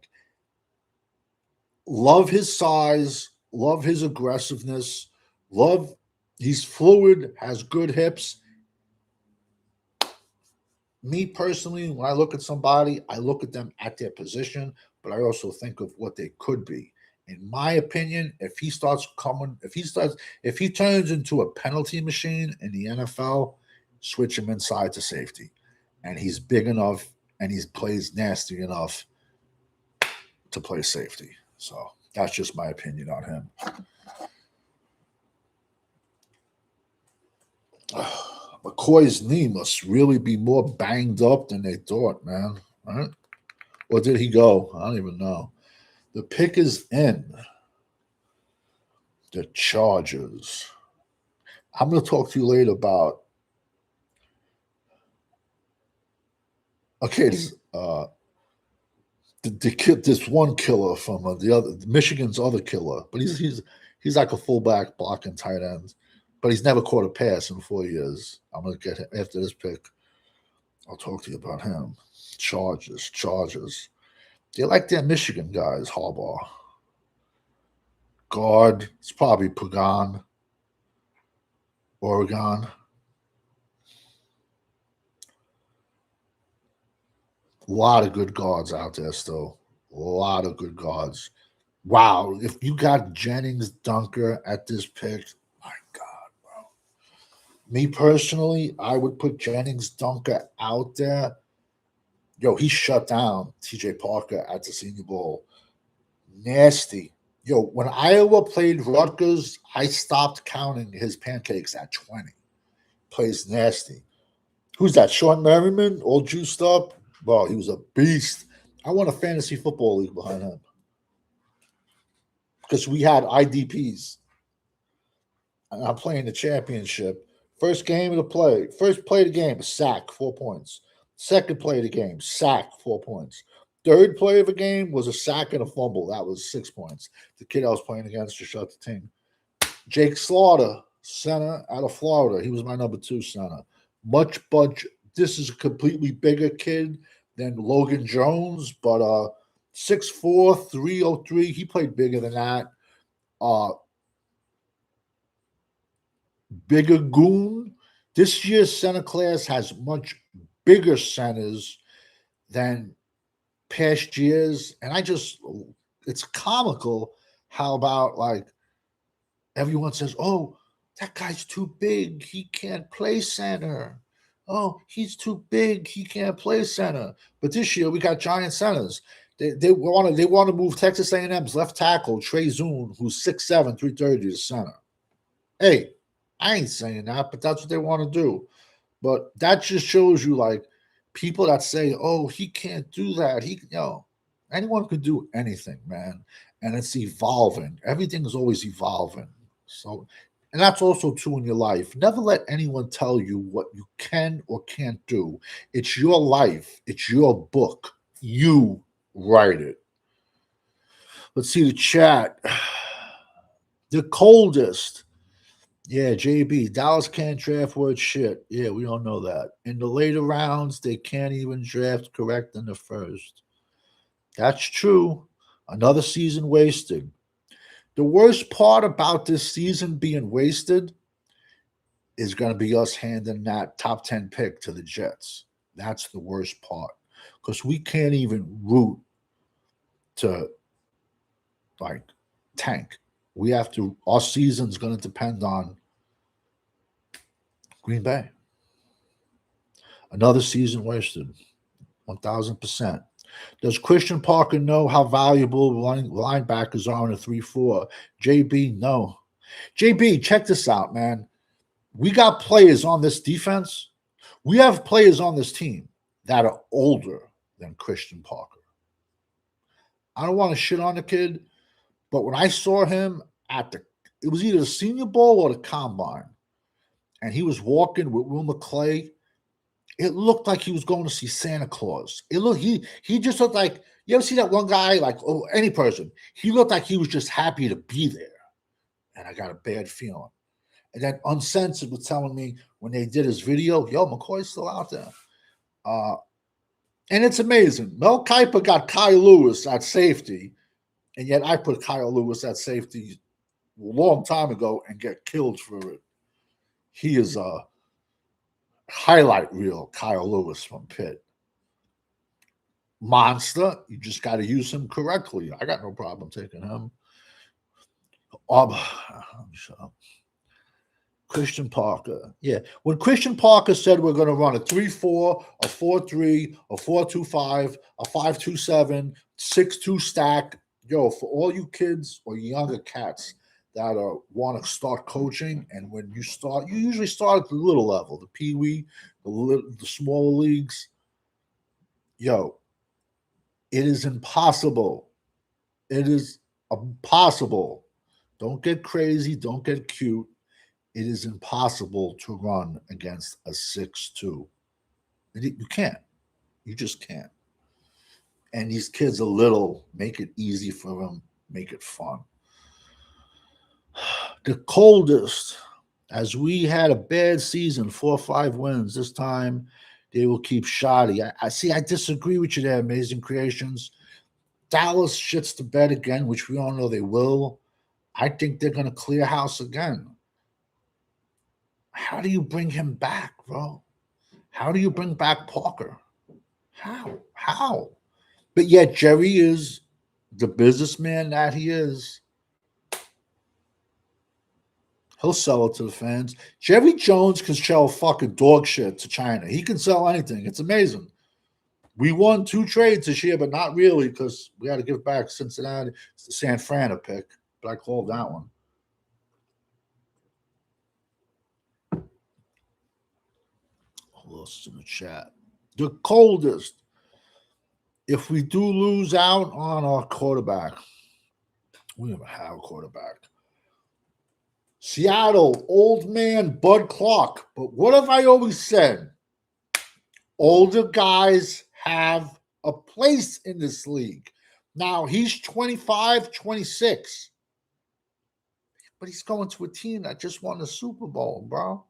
Love his size, love his aggressiveness, love he's fluid, has good hips. Me personally, when I look at somebody, I look at them at their position, but I also think of what they could be. In my opinion, if he turns into a penalty machine in the NFL, switch him inside to safety. And he's big enough and he plays nasty enough to play safety. So that's just my opinion on him. McCoy's knee must really be more banged up than they thought, man. Right? Or did he go? I don't even know. The pick is in. The Chargers. I'm going to talk to you later about. Okay, this one killer from Michigan's other killer, but he's like a fullback blocking tight ends, but he's never caught a pass in 4 years. I'm gonna get him after this pick. I'll talk to you about him. Chargers. They like their Michigan guys. Harbaugh. Guard. It's probably Pagan. Oregon. A lot of good guards out there still. A lot of good guards. Wow. If you got Jennings Dunker at this pick, my God, bro. Me personally, I would put Jennings Dunker out there. Yo, he shut down TJ Parker at the Senior Bowl. Nasty. Yo, when Iowa played Rutgers, I stopped counting his pancakes at 20. Plays nasty. Who's that? Sean Merriman, all juiced up? Bro, he was a beast. I won a fantasy football league behind him because we had IDPs. And I'm playing the championship. First game of the play. First play of the game, sack, 4 points. Second play of the game, sack, 4 points. Third play of the game was a sack and a fumble. That was 6 points. The kid I was playing against just shut the team. Jake Slaughter, center out of Florida. He was my number 2 center. Much budget. This is a completely bigger kid than Logan Jones, but 6'4", 303. He played bigger than that. Bigger goon. This year's center class has much bigger centers than past years. And it's comical how about like everyone says, oh, that guy's too big. He can't play center. Oh, he's too big. He can't play center. But this year we got giant centers. They want to move Texas A&M's left tackle Trey Zoon, who's 6'7", 330 to center. Hey, I ain't saying that, but that's what they want to do. But that just shows you like people that say, "Oh, he can't do that." Anyone can do anything, man, and it's evolving. Everything is always evolving. So. And that's also true in your life. Never let anyone tell you what you can or can't do. It's your life. It's your book. You write it. Let's see the chat. The coldest. Yeah, JB. Dallas can't draft worth shit. Yeah, we don't know that. In the later rounds, they can't even draft correct in the first. That's true. Another season wasted. The worst part about this season being wasted is going to be us handing that top 10 pick to the Jets. That's the worst part because we can't even root to like tank. We have to, our season's going to depend on Green Bay. Another season wasted, 1,000%. Does Christian Parker know how valuable linebackers are in a 3-4? JB, no. JB, check this out, man. We got players on this defense. We have players on this team that are older than Christian Parker. I don't want to shit on the kid, but when I saw him it was either the Senior Bowl or the Combine, and he was walking with Will McClay. It looked like he was going to see Santa Claus. He just looked like, you ever see that one guy, like, oh, any person, he looked like he was just happy to be there. And I got a bad feeling. And then Uncensored was telling me when they did his video, yo, McCoy's still out there. And it's amazing. Mel Kiper got Kyle Lewis at safety, and yet I put Kyle Lewis at safety a long time ago and get killed for it. He is a highlight reel, Kyle Lewis from Pitt. Monster, you just got to use him correctly. I got no problem taking him. Shut up. Christian Parker. Yeah. When Christian Parker said we're going to run a 3-4, a 4-3, a 4-2-5, a 5-2-7, 6-2 stack, yo, for all you kids or younger cats that want to start coaching, and when you start, you usually start at the little level, the pee-wee, the smaller leagues. Yo, it is impossible. It is impossible. Don't get crazy. Don't get cute. It is impossible to run against a 6'2". You can't. You just can't. And these kids are little. Make it easy for them. Make it fun. The coldest, as we had a bad season, 4 or 5 wins. This time, they will keep shoddy. I disagree with you there, Amazing Creations. Dallas shits the bed again, which we all know they will. I think they're going to clear house again. How do you bring him back, bro? How do you bring back Parker? How? But yet Jerry is the businessman that he is. He'll sell it to the fans. Jerry Jones can sell fucking dog shit to China. He can sell anything. It's amazing. We won 2 trades this year, but not really because we had to give back Cincinnati. It's the San Fran pick, but I called that one. Who else is in the chat? The coldest. If we do lose out on our quarterback, we never have a quarterback. Seattle, old man Bud Clark. But what have I always said? Older guys have a place in this league. Now, he's 25, 26. But he's going to a team that just won the Super Bowl, bro.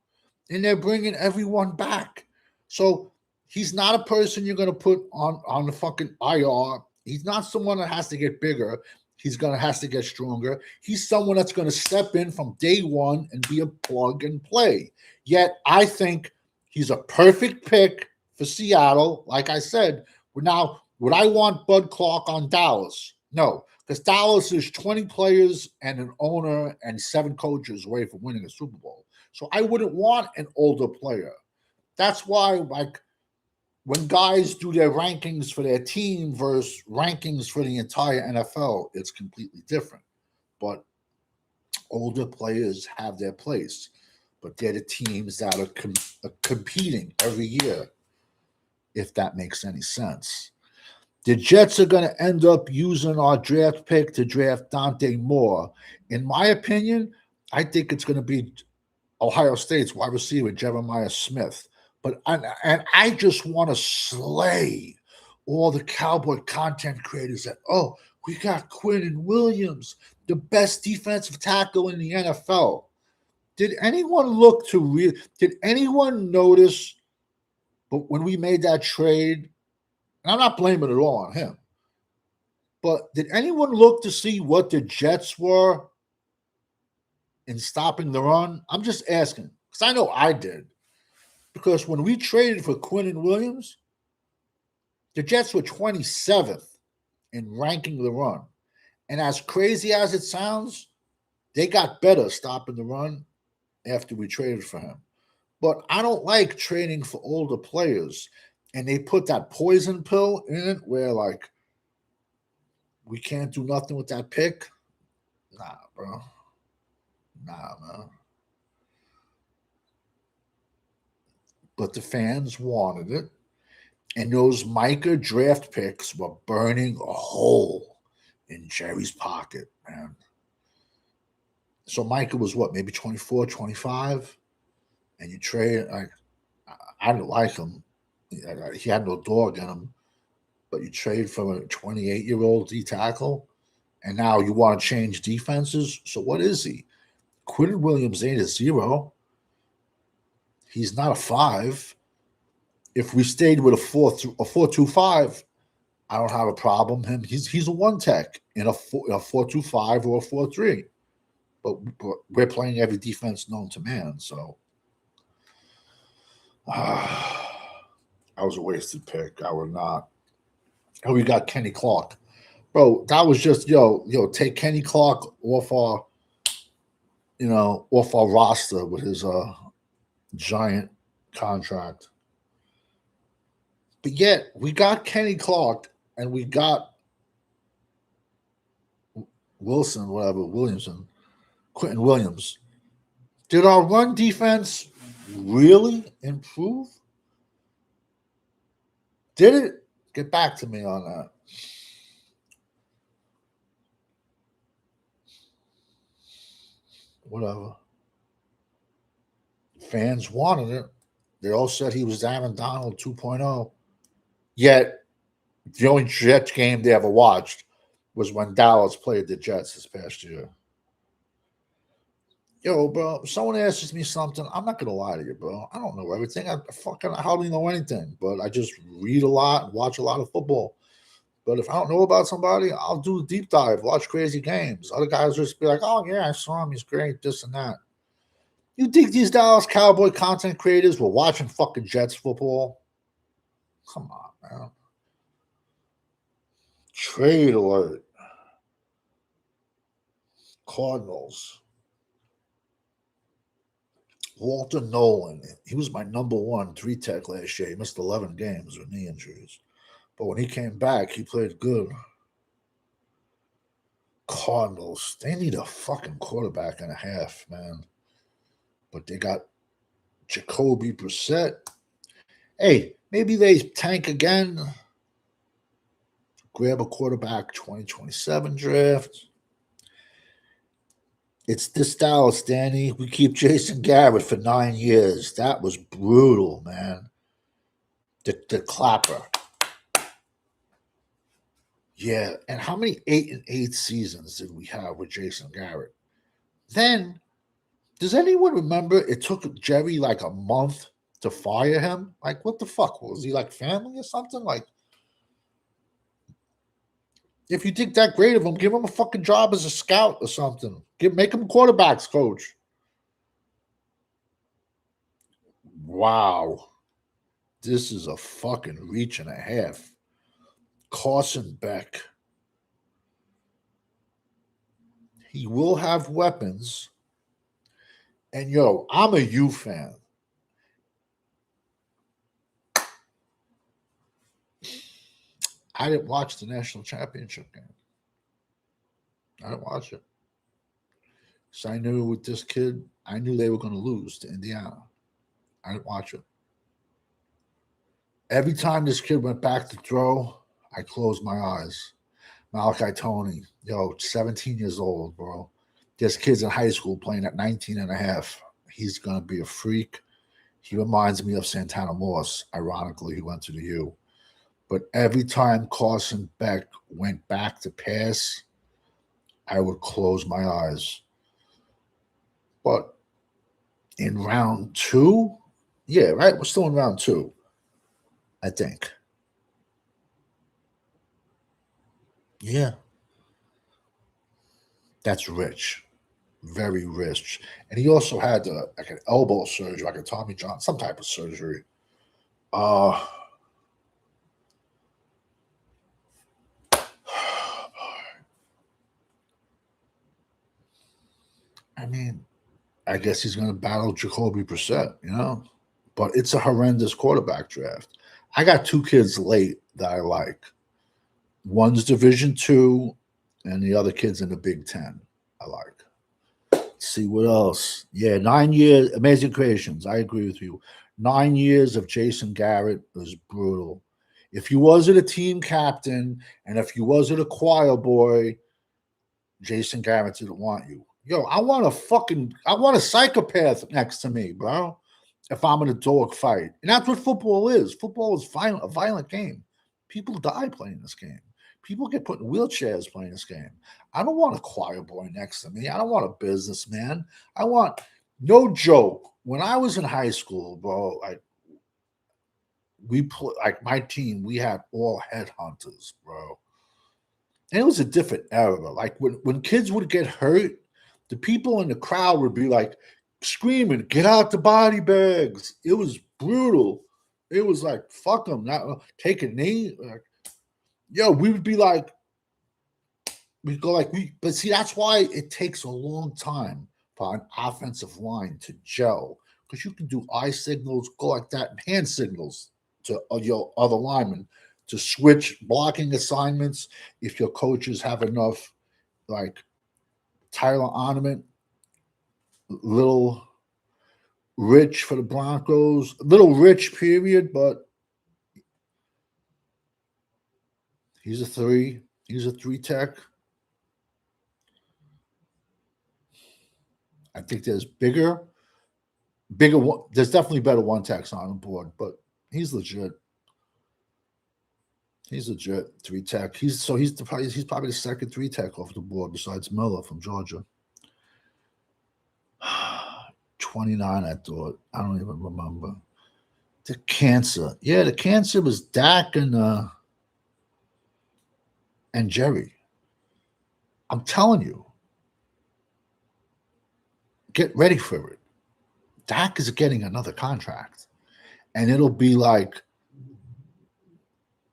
And they're bringing everyone back. So he's not a person you're going to put on the fucking IR. He's not someone that has to get bigger. He's going to has to get stronger. He's someone that's going to step in from day one and be a plug and play. Yet I think he's a perfect pick for Seattle. Like I said, now, would I want Bud Clark on Dallas? No, because Dallas is 20 players and an owner and 7 coaches away from winning a Super Bowl. So I wouldn't want an older player. That's why, like, when guys do their rankings for their team versus rankings for the entire NFL, it's completely different. But older players have their place. But they're the teams that are competing every year, if that makes any sense. The Jets are going to end up using our draft pick to draft Dante Moore. In my opinion, I think it's going to be Ohio State's wide receiver, Jeremiah Smith. But I just want to slay all the Cowboy content creators that, oh, we got Quinnen Williams, the best defensive tackle in the NFL. Did anyone did anyone notice, but when we made that trade, and I'm not blaming it all on him, but did anyone look to see what the Jets were in stopping the run? I'm just asking, because I know I did. Because when we traded for Quinnen Williams, the Jets were 27th in ranking the run. And as crazy as it sounds, they got better stopping the run after we traded for him. But I don't like trading for older players. And they put that poison pill in it where, like, we can't do nothing with that pick. Nah, bro. Nah, man. But the fans wanted it. And those Micah draft picks were burning a hole in Jerry's pocket, man. So Micah was what, maybe 24, 25? And you trade, I didn't like him. He had no dog in him. But you trade from a 28-year-old D tackle, and now you want to change defenses. So what is he? Quinton Williams ain't a 0. He's not a 5. If we stayed with a 4-2-5, I don't have a problem. He's a 1 tech in a 4-2-5 or a 4-3. But we're playing every defense known to man. So I was a wasted pick. I would not. Oh, we got Kenny Clark. Bro, that was just take Kenny Clark off our roster with his giant contract. But yet we got Kenny Clark and we got Williamson, Quinton Williams. Did our run defense really improve? Did it? Get back to me on that. Whatever. Fans wanted it. They all said he was Aaron Donald 2.0. Yet, the only Jets game they ever watched was when Dallas played the Jets this past year. Yo, bro, if someone asks me something, I'm not going to lie to you, bro. I don't know everything. I hardly know anything, but I just read a lot and watch a lot of football. But if I don't know about somebody, I'll do a deep dive, watch crazy games. Other guys just be like, oh, yeah, I saw him. He's great, this and that. You think these Dallas Cowboy content creators were watching fucking Jets football? Come on, man. Trade alert. Cardinals. Walter Nolan. He was my number 1 3 tech last year. He missed 11 games with knee injuries. But when he came back, he played good. Cardinals. They need a fucking quarterback and a half, man. But they got Jacoby Brissett. Hey, maybe they tank again. Grab a quarterback 2027 draft. It's this Dallas, Danny. We keep Jason Garrett for 9 years. That was brutal, man. The clapper. Yeah, and how many 8-8 seasons did we have with Jason Garrett? Then, does anyone remember it took Jerry like a month to fire him? Like, what the fuck? Was he like family or something? Like, if you think that great of him, give him a fucking job as a scout or something. Make him a quarterbacks coach. Wow. This is a fucking reach and a half. Carson Beck. He will have weapons. And yo, I'm a U fan. I didn't watch the national championship game. I didn't watch it. So I knew with this kid, I knew they were going to lose to Indiana. I didn't watch it. Every time this kid went back to throw, I closed my eyes. Malachi Tony, 17 years old, bro. There's kids in high school playing at 19 and a half. He's going to be a freak. He reminds me of Santana Moss. Ironically, he went to the U. But every time Carson Beck went back to pass, I would close my eyes. But in round 2, yeah, right? We're still in round 2, I think. Yeah. That's rich. Very rich. And he also had like an elbow surgery, like a Tommy John, some type of surgery. I mean, I guess he's going to battle Jacoby Brissett, But it's a horrendous quarterback draft. I got 2 kids late that I like. One's Division II, and the other kid's in the Big Ten. I like. Let's see what else. Yeah, 9 years. Amazing Creations. I agree with you. 9 years of Jason Garrett was brutal. If you wasn't a team captain and if you wasn't a choir boy, Jason Garrett didn't want you. Yo, I want a psychopath next to me, bro. If I'm in a dog fight. And that's what football is. Football is a violent game. People die playing this game. People get put in wheelchairs playing this game. I don't want a choir boy next to me. I don't want a businessman. I want, no joke. When I was in high school, bro, like my team, we had all headhunters, bro. And it was a different era. Like when kids would get hurt, the people in the crowd would be like screaming, "Get out the body bags!" It was brutal. It was like, "Fuck them!" Not take a knee. Like, yo, we would be like, we go like we. But see, that's why it takes a long time for an offensive line to gel, because you can do eye signals, go like that, and hand signals to your other linemen to switch blocking assignments. If your coaches have enough, like Tyler Ornament, little rich for the Broncos, little rich period, but he's a three. He's a three tech. I think there's bigger. There's definitely better one techs on the board, but he's legit. He's legit three tech. He's probably the second three tech off the board besides Miller from Georgia. 29, I thought. I don't even remember. The cancer. Yeah, the cancer was Dak and Jerry. I'm telling you. Get ready for it. Dak is getting another contract. And it'll be like,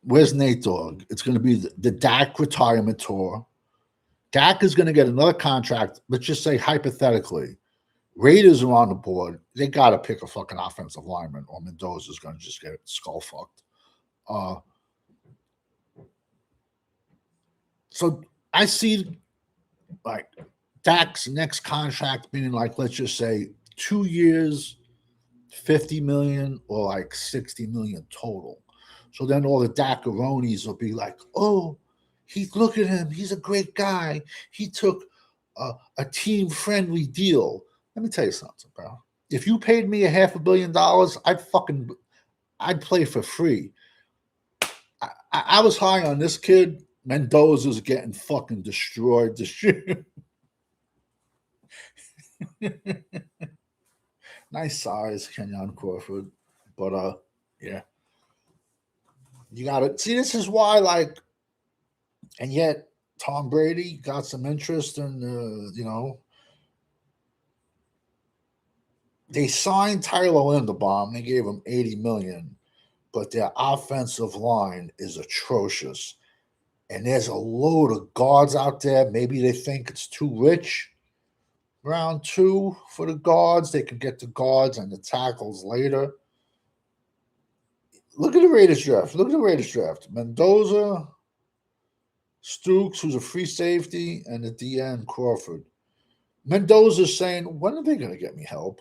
where's Nate Dogg? It's going to be the Dak retirement tour. Dak is going to get another contract. Let's just say hypothetically, Raiders are on the board. They got to pick a fucking offensive lineman, or Mendoza's going to just get skull fucked. So I see like Dak's next contract being like, let's just say 2 years, 50 million or like 60 million total. So then all the Dakaronis will be like, oh, look at him. He's a great guy. He took a team-friendly deal. Let me tell you something, bro. If you paid me $500 million, I'd play for free. I was high on this kid. Mendoza's getting fucking destroyed. Nice size, Kenyon Crawford. But yeah. You gotta see, this is why, like, and yet Tom Brady got some interest in they signed Tyler Linderbaum. They gave him $80 million, but their offensive line is atrocious. And there's a load of guards out there. Maybe they think it's too rich. Round 2 for the guards. They can get the guards and the tackles later. Look at the Raiders draft. Mendoza, Stooks, who's a free safety, and the DN Crawford. Mendoza's saying, when are they going to get me help?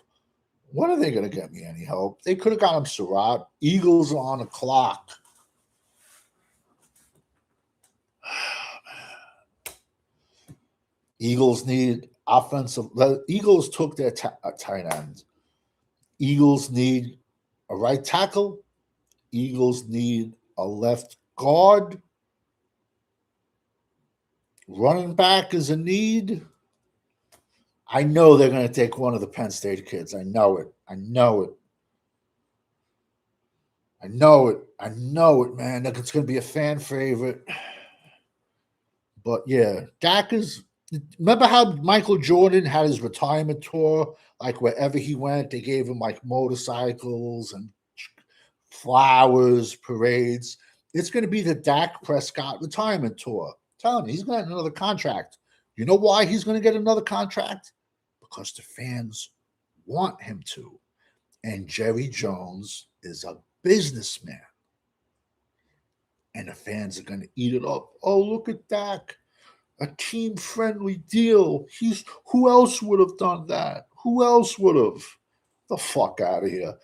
When are they going to get me any help? They could have got him Surratt. Eagles are on the clock. Eagles need offensive. The Eagles took their tight end. Eagles need a right tackle. Eagles need a left guard. Running back is a need. I know they're going to take one of the Penn State kids. I know it, man. It's going to be a fan favorite. But yeah, Dak is. Remember how Michael Jordan had his retirement tour? Like wherever he went, they gave him like motorcycles and flowers, parades. It's going to be the Dak Prescott retirement tour. I'm telling you, he's going to get another contract. You know why he's going to get another contract? Because the fans want him to. And Jerry Jones is a businessman. And the fans are going to eat it up. Oh, look at Dak. A team-friendly deal. Who else would have done that? Who else would have? The fuck out of here.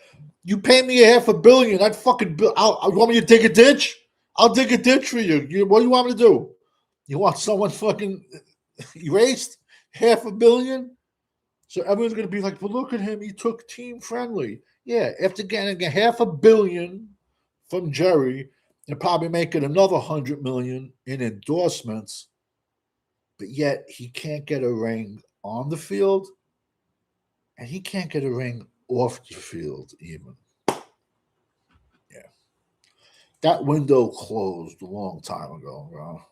You pay me $500 million. I'd fucking. You want me to dig a ditch? I'll dig a ditch for you. What do you want me to do? You want someone fucking erased? $500 million. So everyone's going to be like, well, look at him. He took team friendly. Yeah, after getting $500 million from Jerry and probably making another $100 million in endorsements, but yet he can't get a ring on the field and he can't get a ring off the field even. Yeah. That window closed a long time ago, bro.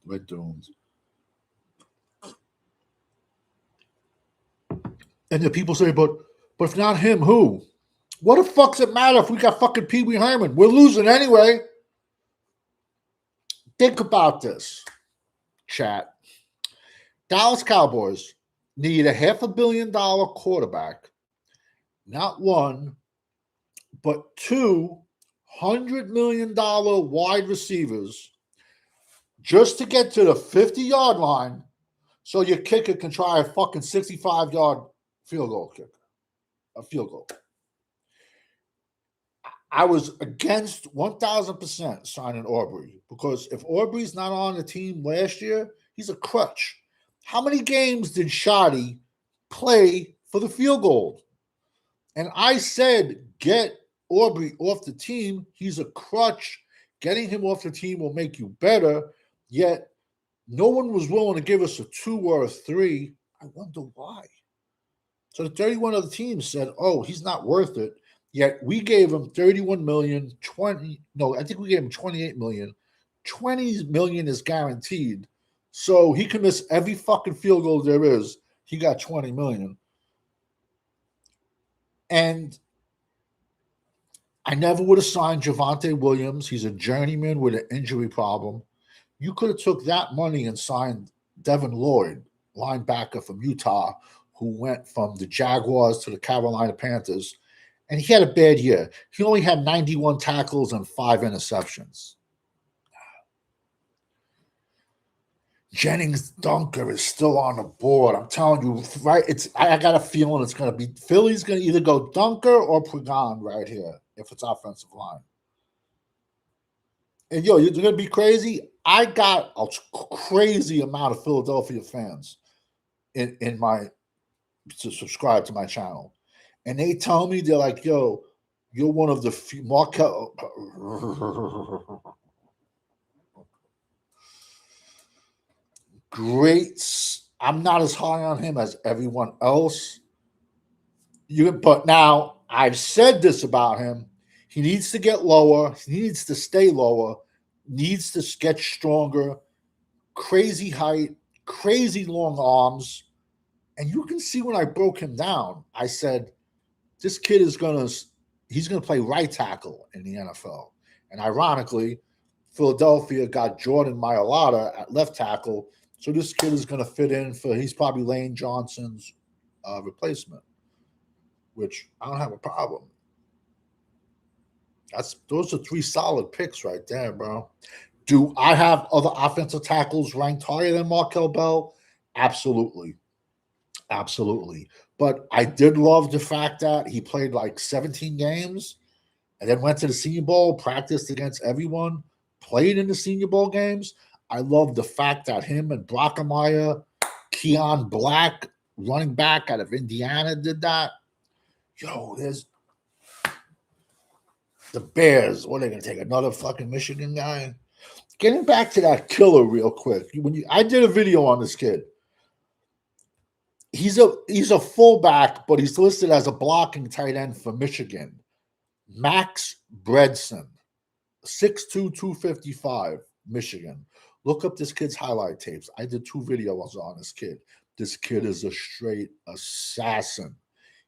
We're doomed. And the people say, but if not him, who? What the fuck's it matter if we got fucking Pee Wee Herman? We're losing anyway. Think about this, chat. Dallas Cowboys need $500 million quarterback, not one, but $200 million wide receivers just to get to the 50-yard line so your kicker can try a fucking 65-yard field goal kicker. A field goal. I was against 1,000% signing Aubrey because if Aubrey's not on the team last year, he's a crutch. How many games did Shoddy play for the field goal? And I said, get Aubrey off the team. He's a crutch. Getting him off the team will make you better. Yet no one was willing to give us a 2 or a 3. I wonder why. So the 31 other teams said, oh, he's not worth it. Yet we gave him 31 million, 20. No, I think we gave him 28 million. 20 million is guaranteed. So he can miss every fucking field goal there is. He got 20 million. And I never would have signed Javonte Williams. He's a journeyman with an injury problem. You could have took that money and signed Devin Lloyd, linebacker from Utah, who went from the Jaguars to the Carolina Panthers. And he had a bad year. He only had 91 tackles and 5 interceptions. Jennings Dunker is still on the board. I'm telling you, right? I got a feeling it's going to be Philly's going to either go Dunker or Pagan right here if it's offensive line. And you're going to be crazy. I got a crazy amount of Philadelphia fans in my to subscribe to my channel. And they tell me, they're like, yo, you're one of the few Markel. Great. I'm not as high on him as everyone else. But now I've said this about him. He needs to get lower. He needs to stay lower. Needs to get stronger. Crazy height. Crazy long arms. And you can see when I broke him down, I said, this kid is he's going to play right tackle in the NFL. And ironically, Philadelphia got Jordan Mailata at left tackle. So this kid is going to fit in he's probably Lane Johnson's replacement, which I don't have a problem. Those are 3 solid picks right there, bro. Do I have other offensive tackles ranked higher than Markel Bell? Absolutely. Absolutely. But I did love the fact that he played like 17 games and then went to the Senior Bowl, practiced against everyone, played in the Senior Bowl games. I love the fact that him and Brockemeyer, Keon Black, running back out of Indiana, did that. Yo, there's the Bears. What are they going to take? Another fucking Michigan guy? Getting back to that killer real quick. I did a video on this kid. He's a fullback, but he's listed as a blocking tight end for Michigan. Max Bredson, 6'2", 255, Michigan. Look up this kid's highlight tapes. I did 2 videos on this kid. This kid is a straight assassin.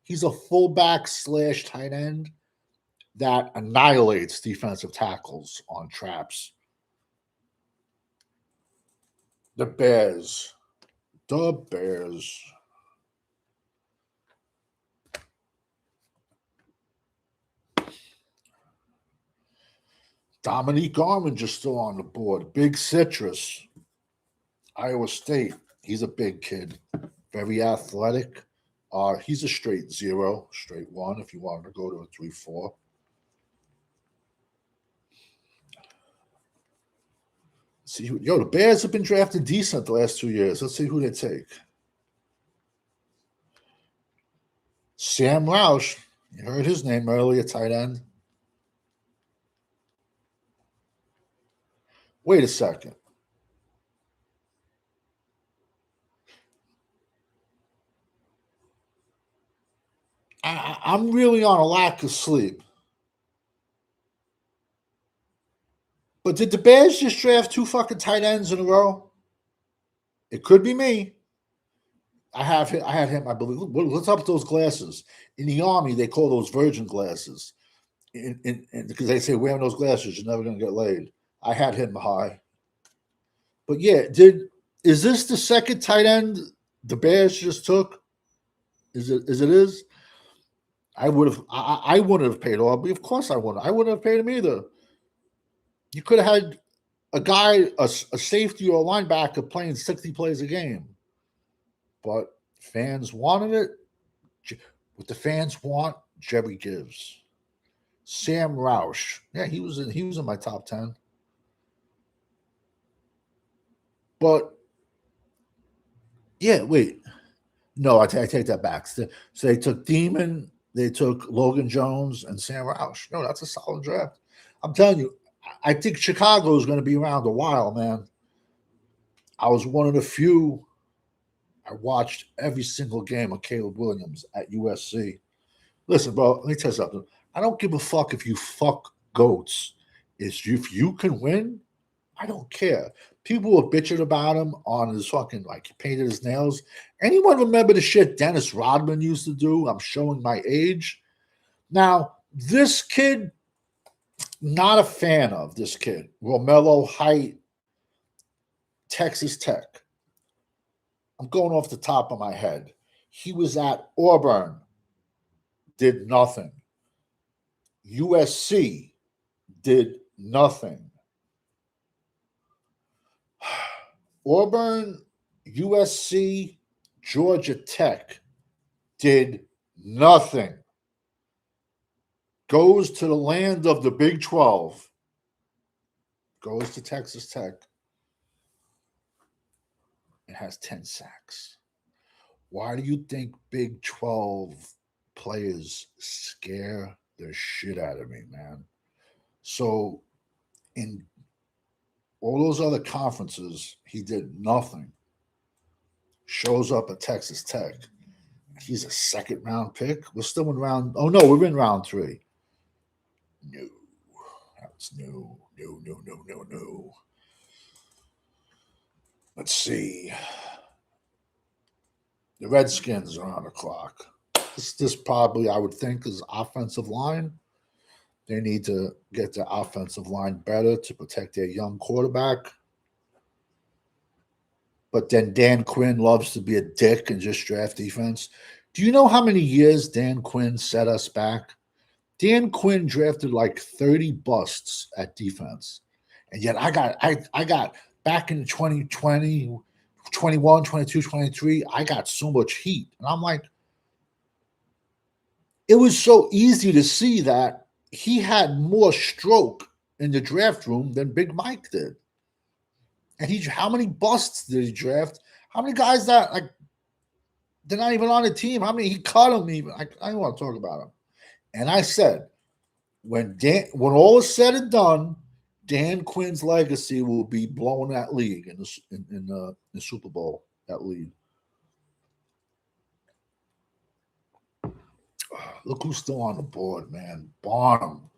He's a fullback / tight end that annihilates defensive tackles on traps. The Bears. Dominique Armand is still on the board. Big Citrus, Iowa State. He's a big kid, very athletic. He's a straight 0, straight 1 if you wanted to go to a 3-4. See, the Bears have been drafted decent the last 2 years. Let's see who they take. Sam Roush, you heard his name earlier, tight end. Wait a second. I'm really on a lack of sleep. But did the Bears just draft 2 fucking tight ends in a row? It could be me. I have him, I believe. What's up with those glasses? In the Army, they call those virgin glasses. Because they say wearing those glasses, you're never going to get laid. I had him high. But yeah, is this the second tight end the Bears just took? Is it? I wouldn't have paid Aubrey. Of course I wouldn't. I wouldn't have paid him either. You could have had a guy, a safety or a linebacker playing 60 plays a game. But fans wanted it. What the fans want, Jerry gives. Sam Roush. Yeah, he was in my top 10. But yeah, wait. No, I take that back. So they took Demon, they took Logan Jones, and Sam Roush. No, that's a solid draft. I'm telling you, I think Chicago is going to be around a while, man. I was one of the few. I watched every single game of Caleb Williams at USC. Listen, bro, let me tell you something. I don't give a fuck if you fuck goats. If you can win, I don't care. People were bitching about him on his fucking, like, he painted his nails. Anyone remember the shit Dennis Rodman used to do? I'm showing my age. Now, this kid, not a fan of this kid. Romello Height, Texas Tech. I'm going off the top of my head. He was at Auburn, did nothing. USC did nothing. Auburn, USC, Georgia Tech did nothing. Goes to the land of the Big 12. Goes to Texas Tech. It has 10 sacks. Why do you think Big 12 players scare the shit out of me, man? So in all those other conferences, he did nothing. Shows up at Texas Tech. He's a second round pick. We're still in round. Oh no, we're in round 3. No, that's no. Let's see. The Redskins are on the clock. This probably, I would think, is offensive line. They need to get their offensive line better to protect their young quarterback. But then Dan Quinn loves to be a dick and just draft defense. Do you know how many years Dan Quinn set us back? Dan Quinn drafted like 30 busts at defense. And yet I got back in 2020, 21, 22, 23, I got so much heat. And I'm like, it was so easy to see that he had more stroke in the draft room than Big Mike did. And how many busts did he draft? How many guys that, like, they're not even on the team? How many he cut them even? I don't want to talk about him. And I said, when all is said and done, Dan Quinn's legacy will be blowing that league in the Super Bowl. That lead. Look who's still on the board, man. Barnum.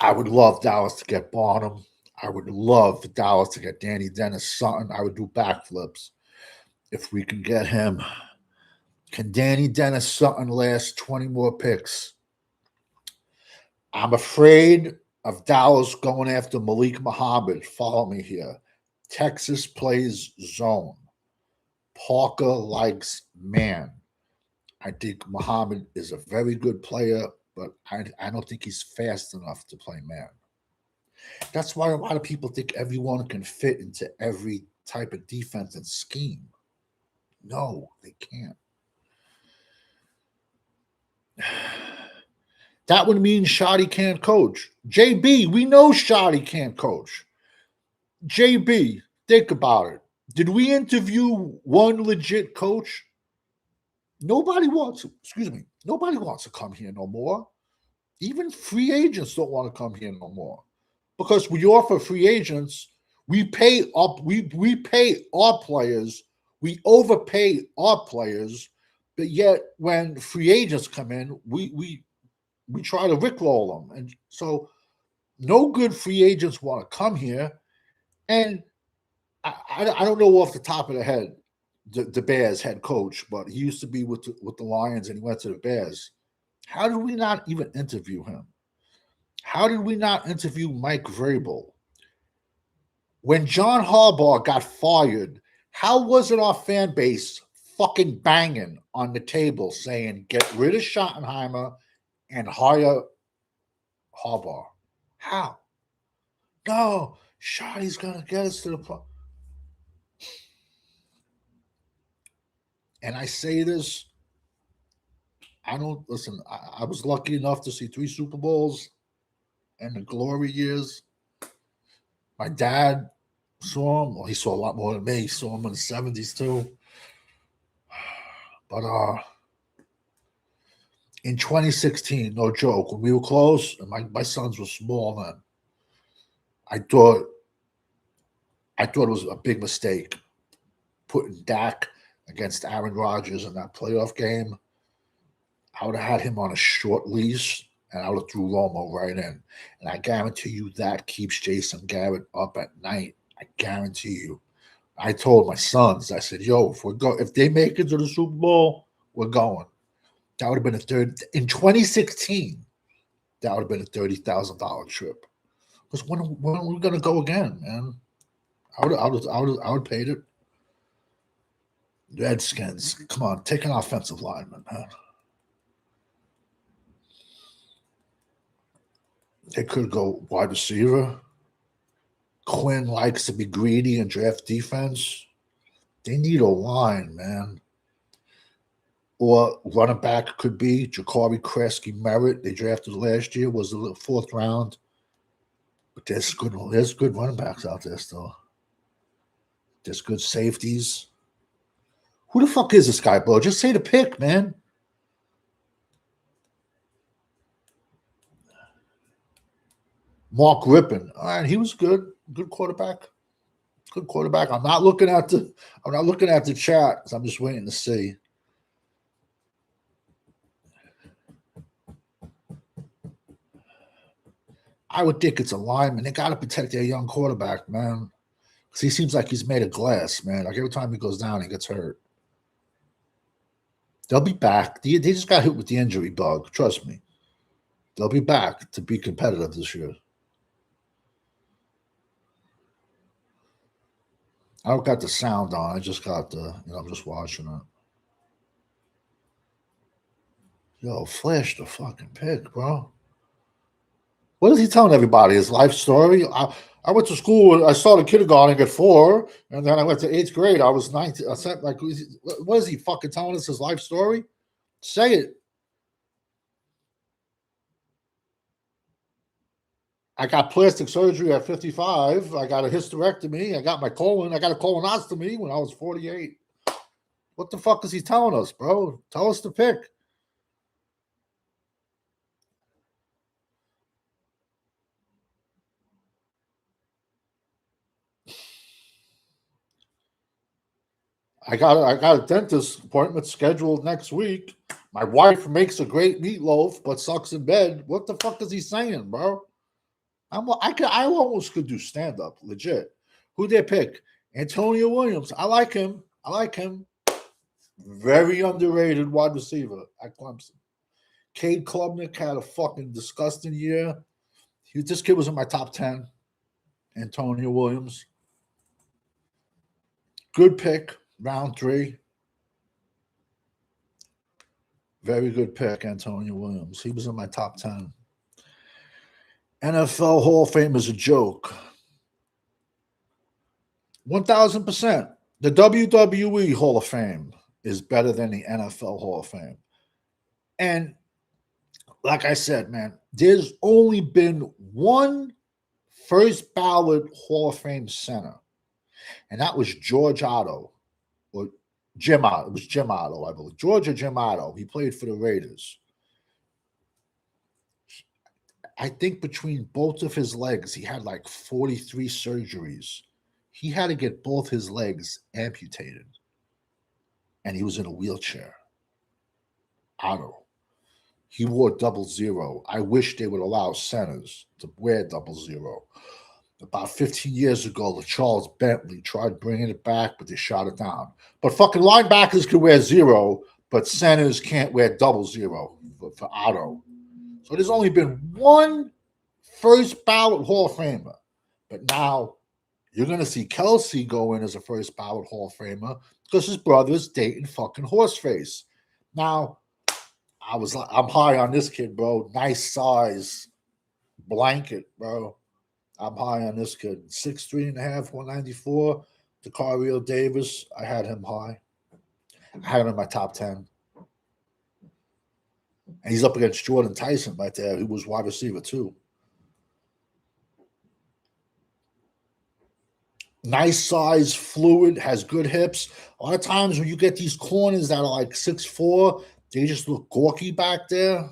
I would love Dallas to get Barnum. I would love for Dallas to get Danny Dennis Sutton. I would do backflips if we can get him. Can Danny Dennis Sutton last 20 more picks? I'm afraid of Dallas going after Malik Muhammad. Follow me here. Texas plays zone. Parker likes man. I think Muhammad is a very good player, but I don't think he's fast enough to play man. That's why a lot of people think everyone can fit into every type of defense and scheme. No, they can't. That would mean Shoddy can't coach. JB, we know Shoddy can't coach. JB, think about it. Did we interview one legit coach? Nobody wants to come here no more. Even free agents don't want to come here no more. Because we offer free agents, we pay our players, we overpay our players, but yet when free agents come in, we try to rickroll them. And so no good free agents want to come here. And I don't know off the top of the head the Bears head coach, but he used to be with the Lions and he went to the Bears. How did we not even interview him? How did we not interview Mike Vrabel? When John Harbaugh got fired, how wasn't our fan base fucking banging on the table saying, get rid of Schottenheimer and hire Harbaugh? How? No, Schotty's going to get us to the point. And I say this, I was lucky enough to see 3 Super Bowls and the glory years. My dad saw him. Well, he saw a lot more than me. He saw him in the 70s too. But in 2016, no joke, when we were close, and my sons were small then, I thought it was a big mistake putting Dak against Aaron Rodgers in that playoff game. I would have had him on a short leash, and I would have threw Romo right in. And I guarantee you that keeps Jason Garrett up at night. I guarantee you. I told my sons, I said, yo, if they make it to the Super Bowl, we're going. That would have been in 2016, that would have been a $30,000 trip. Because when are we gonna go again, man? I would paid it. Redskins, come on, take an offensive lineman, man. They could go wide receiver. Quinn likes to be greedy and draft defense. They need a line, man. Or running back could be Jacoby Merritt. They drafted last year, was the 4th round. But there's good running backs out there still. There's good safeties. Who the fuck is this guy, bro? Just say the pick, man. Mark Rippon. All right, he was good. Good quarterback. Good quarterback. I'm not looking at the chat. I'm just waiting to see. I would think it's a lineman. They got to protect their young quarterback, man. Because he seems like he's made of glass, man. Like every time he goes down, he gets hurt. They'll be back. They just got hit with the injury bug. Trust me. They'll be back to be competitive this year. I don't got the sound on. I just got I'm just watching it. Yo, flash the fucking pick, bro. What is he telling everybody? His life story? I went to school. I started kindergarten at 4, and then I went to 8th grade. I was 19. I said, like, what is he fucking telling us? His life story? Say it. I got plastic surgery at 55. I got a hysterectomy. I got my colon. I got a colonoscopy when I was 48. What the fuck is he telling us, bro? Tell us the pick. I got a dentist appointment scheduled next week. My wife makes a great meatloaf, but sucks in bed. What the fuck is he saying, bro? I almost could do stand up, legit. Who they pick? Antonio Williams. I like him. Very underrated wide receiver at Clemson. Cade Klubnik had a fucking disgusting year. This kid was in my top 10. Antonio Williams. Good pick, round 3. Very good pick, Antonio Williams. He was in my top 10. NFL Hall of Fame is a joke. 1,000%. The WWE Hall of Fame is better than the NFL Hall of Fame. And like I said, man, there's only been one first ballot Hall of Fame center, and that was George Otto. Jim Otto. It was Jim Otto, I believe. Georgia Jim Otto. He played for the Raiders. I think between both of his legs, he had like 43 surgeries. He had to get both his legs amputated. And he was in a wheelchair. Otto. He wore 00. I wish they would allow centers to wear 00. About 15 years ago, Charles Bentley tried bringing it back, but they shot it down. But fucking linebackers can wear 0, but centers can't wear 00 for Otto. So there's only been one first ballot Hall of Famer. But now you're going to see Kelsey go in as a first ballot Hall of Famer because his brother's dating fucking Horseface. Now, I'm high on this kid, bro. Nice size blanket, bro. I'm high on this kid. 6'3.5", 194. Dakario Davis. I had him high. I had him in my top 10. And he's up against Jordan Tyson right there, who was wide receiver too. Nice size, fluid, has good hips. A lot of times when you get these corners that are like 6'4", they just look gawky back there.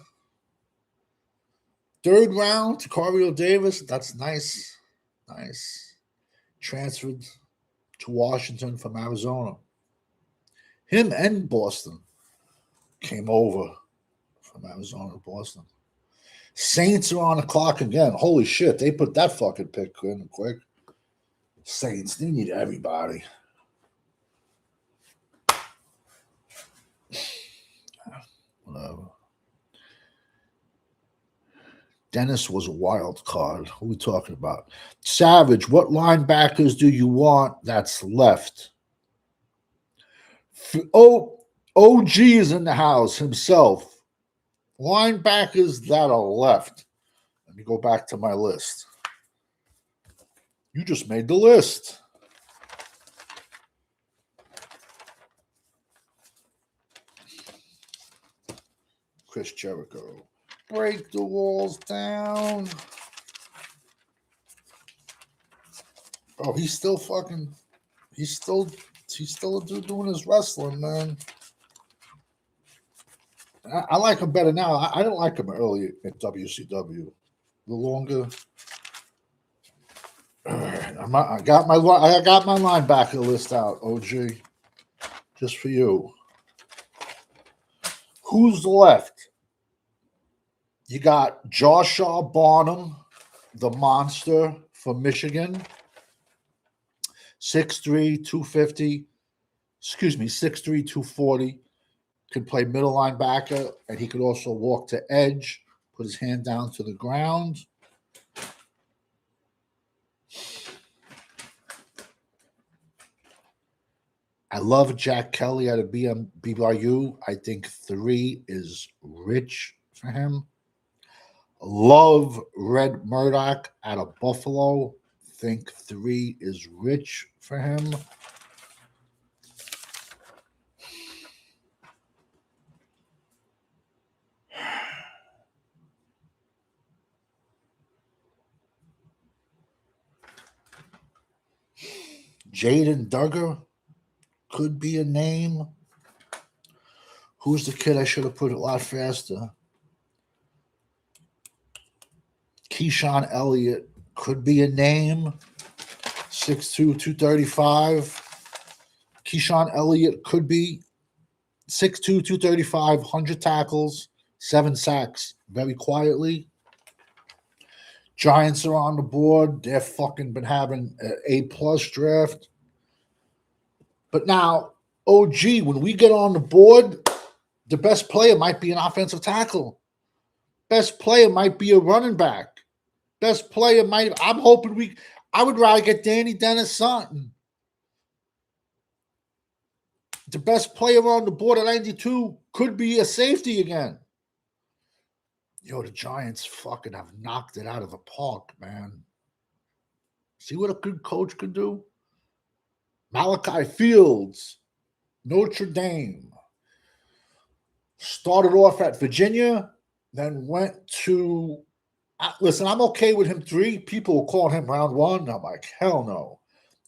Third round, Dakario Davis. That's nice. Nice. Transferred to Washington from Arizona. Him and Boston came over from Arizona to Boston. Saints are on the clock again. Holy shit, they put that fucking pick in quick. Saints, they need everybody. Whatever. Dennis was a wild card. Who are we talking about? Savage, what linebackers do you want that's left? OG is in the house himself. Linebackers that are left. Let me go back to my list. You just made the list. Chris Jericho. Break the walls down. Oh, he's still a dude doing his wrestling, man. I like him better now. I didn't like him early at WCW. The longer, I got my linebacker list out, OG, just for you. Who's left? You got Joshua Barnum, the monster from Michigan. 6'3", 250. 6'3", 240. Could play middle linebacker, and he could also walk to edge, put his hand down to the ground. I love Jack Kelly out of BYU. I think 3 is rich for him. Love Red Murdoch out of Buffalo. Think 3 is rich for him. Jaden Duggar could be a name. Who's the kid I should have put a lot faster? Keyshawn Elliott could be a name. 6'2", 235. Keyshawn Elliott could be 6'2", 235, 100 tackles, 7 sacks, very quietly. Giants are on the board. They're fucking been having an A+ draft. But now, OG, when we get on the board, the best player might be an offensive tackle. Best player might be a running back. Best player might, I would rather get Danny Dennis-Sutton. The best player on the board at 92 could be a safety again. Yo, the Giants fucking have knocked it out of the park, man. See what a good coach could do? Malachi Fields, Notre Dame. Started off at Virginia, then went to... Listen, I'm okay with him 3. People will call him round 1. I'm like, hell no.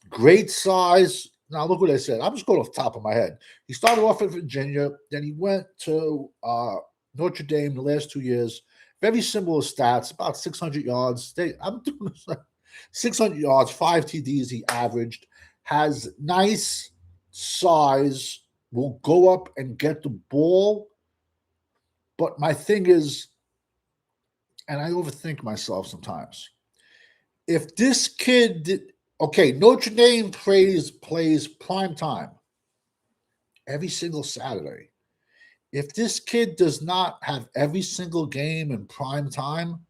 Great size, Now look what I said. I'm just going off the top of my head. He started off at Virginia, then he went to Notre Dame the last 2 years. Very similar stats, about 600 yards. I'm doing 600 yards, 5 TDs he averaged. Has nice size, will go up and get the ball. But my thing is, and I overthink myself sometimes. If this kid, okay, Notre Dame plays prime time every single Saturday. If this kid does not have every single game in prime time,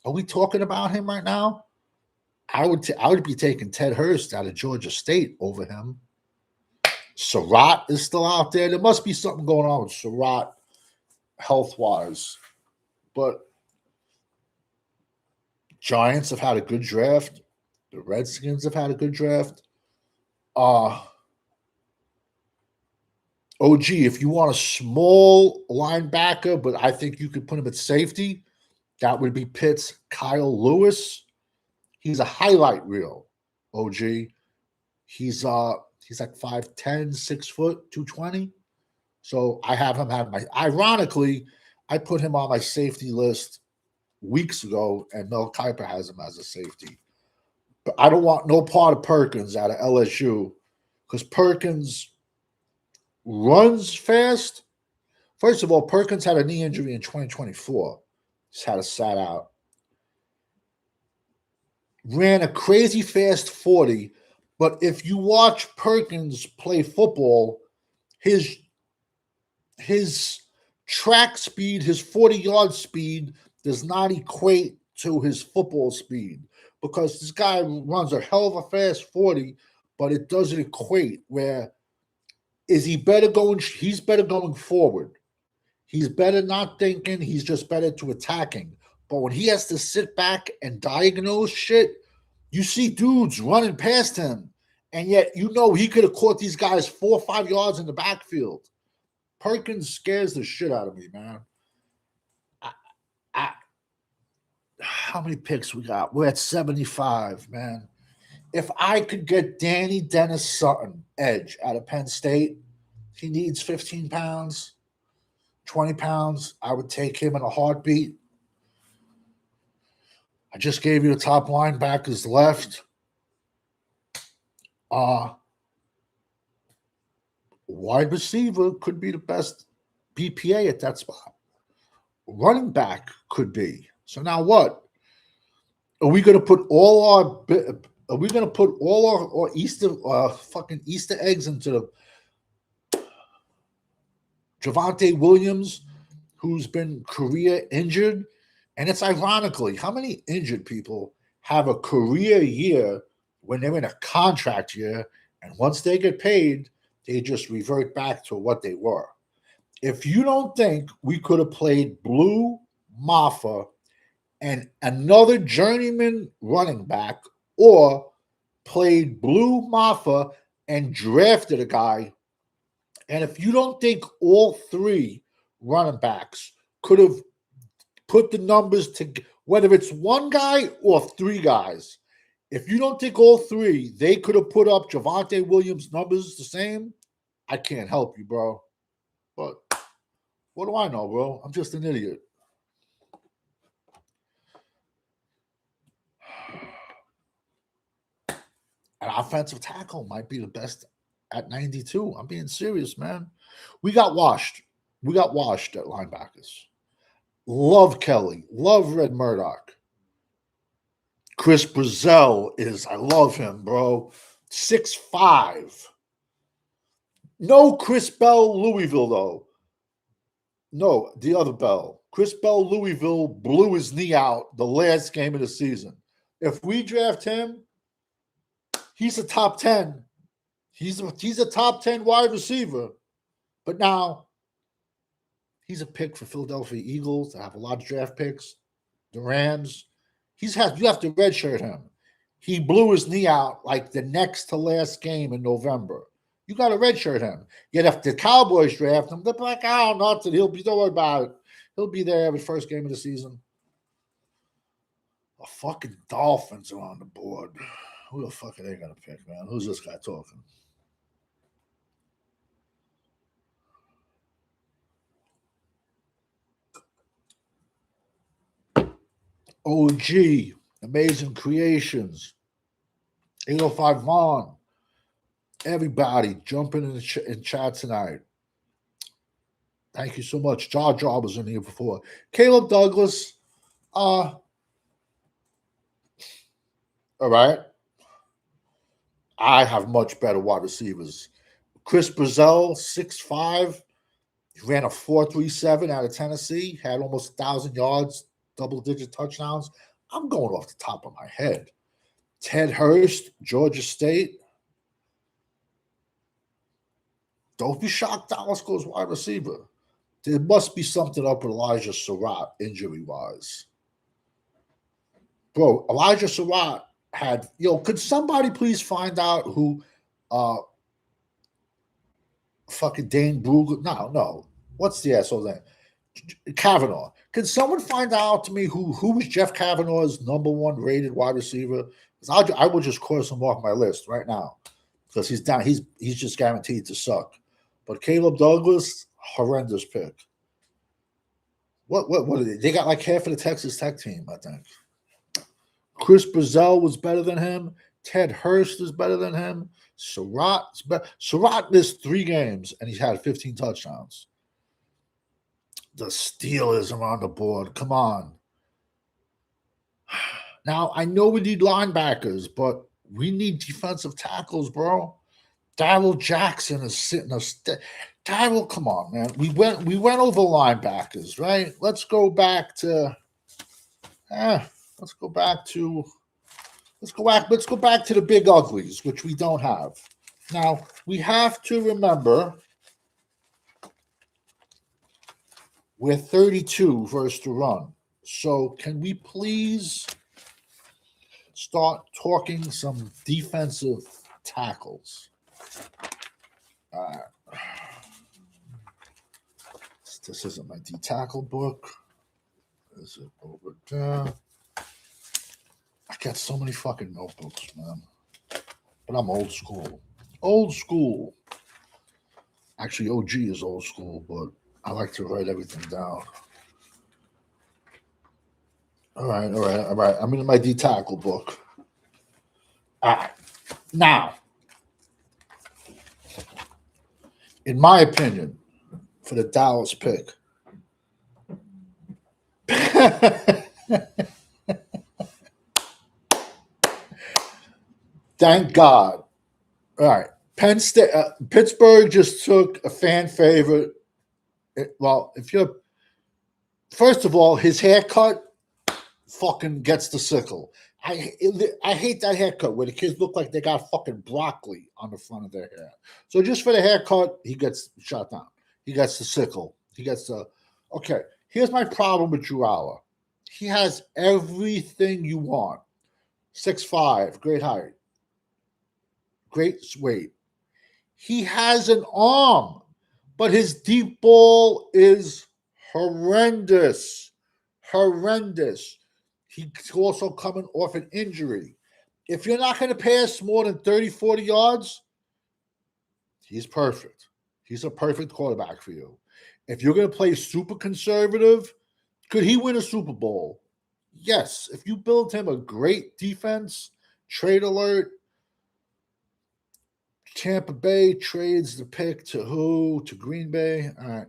are we talking about him right now? I would be taking Ted Hurst out of Georgia State over him. Surratt is still out there. There must be something going on with Surratt health-wise. But Giants have had a good draft. The Redskins have had a good draft. OG, if you want a small linebacker, but I think you could put him at safety, that would be Pitt's Kyle Lewis. He's a highlight reel, OG. He's like 5'10", 6 foot, 220. So I have him have ironically, I put him on my safety list weeks ago, and Mel Kiper has him as a safety. But I don't want no part of Perkins out of LSU because Perkins runs fast. First of all, Perkins had a knee injury in 2024. Just had to sat out. Ran a crazy fast 40, but if you watch Perkins play football, his track speed, his 40-yard speed does not equate to his football speed because this guy runs a hell of a fast 40, but it doesn't equate. Where is he better going? He's better going forward. He's better not thinking. He's just better to attacking. But when he has to sit back and diagnose shit, you see dudes running past him, and yet you know he could have caught these guys 4 or 5 yards in the backfield. Perkins scares the shit out of me, man. How many picks we got? We're at 75, man. If I could get Danny Dennis Sutton, edge, out of Penn State, he needs 15 pounds, 20 pounds. I would take him in a heartbeat. I just gave you the top linebackers left. Wide receiver could be the best BPA at that spot. Running back could be. So now what? Are we going to put all our fucking Easter eggs into the Javonte Williams, who's been career injured? And it's ironically, how many injured people have a career year when they're in a contract year, and once they get paid, they just revert back to what they were? If you don't think we could have played Blue Maffa and another journeyman running back, or played Blue Maffa and drafted a guy, and if you don't think all three running backs could have put the numbers to, whether it's one guy or three guys, if you don't think all three, they could have put up Javonte Williams' numbers the same, I can't help you, bro. But what do I know, bro? I'm just an idiot. An offensive tackle might be the best at 92. I'm being serious, man. We got washed. We got washed at linebackers. Love Kelly. Love Red Murdoch. Chris Brazell I love him, bro. 6'5". No Chris Bell, Louisville, though. No, the other Bell. Chris Bell, Louisville, blew his knee out the last game of the season. If we draft him, he's a top 10. He's a top 10 wide receiver. But now, he's a pick for Philadelphia Eagles that have a lot of draft picks. The Rams. You have to redshirt him. He blew his knee out like the next to last game in November. You got to redshirt him. Yet if the Cowboys draft him, they're like, oh, nothing. Don't worry about it. He'll be there every first game of the season. The fucking Dolphins are on the board. Who the fuck are they gonna pick, man? Who's this guy talking? OG, Amazing Creations, 805 Vaughn. Everybody jumping in chat tonight. Thank you so much. Jar Jar was in here before. Caleb Douglas. All right. I have much better wide receivers. Chris Brazell, 6'5". He ran a 4.37 out of Tennessee, had almost 1,000 yards, double-digit touchdowns. I'm going off the top of my head. Ted Hurst, Georgia State. Don't be shocked Dallas goes wide receiver. There must be something up with Elijah Surratt injury-wise. Bro, Elijah Surratt had, could somebody please find out who fucking Dane Brugler? No. What's the asshole's name? Kavanaugh. Can someone find out to me who was Jeff Kavanaugh's number one rated wide receiver? Because I would just cross him off my list right now because he's down. He's just guaranteed to suck. But Caleb Douglas, horrendous pick. What are they? They got like half of the Texas Tech team, I think. Chris Brazell was better than him. Ted Hurst is better than him. Surratt's better. Surratt missed 3 games and he's had 15 touchdowns. The Steelers are on the board. Come on. Now, I know we need linebackers, but we need defensive tackles, bro. Darryl Jackson is sitting us. Darryl, come on, man. We went over linebackers, right? Let's go back to the big uglies, which we don't have. Now, we have to remember we're 32 versus the run. So can we please start talking some defensive tackles? This isn't my D-tackle book. Is it over there? I got so many fucking notebooks, man. But I'm old school. Old school. Actually, OG is old school, but I like to write everything down. All right. I'm in my D-tackle book. All right. Now, in my opinion, for the Dallas pick, thank God. All right. Penn State, Pittsburgh just took a fan favorite. Well, first of all, his haircut fucking gets the sickle. I hate that haircut where the kids look like they got fucking broccoli on the front of their hair. So just for the haircut, he gets shot down. He gets the sickle. Okay, here's my problem with Drew Aller. He has everything you want. 6'5", great height, great weight. He has an arm, but his deep ball is horrendous. He's also coming off an injury. If you're not going to pass more than 30, 40 yards, he's perfect. He's a perfect quarterback for you. If you're going to play super conservative, could he win a Super Bowl? Yes. If you build him a great defense, trade alert, Tampa Bay trades the pick to who? To Green Bay. All right.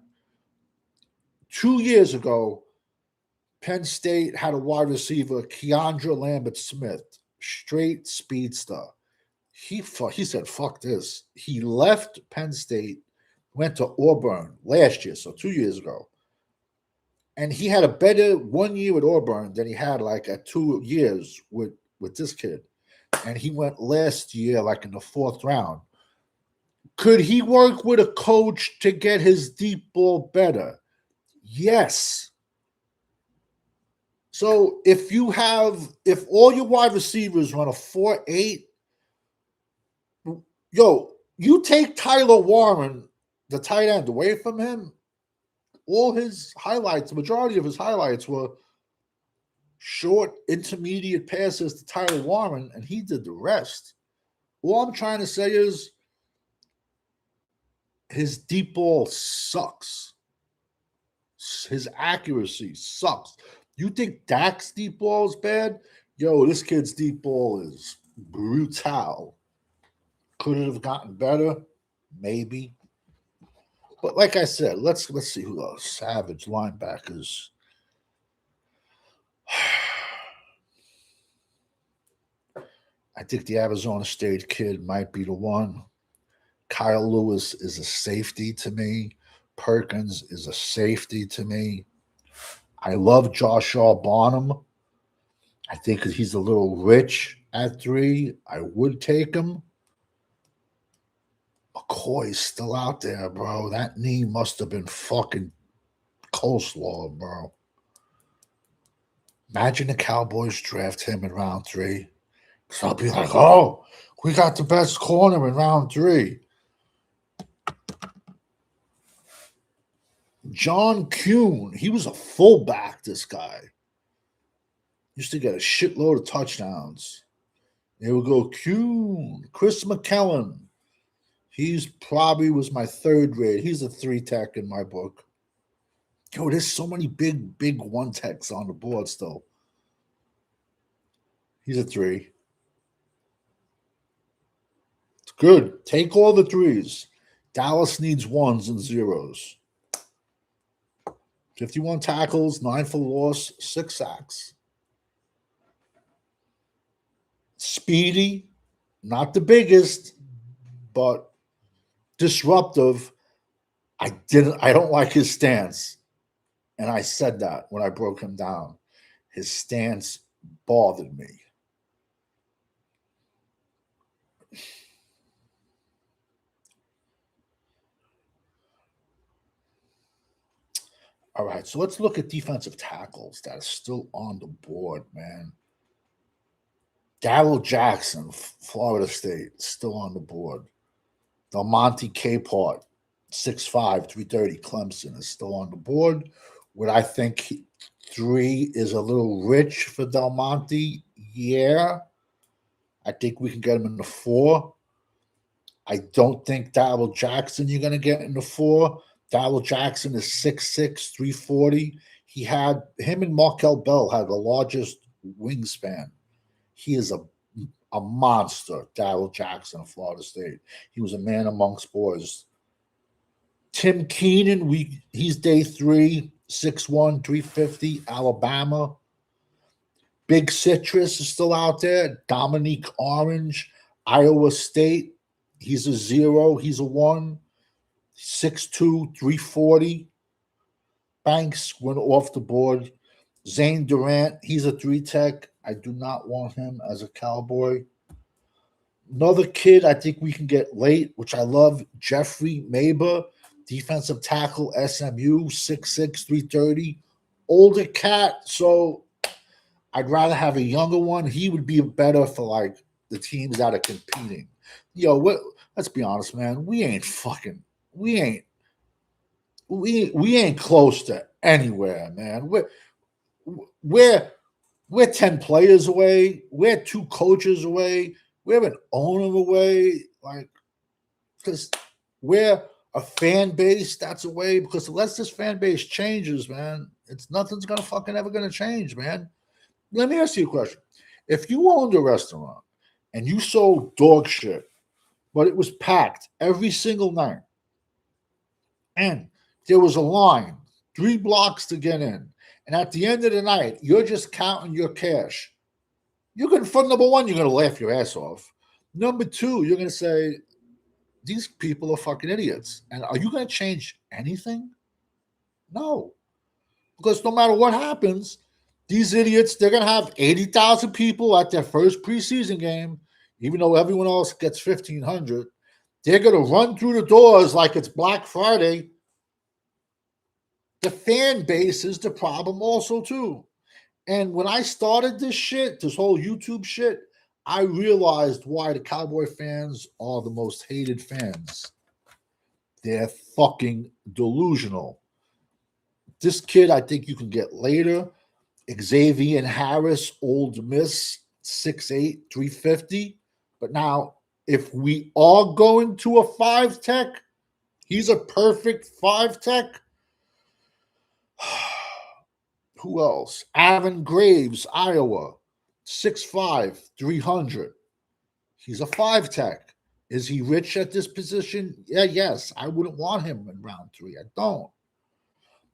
2 years ago, Penn State had a wide receiver, Keandre Lambert-Smith, straight speedster. He said, fuck this. He left Penn State, went to Auburn last year, so 2 years ago. And he had a better 1 year at Auburn than he had like at 2 years with this kid. And he went last year like in the 4th round. Could he work with a coach to get his deep ball better? Yes. So if all your wide receivers run a 4.8, you take Tyler Warren, the tight end, away from him, all his highlights, the majority of his highlights were short, intermediate passes to Tyler Warren, and he did the rest. All I'm trying to say is his deep ball sucks. His accuracy sucks. You think Dak's deep ball is bad? Yo, this kid's deep ball is brutal. Could it have gotten better? Maybe. But like I said, let's see who else. Savage linebackers. I think the Arizona State kid might be the one. Kyle Lewis is a safety to me. Perkins is a safety to me. I love Joshua Barnum. I think he's a little rich at 3. I would take him. McCoy's still out there, bro. That knee must have been fucking coleslaw, bro. Imagine the Cowboys draft him in round 3. So I'll be like, oh, we got the best corner in round 3. John Kuhn, he was a fullback, this guy. Used to get a shitload of touchdowns. There we go, Kuhn. Chris McKellen. He's probably was my 3rd grade. He's a 3 tech in my book. Yo, there's so many big 1 techs on the board still. He's a 3. It's good. Take all the 3s. Dallas needs 1s and 0s. 51 tackles, 9 for loss, 6 sacks. Speedy, not the biggest, but disruptive. I don't like his stance. And I said that when I broke him down. His stance bothered me. All right, so let's look at defensive tackles that are still on the board, man. Darrell Jackson, Florida State, still on the board. Delmonte Capehart, 6'5", 330, Clemson, is still on the board. Would I think 3 is a little rich for Delmonte? Yeah. I think we can get him in the 4. I don't think Darrell Jackson you're going to get in the 4. Darrell Jackson is 6'6", 340. Him and Markel Bell had the largest wingspan. He is a monster, Darrell Jackson of Florida State. He was a man amongst boys. Tim Keenan, he's day 3, 6'1", 350, Alabama. Big Citrus is still out there. Dominique Orange, Iowa State. He's a 0. He's a 1. 6'2", 340. Banks went off the board. Zane Durant, he's a 3 tech. I do not want him as a Cowboy. Another kid I think we can get late, which I love, Jeffrey Maber, defensive tackle, SMU, 6'6", 330. Older cat, so I'd rather have a younger one. He would be better for like the teams that are competing. Yo, let's be honest, man. We ain't close to anywhere, man. We're 10 players away. We're 2 coaches away. We're an owner away. Like, because we're a fan base that's away. Because unless this fan base changes, man, nothing's gonna fucking ever gonna change, man. Let me ask you a question. If you owned a restaurant and you sold dog shit, but it was packed every single night, and there was a line 3 blocks to get in, and at the end of the night, you're just counting your cash, for number 1, you're going to laugh your ass off. Number 2, you're going to say, these people are fucking idiots. And are you going to change anything? No. Because no matter what happens, these idiots, they're going to have 80,000 people at their first preseason game, even though everyone else gets 1,500. They're going to run through the doors like it's Black Friday. The fan base is the problem also, too. And when I started this whole YouTube shit, I realized why the Cowboy fans are the most hated fans. They're fucking delusional. This kid, I think you can get later. Xavier Harris, Old Miss, 6'8", 350. But now, if we are going to a 5 tech, he's a perfect 5 tech. Who else? Aaron Graves, Iowa, 6'5", 300. He's a 5 tech. Is he rich at this position? Yeah, yes. I wouldn't want him in round 3. I don't.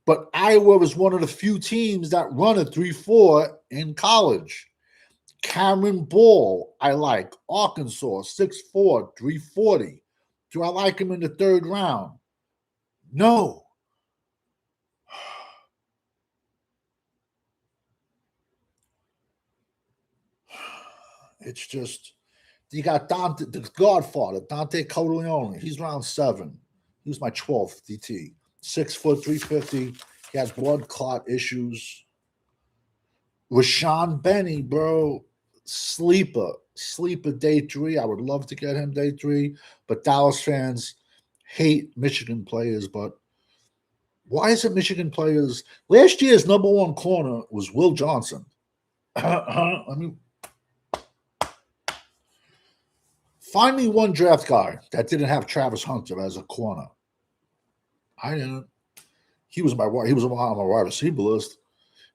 But Iowa is one of the few teams that run a 3-4 in college. Cameron Ball, I like. Arkansas, 6'4", 340. Do I like him in the 3rd round? No. It's just, you got Dante, the Godfather, Dante Corleone. He's round 7. He was my 12th DT. 6 foot, 350. He has blood clot issues. Rashawn Benny, bro, sleeper day 3. I would love to get him day 3, but Dallas fans hate Michigan players. But why is it Michigan players? Last year's number 1 corner was Will Johnson. I mean, find me one draft guy that didn't have Travis Hunter as a corner. I didn't. He was on my wide receiver list.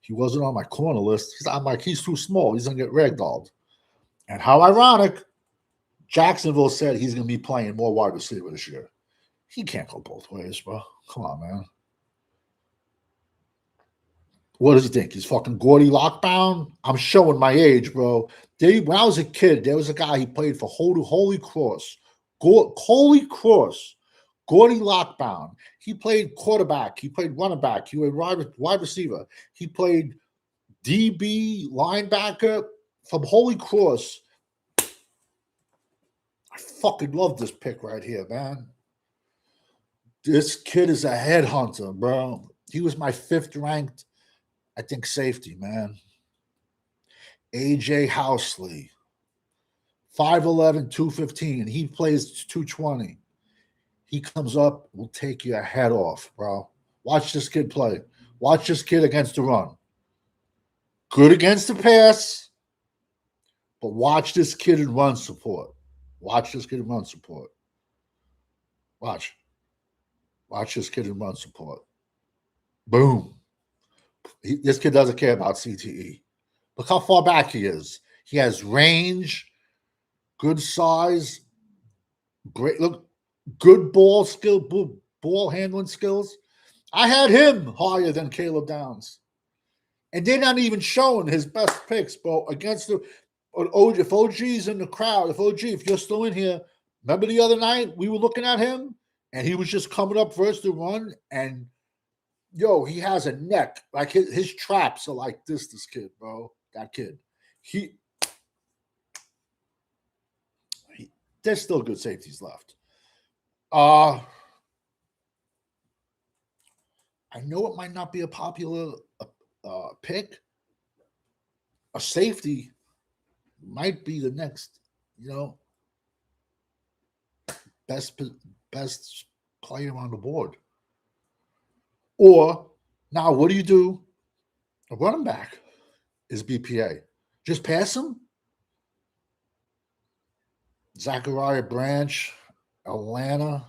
He wasn't on my corner list. I'm like, he's too small. He's going to get ragdolled. And how ironic, Jacksonville said he's going to be playing more wide receiver this year. He can't go both ways, bro. Come on, man. What does he think? He's fucking Gordy Lockbound? I'm showing my age, bro. When I was a kid, there was a guy, he played for Holy Cross. Holy Cross. Gordy Lockbound. He played quarterback. He played running back. He played wide receiver. He played DB, linebacker from Holy Cross. I fucking love this pick right here, man. This kid is a headhunter, bro. He was my 5th ranked, I think, safety, man. AJ Housley. 5'11", 215. He plays 220. He comes up, will take your head off, bro. Watch this kid play. Watch this kid against the run. Good against the pass, but watch this kid in run support. Watch this kid in run support. Watch. Watch this kid in run support. Boom. This kid doesn't care about CTE. Look how far back he is. He has range, good size, great look. Good ball skill, ball handling skills. I had him higher than Caleb Downs. And they're not even showing his best picks, bro, against the if OG's in the crowd, if you're still in here, remember the other night we were looking at him and he was just coming up versus the run, and yo, he has a neck. Like his traps are like this kid, bro. That kid. There's still good safeties left. I know it might not be a popular pick. A safety might be the next, best player on the board. Or now, what do you do? A running back is BPA. Just pass him. Zachariah Branch, Atlanta.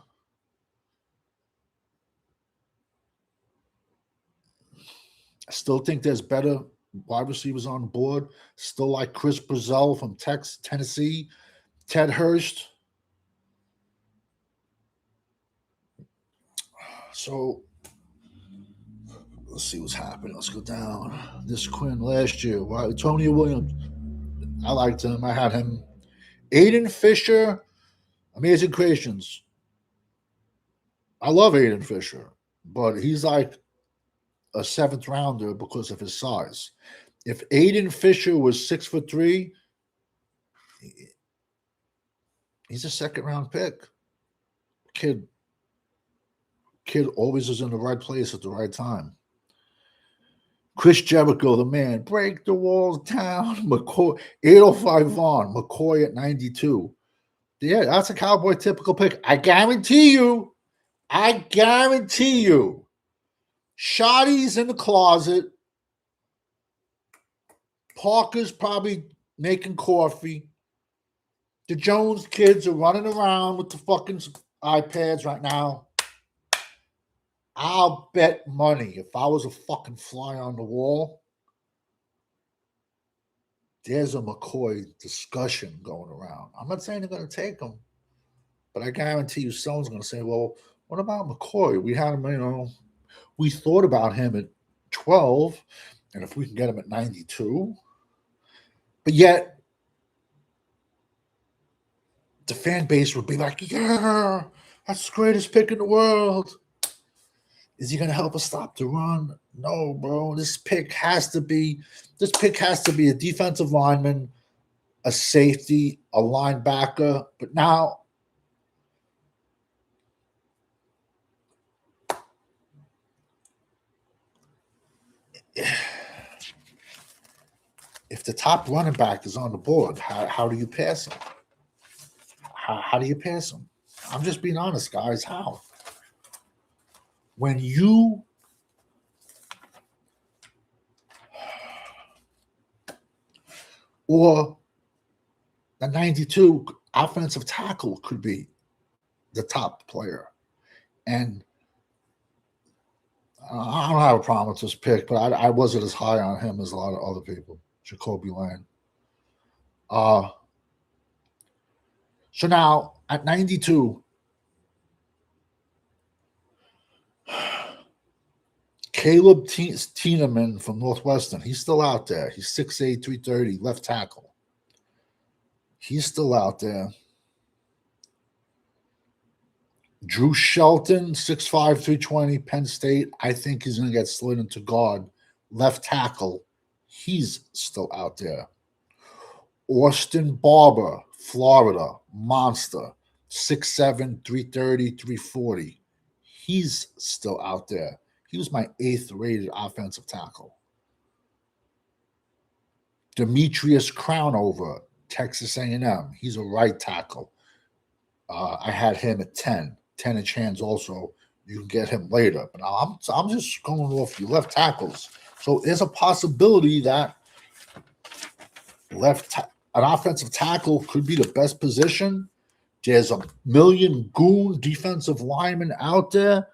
I still think there's better wide receivers on the board. Still like Chris Brazell from Tennessee. Ted Hurst. So let's see what's happening. Let's go down. This Quinn last year. Wow, Tony Williams. I liked him. I had him. Aiden Fisher, Amazing Creations. I love Aiden Fisher, but he's like a 7th rounder because of his size. If Aiden Fisher was 6'3", he's a 2nd round pick. Kid always is in the right place at the right time. Chris Jericho, the man, break the walls down. McCoy, 805 Vaughn, McCoy at 92. Yeah, that's a Cowboy typical pick. I guarantee you, Shotty's in the closet. Parker's probably making coffee. The Jones kids are running around with the fucking iPads right now. I'll bet money if I was a fucking fly on the wall, there's a McCoy discussion going around. I'm not saying they're going to take him, but I guarantee you someone's going to say, well, what about McCoy? We had him, we thought about him at 12, and if we can get him at 92. But yet, the fan base would be like, yeah, that's the greatest pick in the world. Is he going to help us stop the run? No, bro. This pick has to be a defensive lineman, a safety, a linebacker. But now, if the top running back is on the board, how do you pass him? How do you pass him? I'm just being honest, guys. How? When you or the 92 offensive tackle could be the top player. And I don't have a problem with this pick, but I wasn't as high on him as a lot of other people. Jacoby Lane. So now at 92, Caleb Tiedemann from Northwestern, he's still out there. He's 6'8", 330, left tackle. He's still out there. Drew Shelton, 6'5", 320, Penn State. I think he's going to get slid into guard. Left tackle. He's still out there. Austin Barber, Florida, monster, 6'7", 330, 340. He's still out there. He was my 8th rated offensive tackle. Demetrius Crownover, Texas A&M. He's a right tackle. I had him at 10. 10-inch hands also. You can get him later. But I'm just going off your left tackles. So there's a possibility that an offensive tackle could be the best position. There's a million goon defensive linemen out there.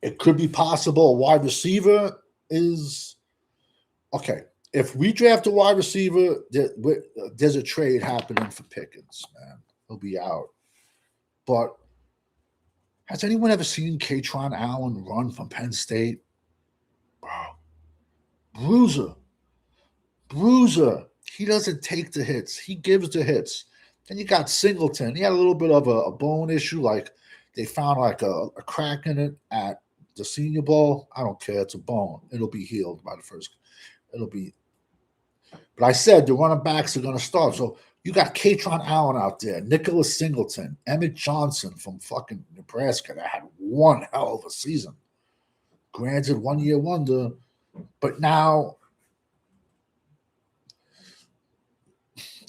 It could be possible a wide receiver is okay. If we draft a wide receiver, there's a trade happening for Pickens, man. He'll be out. But has anyone ever seen Katron Allen run from Penn State? Bro. Bruiser. He doesn't take the hits. He gives the hits. Then you got Singleton. He had a little bit of a bone issue. Like they found like a crack in it at the Senior Bowl. I don't care. It's a bone. It'll be healed by the first. It'll be. But I said the running backs are going to start. So you got Katron Allen out there, Nicholas Singleton, Emmett Johnson from fucking Nebraska that had one hell of a season. Granted, 1-year wonder, but now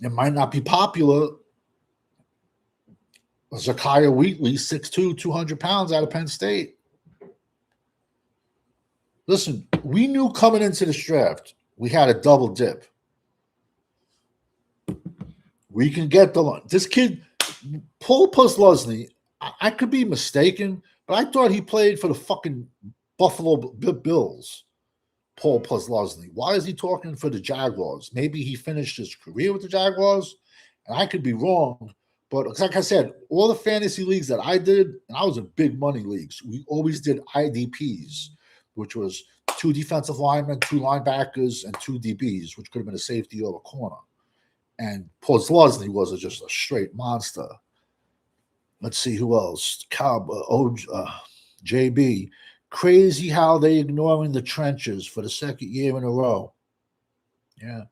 it might not be popular. Zakiya Wheatley, 6'2", 200 pounds out of Penn State. Listen, we knew coming into this draft, we had a double dip. We can get this kid, Paul Posluszny. I could be mistaken, but I thought he played for the fucking Buffalo Bills. Paul Posluszny. Why is he talking for the Jaguars? Maybe he finished his career with the Jaguars, and I could be wrong. But like I said, all the fantasy leagues that I did, and I was in big money leagues, we always did IDPs, which was 2 defensive linemen, 2 linebackers, and 2 DBs, which could have been a safety or a corner. And Posluszny was just a straight monster. Let's see who else. JB. Crazy how they ignoring the trenches for the 2nd year in a row. Yeah.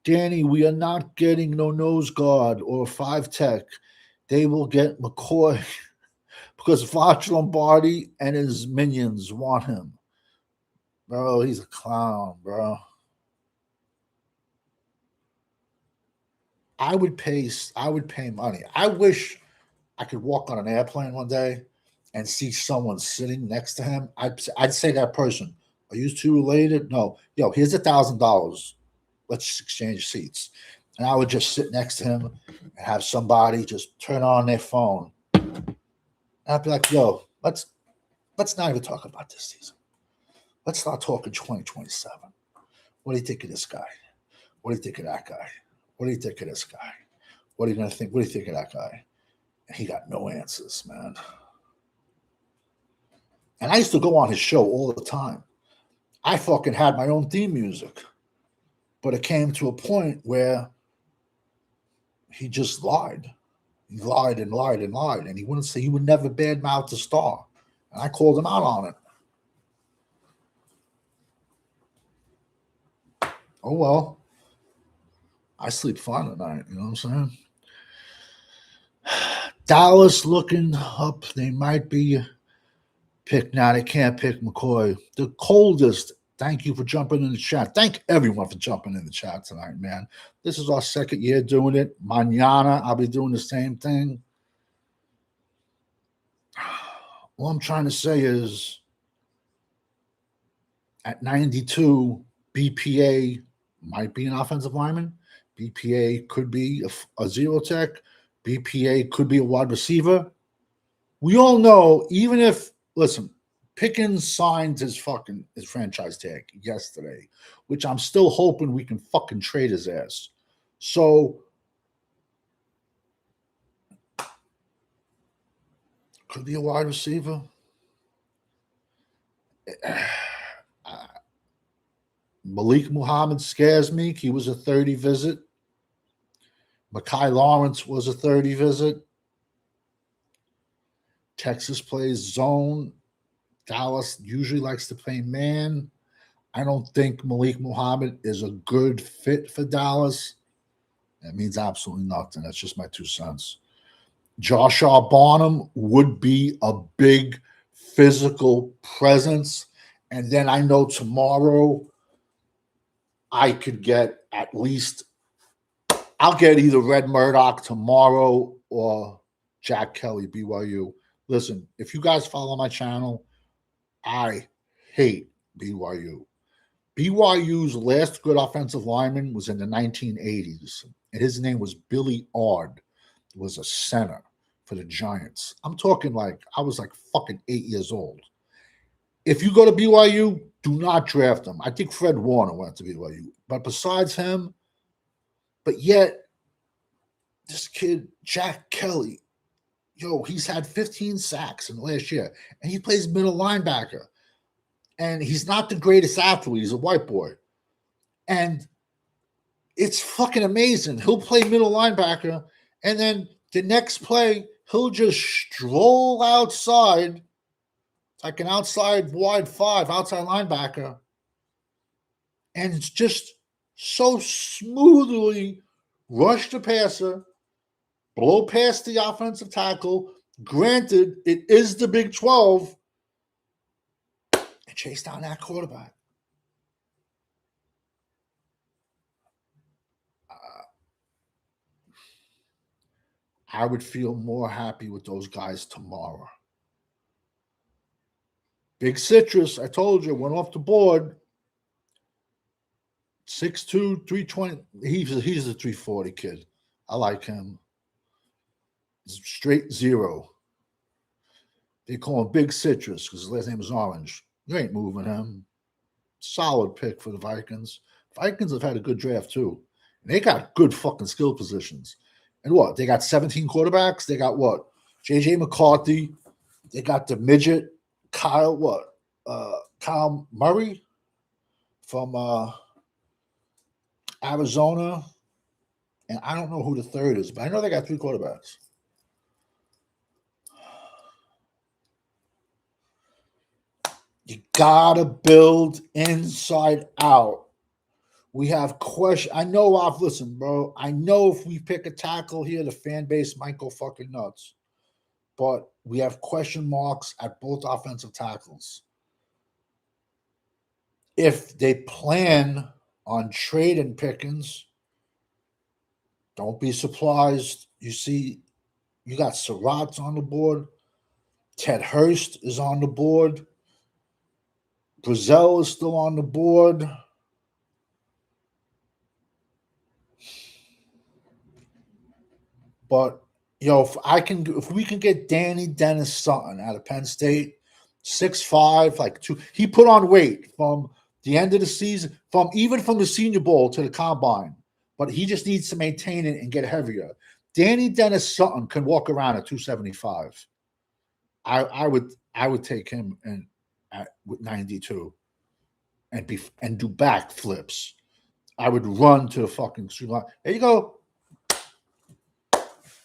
Danny, we are not getting no nose guard or 5 tech. They will get McCoy because Voch Lombardi and his minions want him. Bro, he's a clown, bro. I would pay money. I wish I could walk on an airplane one day and see someone sitting next to him. I'd say that person, Are you two related? No. Yo, here's $1,000. Let's exchange seats. And I would just sit next to him and have somebody just turn on their phone. And I'd be like, yo, let's not even talk about this season. Let's start talking 2027. What do you think of this guy? What do you think of that guy? What do you think of this guy? What are you gonna think? What do you think of that guy? And he got no answers, man. And I used to go on his show all the time. I fucking had my own theme music. But it came to a point where he just lied. He lied and lied and lied. And he wouldn't say, he would never badmouth the star. And I called him out on it. Oh, well. I sleep fine at night. You know what I'm saying? Dallas looking up. They might be picked now. They can't pick McCoy. The coldest. Thank you for jumping in the chat. Thank everyone for jumping in the chat tonight, man. This is our second year doing it. Mañana, I'll be doing the same thing. All I'm trying to say is at 92, BPA might be an offensive lineman. BPA could be a zero tech. BPA could be a wide receiver. We all know, even if, listen, Pickens signed his franchise tag yesterday, which I'm still hoping we can fucking trade his ass. So could be a wide receiver. Malik Muhammad scares me. He was a 30 visit. Mekhi Lawrence was a 30 visit. Texas plays zone. Dallas usually likes to play man. I don't think Malik Muhammad is a good fit for Dallas. That means absolutely nothing. That's just my 2 cents. Joshua Barnum would be a big physical presence. And then I know tomorrow I could get at least, I'll get either Red Murdoch tomorrow or Jack Kelly, BYU. Listen, if you guys follow my channel, I hate BYU. BYU's last good offensive lineman was in the 1980s, and his name was Billy Ard. He was a center for the Giants. I'm talking like I was like fucking 8 years old. If you go to BYU, do not draft him. I think Fred Warner went to BYU. But besides him, but yet this kid, Jack Kelly, yo, he's had 15 sacks in the last year, and he plays middle linebacker. And he's not the greatest athlete. He's a white boy. And it's fucking amazing. He'll play middle linebacker, and then the next play, he'll just stroll outside, like an outside wide 5, outside linebacker, and it's just so smoothly rush the passer, blow past the offensive tackle. Granted, it is the Big 12, and chase down that quarterback. I would feel more happy with those guys tomorrow. Big Citrus, I told you, went off the board. 6'2", 320. He's a 340 kid. I like him. Straight zero. They call him Big Citrus because his last name is Orange. You ain't moving him. Solid pick for the Vikings. Vikings have had a good draft too. And they got good fucking skill positions. And what? They got 17 quarterbacks. They got what? J.J. McCarthy. They got the midget Kyle Murray from Arizona. And I don't know who the third is, but I know they got 3 quarterbacks. You gotta build inside out. We have questions. I know listen, bro. I know if we pick a tackle here, the fan base might go fucking nuts. But we have question marks at both offensive tackles. If they plan on trading Pickens, don't be surprised. You see, you got Surratt's on the board. Ted Hurst is on the board. Brazil is still on the board. But if we can get Danny Dennis Sutton out of Penn State, 6'5", like 2, he put on weight from the end of the season, even from the Senior Bowl to the Combine, but he just needs to maintain it and get heavier. Danny Dennis Sutton can walk around at 275. I would take him with 92 and do back flips. I would run to the fucking street line. There you go.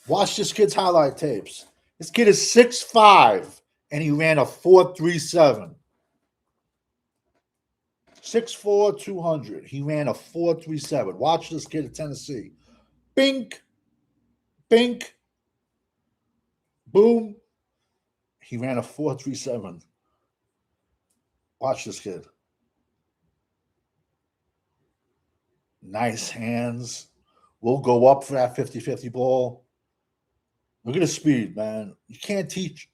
Watch this kid's highlight tapes. This kid is 6'5", and he ran a 4.37. 6'4", 200. He ran a 4.37. Watch this kid at Tennessee. Bink. Bink. Boom. He ran a 4.37. Watch this kid. Nice hands. We'll go up for that 50-50 ball. Look at the speed, man. You can't teach.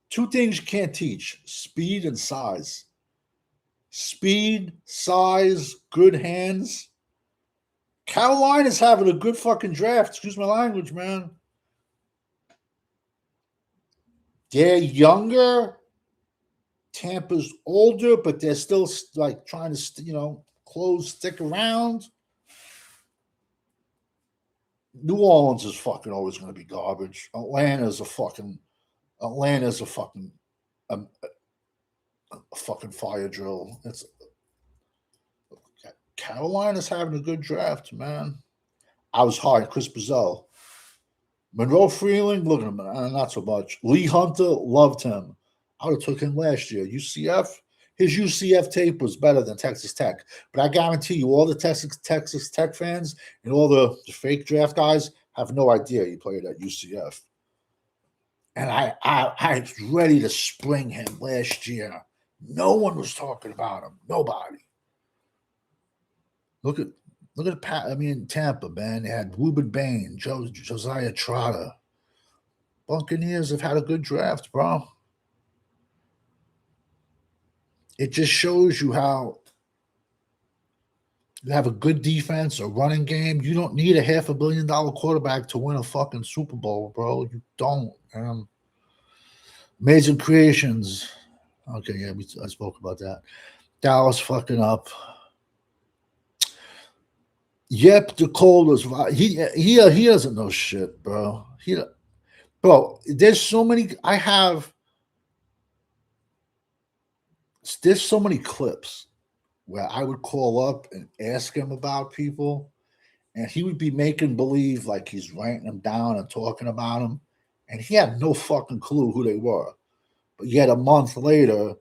Two things you can't teach: speed and size. Speed, size, good hands. Carolina's having a good fucking draft. Excuse my language, man. They're younger. Tampa's older, but they're still like trying to, stick around. New Orleans is fucking always going to be garbage. Atlanta's a fucking fire drill. Carolina's having a good draft, man. I was high. Chris Brazil. Monroe Freeling, look at him, not so much. Lee Hunter, loved him. I would have took him last year. UCF, his UCF tape was better than Texas Tech. But I guarantee you, all the Texas Tech fans and all the fake draft guys have no idea he played at UCF. And I was ready to spring him last year. No one was talking about him. Nobody. Look at Tampa, man. They had Ruben Bain, Josiah Trotter. Buccaneers have had a good draft, bro. It just shows you how you have a good defense, a running game. You don't need a $500 million quarterback to win a fucking Super Bowl, bro. You don't. Amazing Creations. Okay, yeah, I spoke about that. Dallas fucking up. Yep, DeCole is he doesn't know shit, bro. Bro, there's so many. There's so many clips where I would call up and ask him about people, and he would be making believe like he's writing them down and talking about them, and he had no fucking clue who they were. But yet a month later,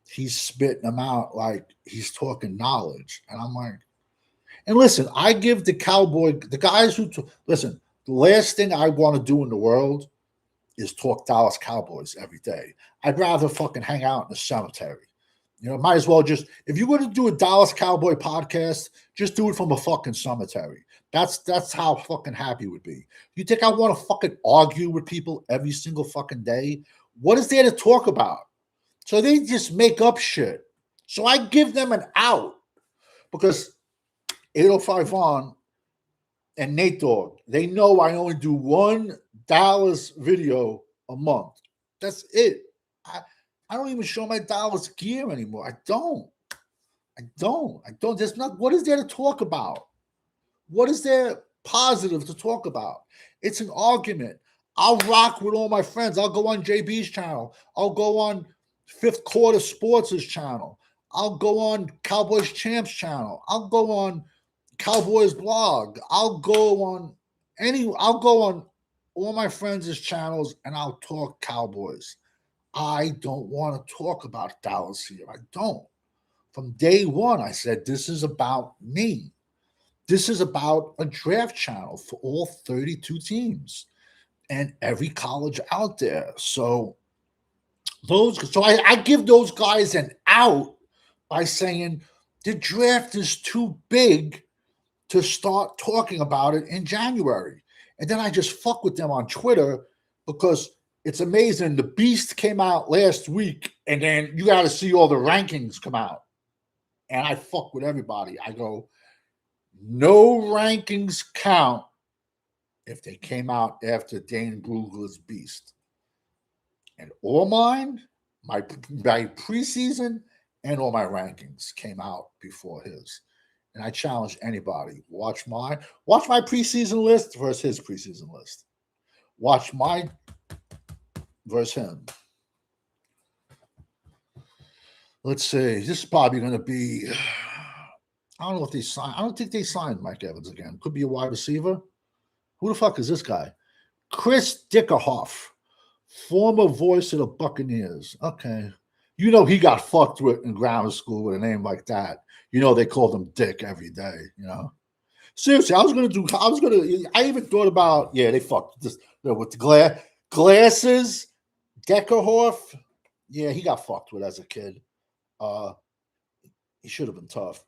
he's spitting them out like he's talking knowledge, and I'm like, and listen, I give the guys who listen. The last thing I want to do in the world is talk Dallas Cowboys every day. I'd rather fucking hang out in the cemetery. Might as well just, if you're going to do a Dallas Cowboy podcast, just do it from a fucking cemetery. That's how fucking happy it would be. You think I want to fucking argue with people every single fucking day? What is there to talk about? So they just make up shit. So I give them an out because 805 on and Nate Dogg, they know I only do one Dallas video a month. That's it. I don't even show my Dallas gear anymore. I don't. There's not. What is there to talk about? What is there positive to talk about? It's an argument. I'll rock with all my friends. I'll go on JB's channel. I'll go on Fifth Quarter Sports' channel. I'll go on Cowboys Champs channel. I'll go on Cowboys blog. I'll go on all my friends' channels and I'll talk Cowboys. I don't want to talk about Dallas here. I don't. From day one, I said, this is about me. This is about a draft channel for all 32 teams and every college out there. So I give those guys an out by saying the draft is too big to start talking about it in January. And then I just fuck with them on Twitter because it's amazing. The Beast came out last week And then you got to see all the rankings come out. And I fuck with everybody. I go, no rankings count if they came out after Dane Brugler's Beast. And all mine, my preseason and all my rankings came out before his. And I challenge anybody. Watch my preseason list versus his preseason list. Watch my versus him. Let's see. This is probably going to be. I don't know if they signed. I don't think they signed Mike Evans again. Could be a wide receiver. Who the fuck is this guy? Chris Dickerhoff, former voice of the Buccaneers. Okay. You know he got fucked with in grammar school with a name like that. You know they called him Dick every day, you know. Seriously, I even thought about, they fucked this with the glasses, Deckerhoff. Yeah, he got fucked with as a kid. He should have been tough.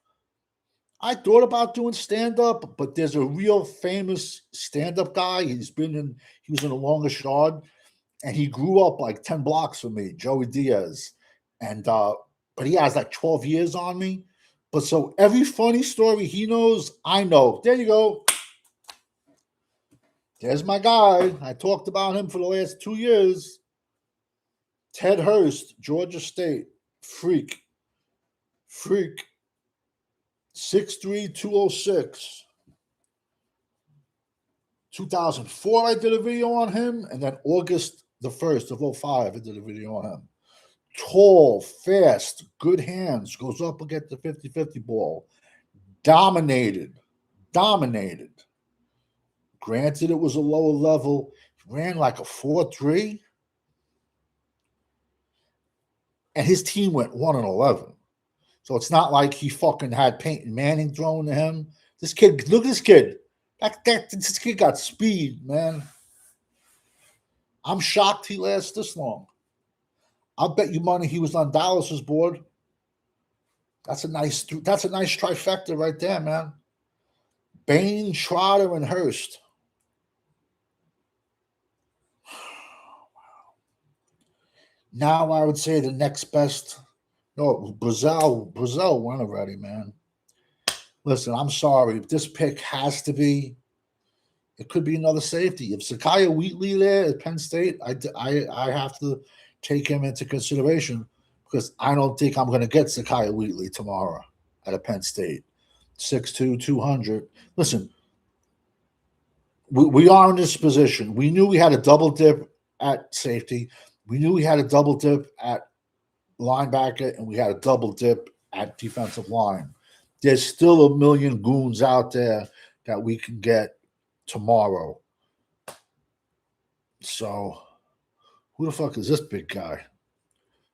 I thought about doing stand-up, but there's a real famous stand-up guy. He was in the Longest Yard, and he grew up like 10 blocks from me, Joey Diaz. And but he has like 12 years on me. But so every funny story he knows, I know. There you go. There's my guy. I talked about him for the last 2 years. Ted Hurst, Georgia State. Freak. 6'3", 206. 2004, I did a video on him. And then August the 1st of 2005, I did a video on him. Tall, fast, good hands, goes up against the 50-50 ball. Dominated. Granted, it was a lower level. He ran like a 4.3. And his team went 1-11. So it's not like he fucking had Peyton Manning thrown to him. This kid, look at this kid. This kid got speed, man. I'm shocked he lasts this long. I'll bet you money he was on Dallas's board. That's a nice trifecta right there, man. Bain, Trotter, and Hurst. Now I would say the next best. No, Brazil won already, man. Listen, I'm sorry. If this pick has to be, it could be another safety. If Zakiya Wheatley there at Penn State, I have to take him into consideration because I don't think I'm going to get Zakiya Wheatley tomorrow at a Penn State. 6'2", 200. Listen, we are in this position. We knew we had a double dip at safety. We knew we had a double dip at linebacker, and we had a double dip at defensive line. There's still a million goons out there that we can get tomorrow. So, who the fuck is this big guy?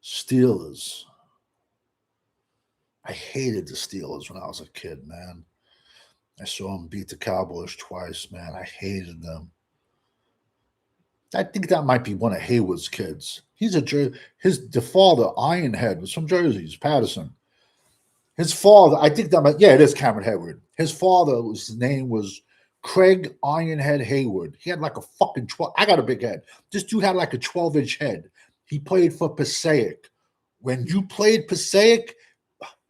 Steelers. I hated the Steelers when I was a kid, man. I saw them beat the Cowboys twice, man. I hated them. I think that might be one of Hayward's kids. He's the father, Ironhead, was from Jersey. He's Patterson. His father, I think it is Cameron Hayward. His father, his name was Craig Ironhead Hayward. He had like a fucking 12. I got a big head. This dude had like a 12-inch head. He played for Passaic. When you played Passaic,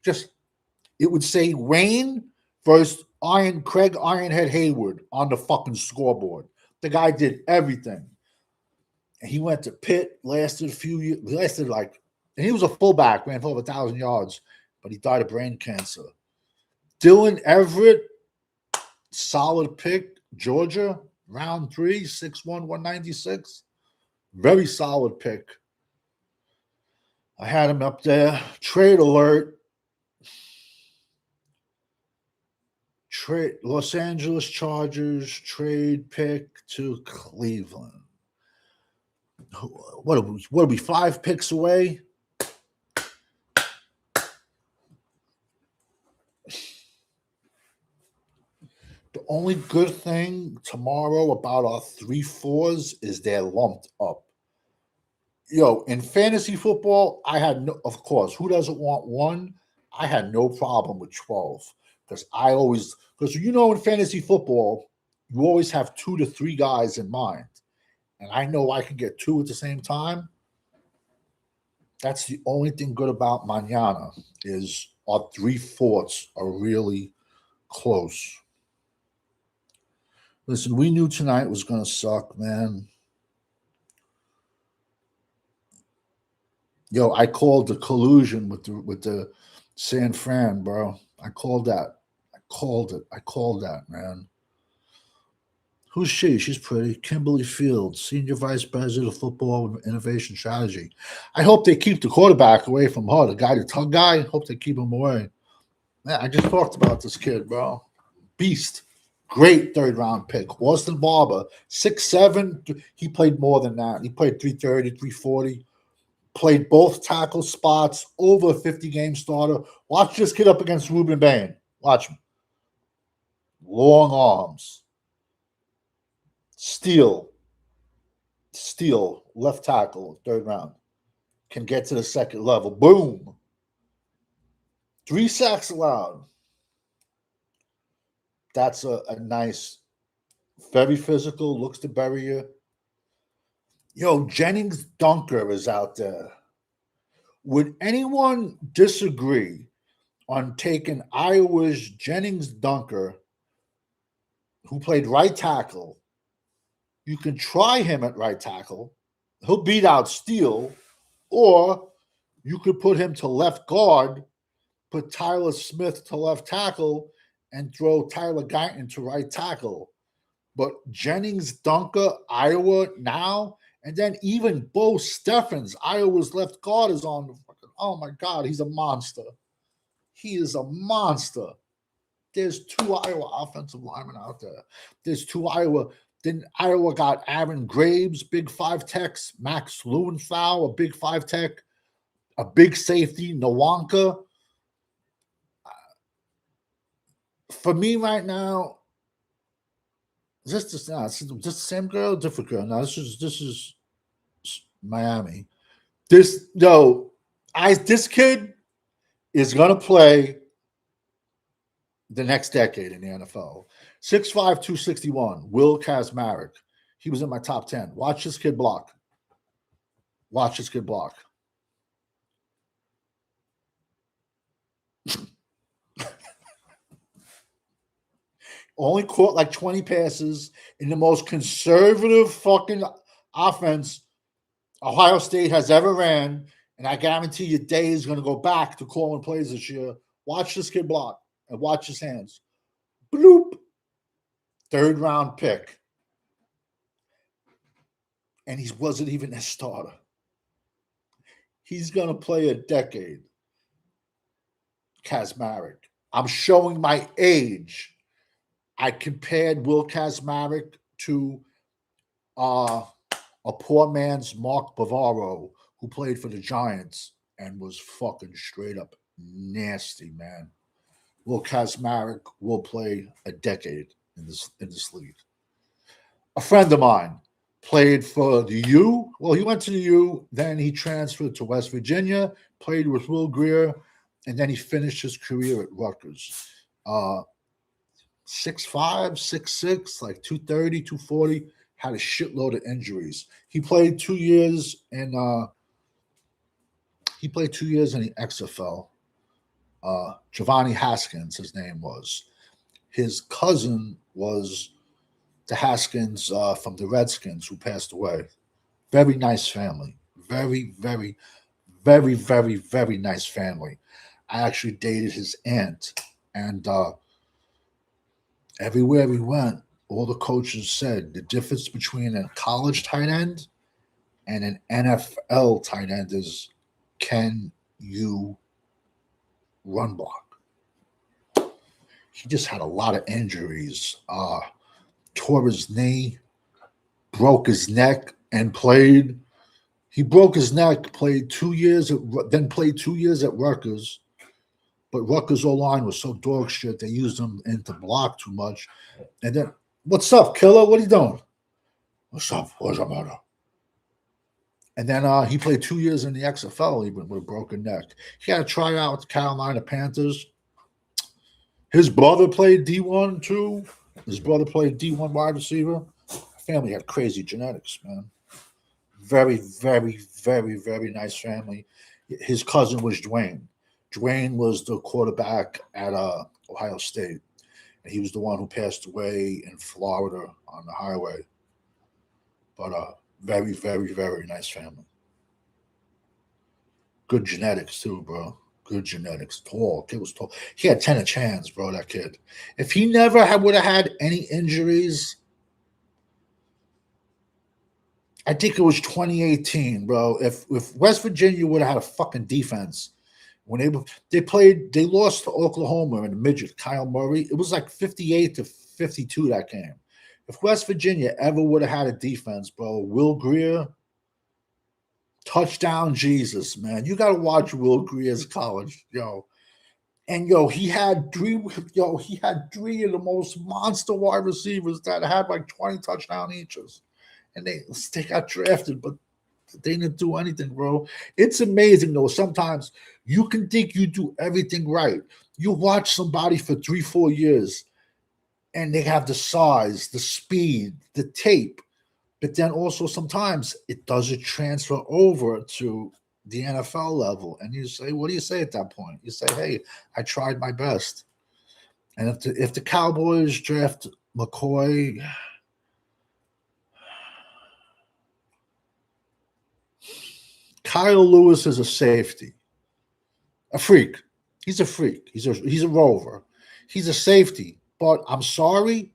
it would say Wayne versus Craig Ironhead Hayward on the fucking scoreboard. The guy did everything. And he went to Pitt, lasted a few years, and he was a fullback, ran for over 1,000 yards, but he died of brain cancer. Dylan Everett, solid pick, Georgia, round 3, 6'1", 196. Very solid pick. I had him up there. Trade alert. Los Angeles Chargers trade pick to Cleveland. What are we 5 picks away? The only good thing tomorrow about our 3-4s is they're lumped up. In fantasy football, of course, who doesn't want 1? I had no problem with 12 because in fantasy football, you always have 2 to 3 guys in mind. And I know I can get 2 at the same time. That's the only thing good about Manana is our 3/4 are really close. Listen, we knew tonight was going to suck, man. Yo, I called the collusion with the San Fran, bro. I called that. I called it. I called that, man. Who's she? She's pretty. Kimberly Fields, Senior Vice President of Football and Innovation Strategy. I hope they keep the quarterback away from her. The guy, the tug guy, hope they keep him away. Man, I just talked about this kid, bro. Beast. Great third round pick. Austin Barber, 6'7". He played more than that. He played 330, 340. Played both tackle spots, over a 50-game starter. Watch this kid up against Ruben Bain. Watch him. Long arms. Steal, left tackle, third round. Can get to the second level. Boom. 3 sacks allowed. That's a nice, very physical, looks to bury you. Yo, Jennings Dunker is out there. Would anyone disagree on taking Iowa's Jennings Dunker, who played right tackle? You can try him at right tackle. He'll beat out Steele. Or you could put him to left guard, put Tyler Smith to left tackle, and throw Tyler Guyton to right tackle. But Jennings Dunker, Iowa now, and then even Bo Steffens, Iowa's left guard, is on the fucking, oh my God, he's a monster. He is a monster. There's 2 Iowa offensive linemen out there. There's 2 Iowa. Then Iowa got Aaron Graves, big 5 techs, Max Lewenthal, a big 5 tech, a big safety, Nwanka. For me right now, is this the same girl, different girl? No, this is Miami. This kid is gonna play the next decade in the NFL. 6'5", 261, Will Kazmarek. He was in my top 10. Watch this kid block. Watch this kid block. Only caught like 20 passes in the most conservative fucking offense Ohio State has ever ran. And I guarantee you Day is going to go back to calling plays this year. Watch this kid block and watch his hands. Bloop. 3rd round pick. And he wasn't even a starter. He's going to play a decade. Kazmarek. I'm showing my age. I compared Will Kazmarek to a poor man's Mark Bavaro, who played for the Giants and was fucking straight up nasty, man. Will Kazmarek will play a decade in this league. A friend of mine played for the U. Well, he went to the U, then he transferred to West Virginia, played with Will Grier, and then he finished his career at Rutgers. 6'5", 6'6", like 230, 240, had a shitload of injuries. He played 2 years in the XFL. Giovanni Haskins, his name was. His cousin was the Haskins from the Redskins, who passed away. Very nice family. Very, very, very, very, very nice family. I actually dated his aunt, and everywhere we went, all the coaches said the difference between a college tight end and an NFL tight end is, can you run block? He just had a lot of injuries. Tore his knee, broke his neck, and played. He broke his neck, played 2 years, then played 2 years at Rutgers. But Rutgers O-line was so dog shit, they used him into block too much. And then, what's up, killer? What are you doing? What's up? What's up, brother? And then he played 2 years in the XFL, even with a broken neck. He had a tryout with the Carolina Panthers. His brother played D1 too. His brother played D1 wide receiver. Family had crazy genetics, man. Very, very, very, very nice family. His cousin was Dwayne. Dwayne was the quarterback at Ohio State. And he was the one who passed away in Florida on the highway. But very, very, very nice family. Good genetics too, bro. Good genetics. Tall. Kid was tall. He had 10 inch hands, bro, that kid. If he never would have had any injuries, I think it was 2018, bro. If West Virginia would have had a fucking defense, when they lost to Oklahoma in the midget, Kyle Murray, it was like 58-52 that game. If West Virginia ever would have had a defense, bro, Will Grier, touchdown Jesus, man. You got to watch Will Grier's college, yo. And he had three of the most monster wide receivers that had like 20 touchdown eaches. And they got drafted, but they didn't do anything, bro. It's amazing though. Sometimes you can think you do everything right. You watch somebody for 3-4 years and they have the size, the speed, the tape, but then also sometimes it doesn't transfer over to the NFL level. And you say, what do you say at that point? You say, hey, I tried my best. And if the Cowboys draft McCoy, Kyle Lewis is a safety, a freak. He's a freak. He's a rover. He's a safety. But I'm sorry,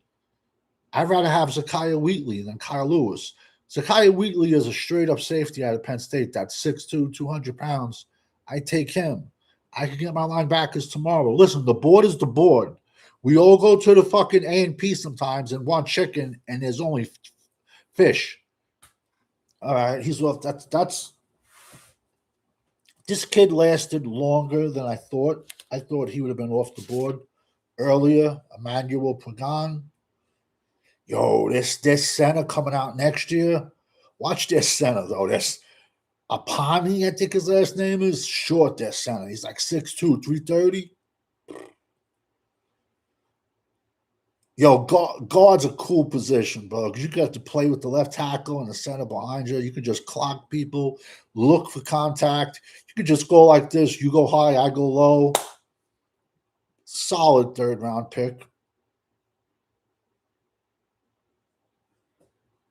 I'd rather have Zakiya Wheatley than Kyle Lewis. Zakiya Wheatley is a straight up safety out of Penn State. That's 6'2", 200 pounds. I take him. I can get my linebackers tomorrow. Listen, the board is the board. We all go to the fucking A&P sometimes and want chicken, and there's only fish. All right, he's off. That's. This kid lasted longer than I thought. I thought he would have been off the board earlier. Emmanuel Pagan. Yo, this center coming out next year. Watch this center, though. This Apani, I think his last name is. Short, this center. He's like 6'2", 330. Yo, guard's a cool position, bro, because you got to play with the left tackle and the center behind you. You can just clock people, look for contact. You can just go like this. You go high, I go low. Solid third-round pick.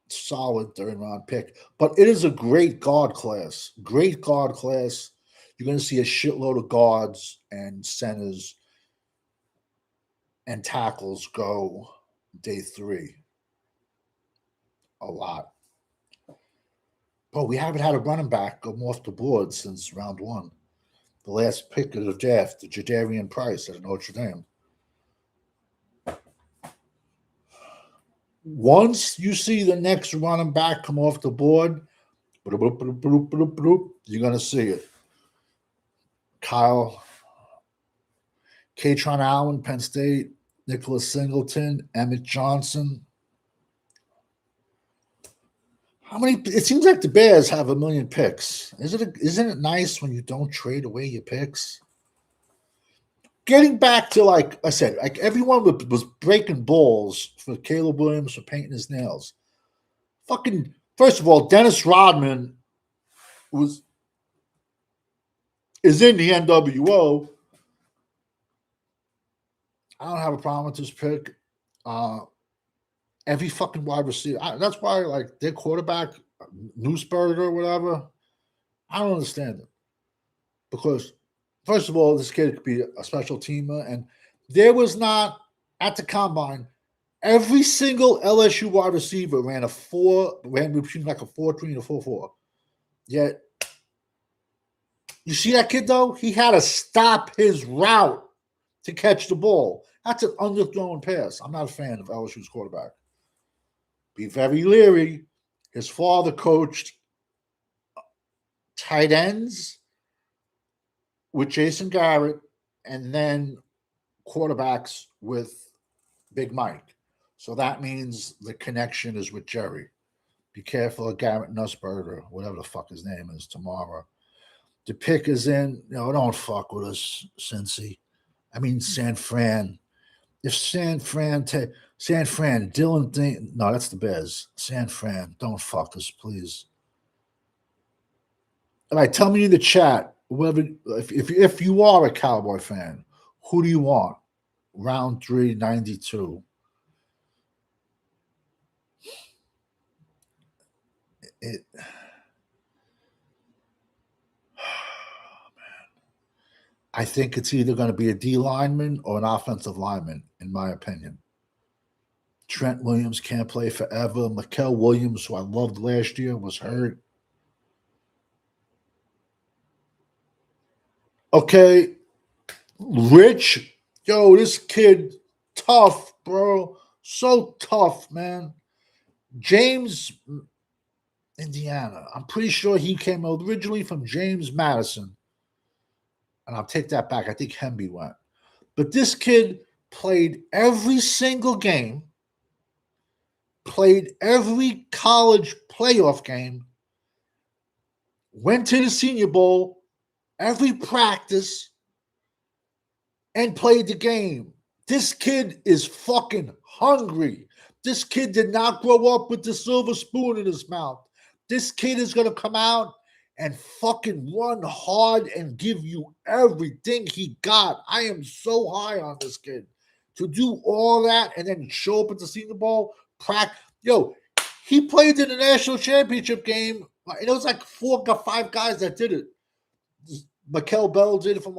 Solid third-round pick. But it is a great guard class. Great guard class. You're going to see a shitload of guards and centers and tackles go day 3. A lot. But we haven't had a running back come off the board since round 1. The last pick of the draft, Jadarian Price at Notre Dame. Once you see the next running back come off the board, you're going to see it. Katron Allen, Penn State, Nicholas Singleton, Emmett Johnson. How many? It seems like the Bears have 1 million picks. Isn't it nice when you don't trade away your picks? Getting back to, like I said, like everyone was breaking balls for Caleb Williams for painting his nails. Fucking, first of all, Dennis Rodman is in the NWO. I don't have a problem with this pick. Every fucking wide receiver. That's why, like, their quarterback, Newsberger or whatever, I don't understand it. Because, first of all, this kid could be a special teamer. And there was not, at the combine, every single LSU wide receiver ran between like a 4.3 and a 4.4. Yet, you see that kid, though? He had to stop his route to catch the ball. That's an underthrown pass. I'm not a fan of LSU's quarterback. Be very leery. His father coached tight ends with Jason Garrett and then quarterbacks with Big Mike. So that means the connection is with Jerry. Be careful of Garrett Nussberger, whatever the fuck his name is, tomorrow. The pick is in. Don't fuck with us, Cincy. I mean, San Fran. If San Fran, Dylan, no, that's the Bears. San Fran, don't fuck us, please. All right, tell me in the chat, whether if you are a Cowboy fan, who do you want? Round 392. It I think it's either going to be a D lineman or an offensive lineman, in my opinion. Trent Williams can't play forever. Mikael Williams, who I loved last year, was hurt. Okay, Rich, yo, this kid, tough, bro. So tough, man. James, Indiana. I'm pretty sure he came originally from James Madison. And I'll take that back. I think Hemby went. But this kid played every single game, played every college playoff game, went to the Senior Bowl, every practice, and played the game. This kid is fucking hungry. This kid did not grow up with the silver spoon in his mouth. This kid is going to come out and fucking run hard and give you everything he got. I am so high on this kid. To do all that and then show up at the Senior Bowl, yo, he played in the national championship game. It was like 4 or 5 guys that did it. Mikel Bell did it from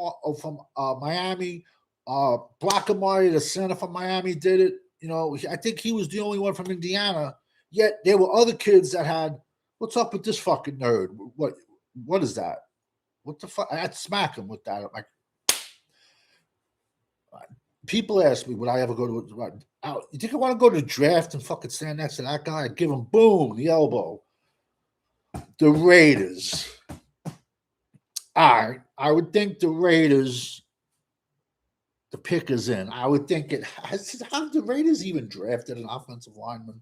Miami. Blackamari, the center from Miami, did it. You know, I think he was the only one from Indiana. Yet there were other kids that had, what's up with this fucking nerd? What is that? What the fuck? I'd smack him with that. Like, people ask me, would I ever go to you think I want to go to the draft and fucking stand next to that guy? I'd give him boom, the elbow. The Raiders. All right. I would think the Raiders, the pick is in. I would think it has. How did the Raiders even drafted an offensive lineman?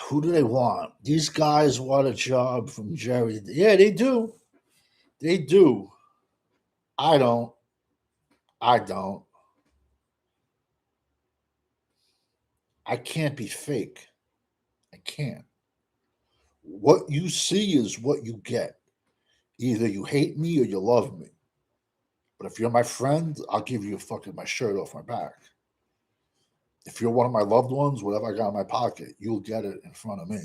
Who do they want? These guys want a job from Jerry. Yeah, they do. They do. I don't. I can't be fake. I can't. What you see is what you get. Either you hate me or you love me. But if you're my friend, I'll give you fucking my shirt off my back. If you're one of my loved ones, whatever I got in my pocket, you'll get it in front of me.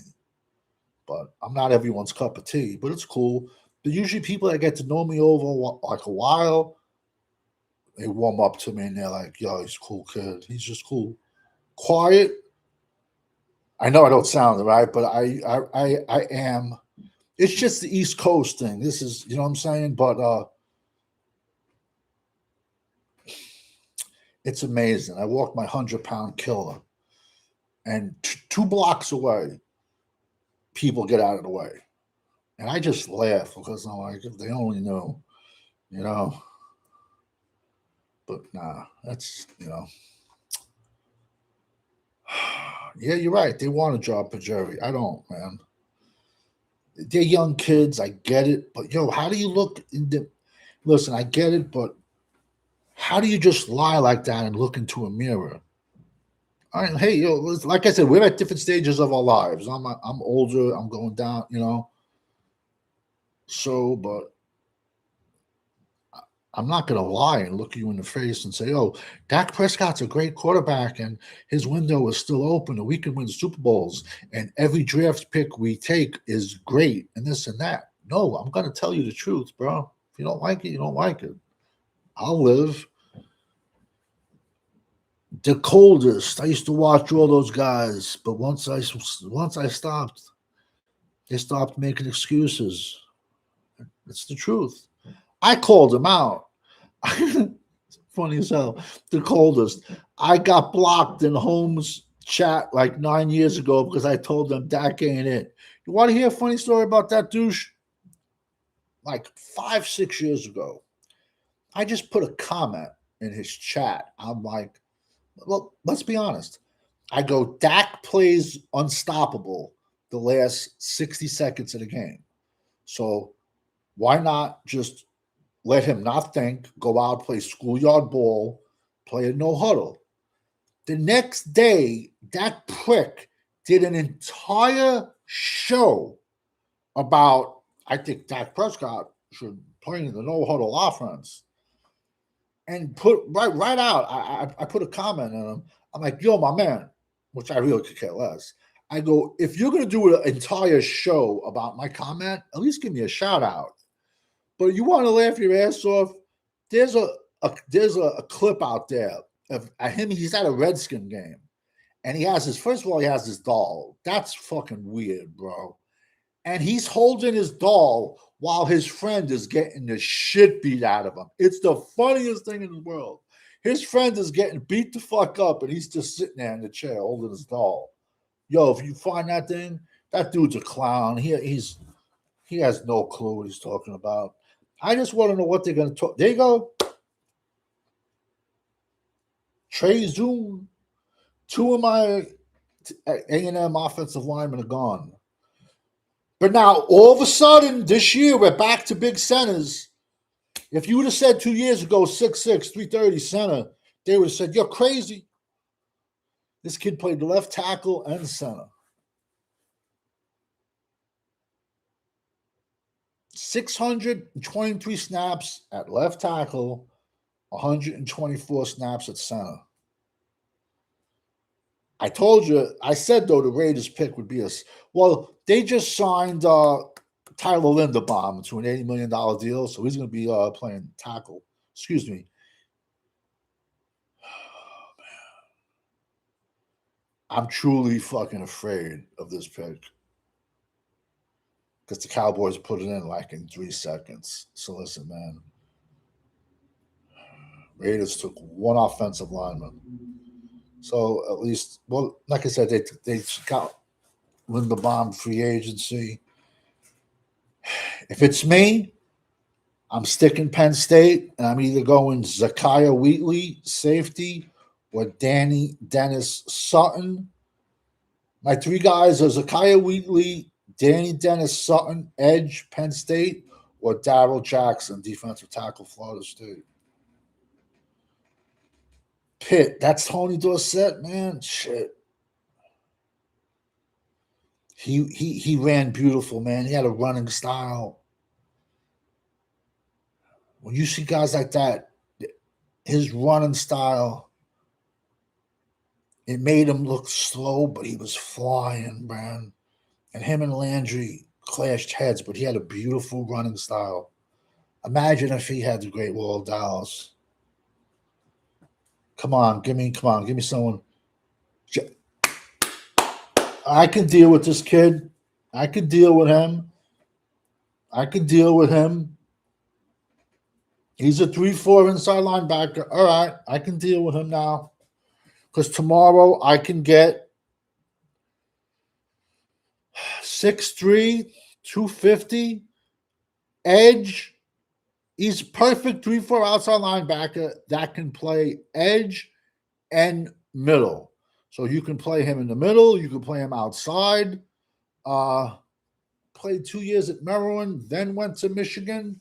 But I'm not everyone's cup of tea, but it's cool. But usually people that get to know me over like a while, they warm up to me and they're like, yo, he's a cool kid. He's just cool. Quiet. I know I don't sound right, but I am. It's just the East Coast thing. This is, you know what I'm saying? But it's amazing. I walk my 100-pound killer, and 2 blocks away, people get out of the way. And I just laugh because I'm like, if they only knew, you know. But nah, that's, you know. Yeah, you're right. They want a job for Jerry. I don't, man. They're young kids. I get it. But, yo, how do you look in the... Listen, I get it, but how do you just lie like that and look into a mirror? All right, hey, yo, like I said, we're at different stages of our lives. I'm older. I'm going down, you know. So, but I'm not going to lie and look you in the face and say, oh, Dak Prescott's a great quarterback and his window is still open and we can win Super Bowls and every draft pick we take is great and this and that. No, I'm going to tell you the truth, bro. If you don't like it, you don't like it. I'll live. The coldest. I used to watch all those guys, but once I stopped, they stopped making excuses. It's the truth. I called him out. Funny as hell. The coldest. I got blocked in Holmes' chat like 9 years ago because I told them Dak ain't it. You want to hear a funny story about that douche? Like 5-6 years ago, I just put a comment in his chat. I'm like, well, let's be honest. I go, Dak plays unstoppable the last 60 seconds of the game. So why not just let him not think, go out, play schoolyard ball, play a no huddle? The next day, that prick did an entire show about, I think Dak Prescott should play in the no huddle offense. And put right out, I put a comment on him. I'm like, yo, my man, which I really could care less. I go, if you're going to do an entire show about my comment, at least give me a shout out. But you want to laugh your ass off? There's a clip out there of him. He's at a Redskin game, and he has his first of all, he has his doll. That's fucking weird, bro. And he's holding his doll while his friend is getting the shit beat out of him. It's the funniest thing in the world. His friend is getting beat the fuck up, and he's just sitting there in the chair holding his doll. Yo, if you find that thing, that dude's a clown. He has no clue what he's talking about. I just want to know what they're going to talk. There you go. Trey Zoom. 2 of my A&M offensive linemen are gone. But now, all of a sudden, this year, we're back to big centers. If you would have said 2 years ago, 6'6", 330 center, they would have said, you're crazy. This kid played left tackle and center. 623 snaps at left tackle, 124 snaps at center. I told you, I said, though, the Raiders pick would be well, they just signed Tyler Linderbaum to an $80 million deal, so he's going to be playing tackle. Excuse me. Oh, man. I'm truly fucking afraid of this pick because the Cowboys put it in like in 3 seconds. So listen, man. Raiders took 1 offensive lineman. So at least, well, like I said, they got Linderbaum free agency. If it's me, I'm sticking Penn State, and I'm either going Zakiya Wheatley, safety, or Dennis Sutton. My 3 guys are Zakiya Wheatley, Dennis Sutton, edge, Penn State, or Darrell Jackson, defensive tackle, Florida State. Pitt, that's Tony Dorsett, man. Shit. He ran beautiful, man. He had a running style. When you see guys like that, his running style, it made him look slow, but he was flying, man. And him and Landry clashed heads, but he had a beautiful running style. Imagine if he had the Great Wall of Dallas. Come on, give me someone. I can deal with this kid. I can deal with him. He's a 3-4 inside linebacker. All right, I can deal with him now. Because tomorrow I can get 6'3", 250, edge. He's perfect 3-4 outside linebacker that can play edge and middle. So you can play him in the middle. You can play him outside. Played 2 years at Maryland, then went to Michigan.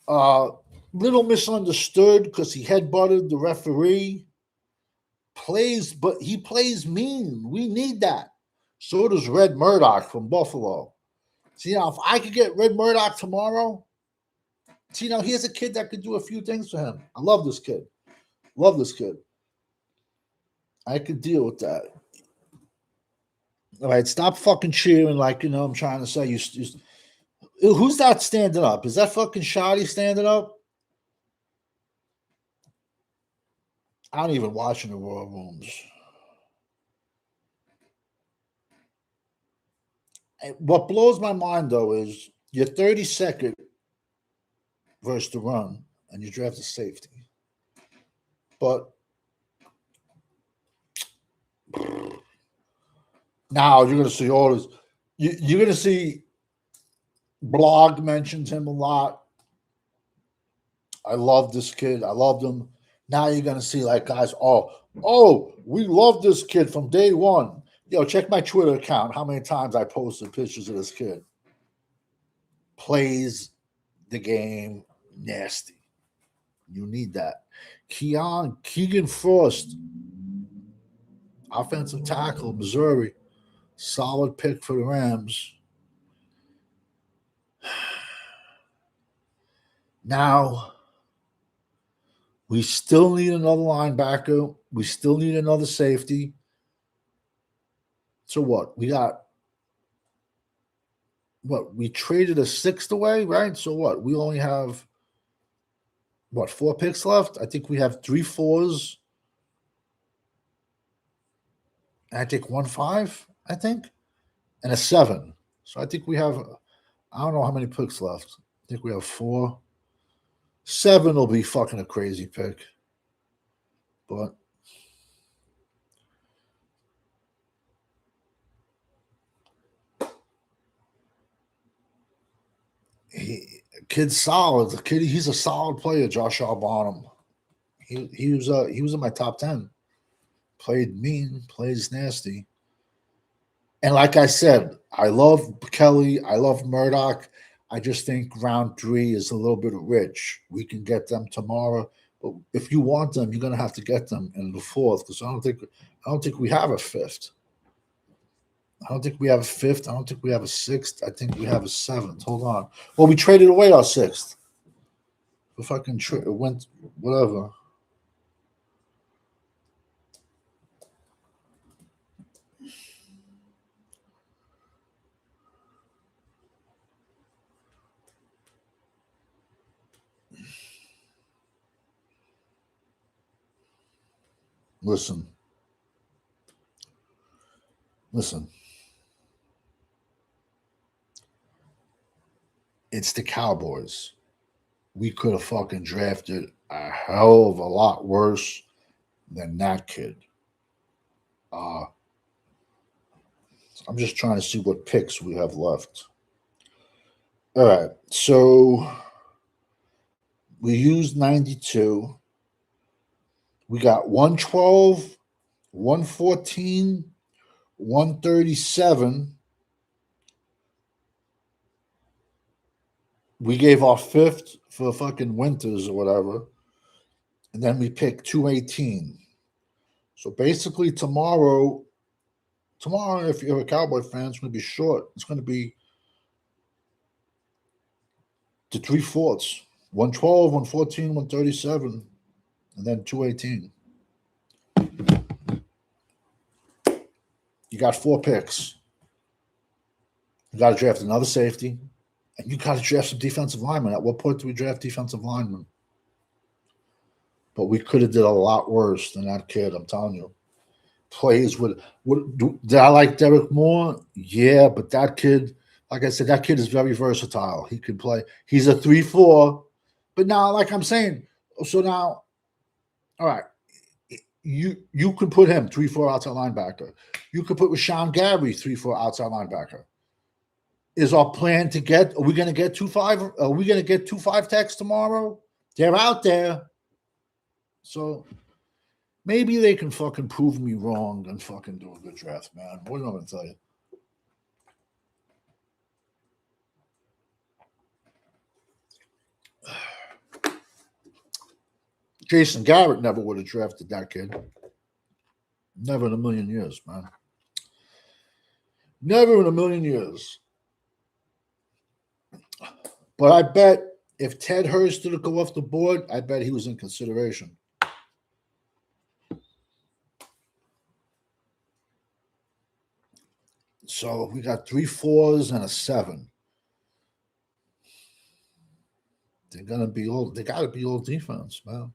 Little misunderstood because he headbutted the referee. But he plays mean. We need that. So does Red Murdoch from Buffalo. See, now, if I could get Red Murdoch tomorrow, see, now, here's a kid that could do a few things for him. I love this kid. I could deal with that. All right, stop fucking cheering like, I'm trying to say. Who's that standing up? Is that fucking Shoddy standing up? I don't even watch in the Raw rooms. What blows my mind, though, is you're 32nd versus the run, and you draft a safety. But now you're going to see all this. You're going to see Blog mentions him a lot. I love this kid. I loved him. Now you're going to see like guys, we love this kid from day one. Yo, check my Twitter account, how many times I posted pictures of this kid. Plays the game nasty. You need that. Keegan Frost, offensive tackle, Missouri. Solid pick for the Rams. Now, we still need another linebacker. We still need another safety. So what? We traded a sixth away, right? So what? We only have, 4 picks left? I think we have 3 fours. I think 1 5, I think, and a 7. So I think we have, I don't know how many picks left. I think we have 4. 7 will be fucking a crazy pick. But kid's solid. The kid, he's a solid player, Josh Bonham. He was in my top 10. Played mean, plays nasty. And like I said, I love Kelly. I love Murdoch. I just think round 3 is a little bit rich. We can get them tomorrow, but if you want them, you're gonna have to get them in the 4th because I don't think we have a 5th. I don't think we have a 5th. I don't think we have a 6th. I think we have a 7th. Hold on. Well, we traded away our 6th. The fucking went whatever. Listen. It's the Cowboys. We could have fucking drafted a hell of a lot worse than that kid. I'm just trying to see what picks we have left. All right, so we used 92. We got 112, 114, 137. We gave our 5th for fucking Winters or whatever. And then we picked 218. So basically tomorrow, if you're a Cowboy fan, it's going to be short. It's going to be the 3/4. 112, 114, 137, and then 218. You got 4 picks. You got to draft another safety. And you got to draft some defensive linemen. At what point do we draft defensive linemen? But we could have did a lot worse than that kid, I'm telling you. Plays with did I like Derek Moore? Yeah, but that kid, like I said, that kid is very versatile. He can play. He's a 3-4. But now, like I'm saying, so now, all right, you could put him 3-4 outside linebacker. You could put Rashawn Gary 3-4 outside linebacker. Is our plan to get? Are we going to get 2-5? Are we going to get 2-5 techs tomorrow? They're out there, so maybe they can fucking prove me wrong and fucking do a good draft, man. What am I going to tell you? Jason Garrett never would have drafted that kid. Never in a million years, man. Never in a million years. But I bet if Ted Hurst didn't go off the board, I bet he was in consideration. So we got 3 4s and a 7. They're gonna be old. They gotta be old defense, man.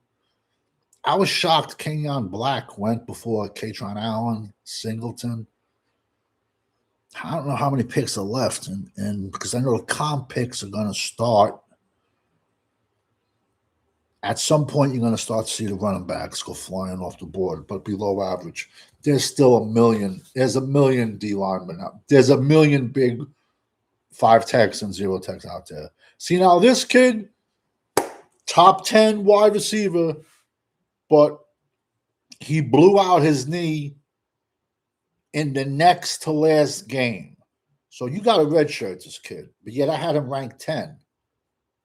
I was shocked Kenyon Black went before Katron Allen, Singleton. I don't know how many picks are left, and because I know the comp picks are gonna start. At some point, you're going to start to see the running backs go flying off the board, but below average. There's still a million. There's a million D linemen out. There's a million big 5 techs and 0 techs out there. See, now this kid, top 10 wide receiver, but he blew out his knee in the next to last game. So you got a red shirt, this kid. But yet I had him ranked 10.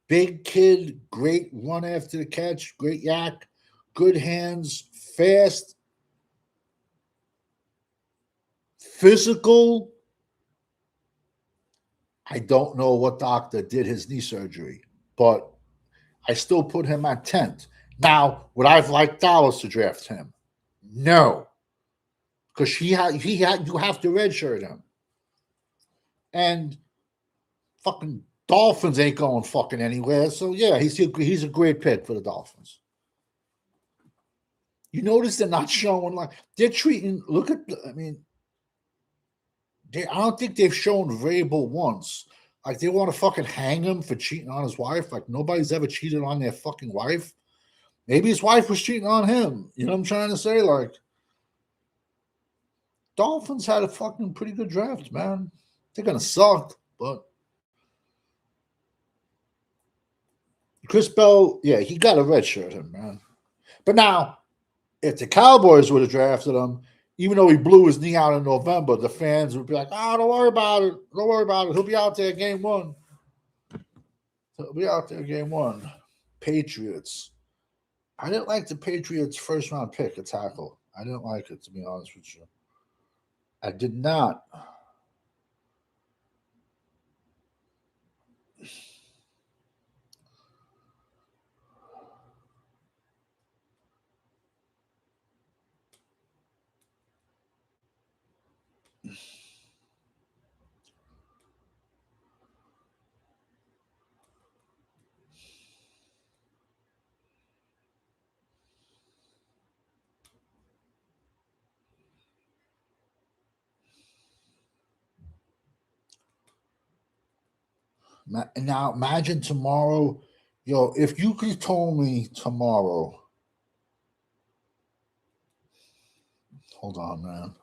Big kid, great run after the catch, great yak, good hands, fast, physical. I don't know what doctor did his knee surgery, but I still put him at 10th. Now, would I have liked Dallas to draft him? No, because you have to redshirt him, and fucking Dolphins ain't going fucking anywhere. So yeah, he's a great pick for the Dolphins. You notice they're not showing like they're treating. Look at, I mean, I don't think they've shown Vrabel once. Like they want to fucking hang him for cheating on his wife. Like nobody's ever cheated on their fucking wife. Maybe his wife was cheating on him. You know what I'm trying to say? Like Dolphins had a fucking pretty good draft, man. They're gonna suck, but Chris Bell, yeah, he got a red shirt him, man. But now, if the Cowboys would have drafted him, even though he blew his knee out in November, the fans would be like, "Oh, don't worry about it. Don't worry about it. He'll be out there game one. He'll be out there game one." Patriots. I didn't like the Patriots' first round pick, a tackle. I didn't like it, to be honest with you. I did not. Now imagine tomorrow, yo, if you could told me tomorrow, hold on, man.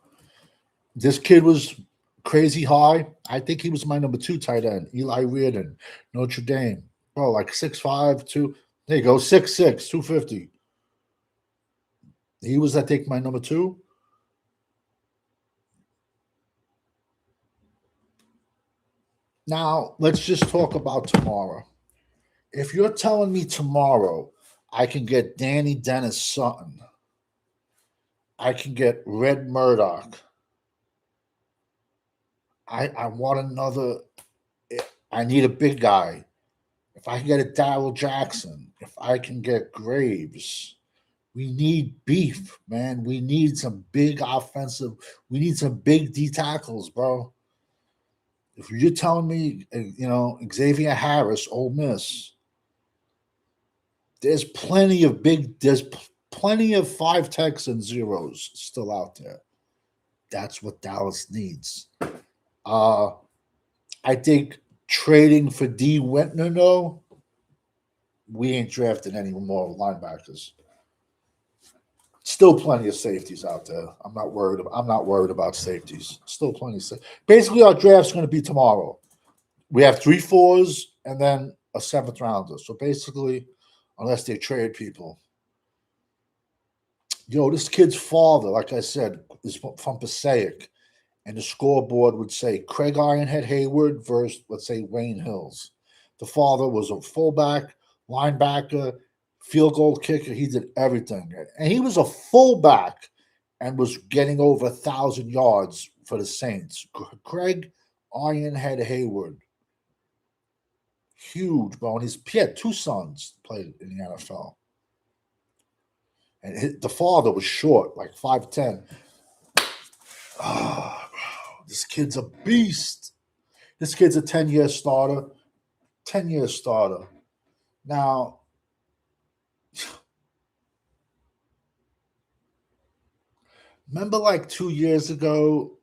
This kid was crazy high. I think he was my number 2 tight end, Eli Reardon, Notre Dame. Bro, like 6'5", 2. There you go, 6'6", 250. He was, I think, my number 2. Now, let's just talk about tomorrow. If you're telling me tomorrow I can get Danny Dennis Sutton, I can get Red Murdoch, I want another, I need a big guy. If I can get a Darrell Jackson, if I can get Graves, we need beef, man. We need some big offensive, we need some big D tackles, bro. If you're telling me, Xavier Harris, Ole Miss, there's plenty of 5 techs and zeros still out there. That's what Dallas needs. I think trading for D. Wentner, though, we ain't drafting any more linebackers. Still plenty of safeties out there. I'm not worried about safeties. Still plenty of basically, our draft's going to be tomorrow. We have 3 4s and then a 7th rounder. So basically, unless they trade people. Yo, this kid's father, like I said, is from Passaic. And the scoreboard would say Craig Ironhead Hayward versus, let's say, Wayne Hills. The father was a fullback, linebacker, field goal kicker. He did everything. And he was a fullback and was getting over 1,000 yards for the Saints. Craig Ironhead Hayward. Huge, bro. And he had 2 sons played in the NFL. And the father was short, like 5'10". Oh, bro, this kid's a beast. This kid's a 10-year starter. 10-year starter. Now, remember like 2 years ago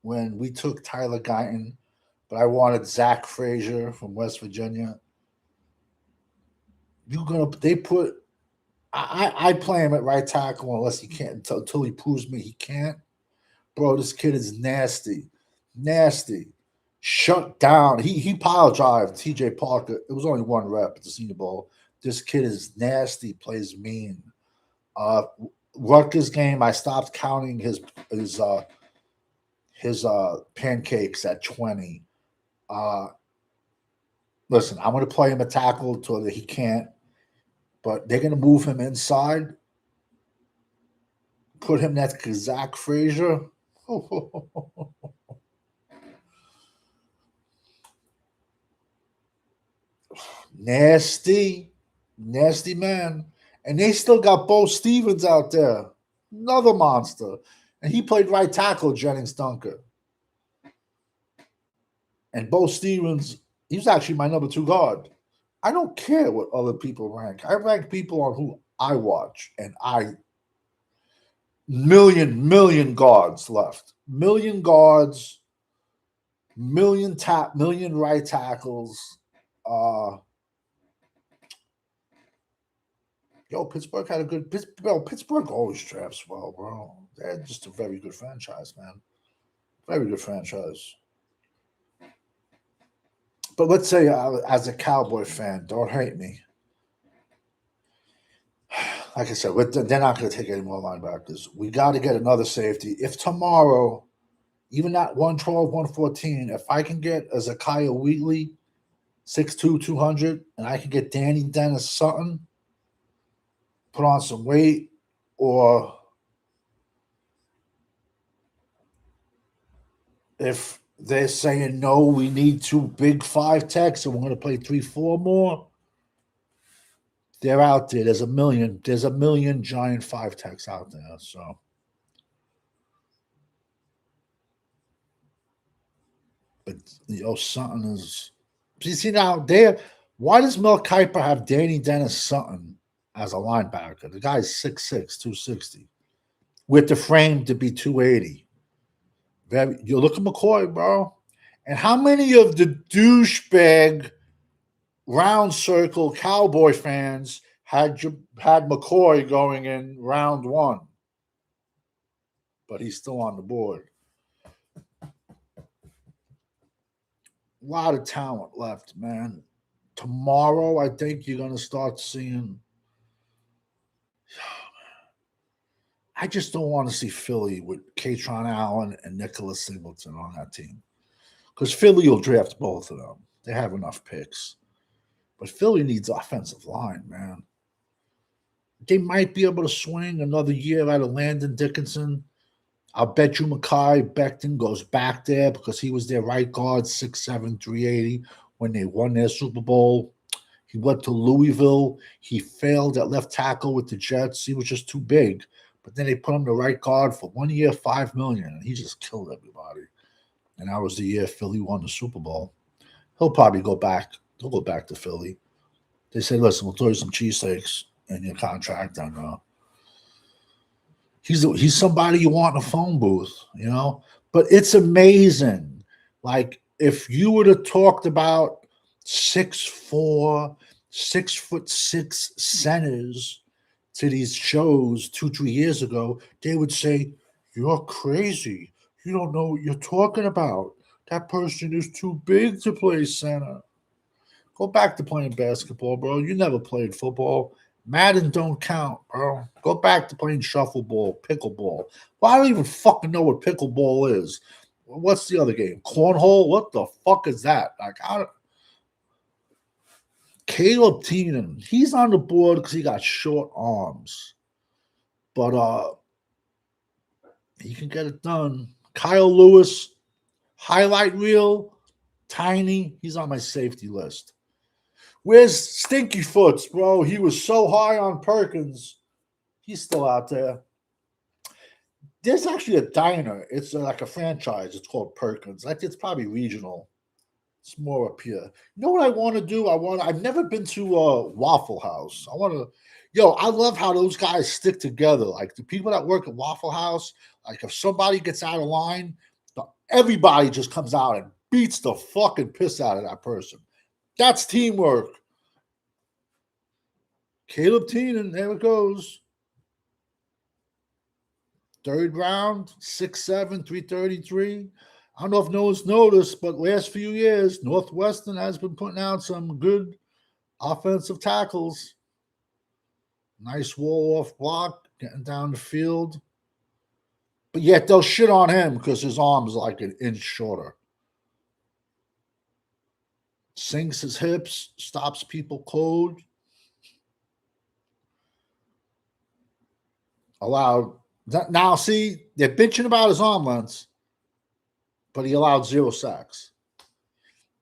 when we took Tyler Guyton, but I wanted Zach Frazier from West Virginia? I play him at right tackle unless he can't, until he proves me he can't. Bro, this kid is nasty. Nasty. Shut down. He pile drived TJ Parker. It was only 1 rep at the Senior Bowl. This kid is nasty, plays mean. Rutgers game, I stopped counting his pancakes at 20. listen, I'm going to play him a tackle so that he can't, but they're going to move him inside, put him next to Zach Frazier. Nasty, nasty man. And they still got Bo Stevens out there, another monster. And he played right tackle, Jennings Dunker. And Bo Stevens, he was actually my number 2 guard. I don't care what other people rank. I rank people on who I watch, and million guards left. Million guards, million right tackles. Pittsburgh had a good Pittsburgh always drafts well, bro. They're just a very good franchise, man. Very good franchise. But let's say, as a Cowboy fan, don't hate me. Like I said, they're not going to take any more linebackers. We got to get another safety. If tomorrow, even at 112, 114, if I can get a Zakiya Wheatley, 6'2", 200, and I can get Danny Dennis Sutton, put on some weight, or if they're saying, no, we need 2 big 5 techs and we're going to play 3-4 more, they're out there. There's a million giant 5 techs out there. So, but Sutton is. You see now why does Mel Kiper have Danny Dennis Sutton as a linebacker? The guy's 6'6", 260, with the frame to be 280. You look at McCoy, bro. And how many of the douchebag round circle Cowboy fans had McCoy going in round 1? But he's still on the board. A lot of talent left, man. Tomorrow, I think you're going to start seeing. I just don't want to see Philly with Katron Allen and Nicholas Singleton on that team. Because Philly will draft both of them. They have enough picks. But Philly needs offensive line, man. They might be able to swing another year out of Landon Dickinson. I'll bet you Mekhi Becton goes back there because he was their right guard, 6'7", 380, when they won their Super Bowl. He went to Louisville. He failed at left tackle with the Jets. He was just too big. But then they put him the right guard for 1 year, $5 million, and he just killed everybody. And that was the year Philly won the Super Bowl. He'll probably go back. He'll go back to Philly. They say, listen, we'll throw you some cheesesteaks in your contract. And he's somebody you want in a phone booth, you know? But it's amazing. Like, if you would have talked about 6'4", 6'6" centers to these shows 2-3 years ago, they would say, you're crazy. You don't know what you're talking about. That person is too big to play center. Go back to playing basketball, bro. You never played football. Madden don't count, bro. Go back to playing shuffleball, pickleball. Well, I don't even fucking know what pickleball is. What's the other game? Cornhole? What the fuck is that? Like, Caleb Teenan, he's on the board because he got short arms. But he can get it done. Kyle Lewis, highlight reel, tiny. He's on my safety list. Where's Stinky Foots, bro? He was so high on Perkins. He's still out there. There's actually a diner. It's like a franchise. It's called Perkins. It's probably regional. It's more up here. You know what I want to do? I've never been to Waffle House. I love how those guys stick together. Like the people that work at Waffle House, like if somebody gets out of line, everybody just comes out and beats the fucking piss out of that person. That's teamwork. Caleb Teenan, there it goes. 3rd round, 6'7", 333. I don't know if no one's noticed, but last few years, Northwestern has been putting out some good offensive tackles. Nice wall-off block, getting down the field. But yet they'll shit on him because his arm's like an inch shorter. sinks his hips, stops people cold. Allowed now. See, they're bitching about his arm lengths, but he allowed 0 sacks.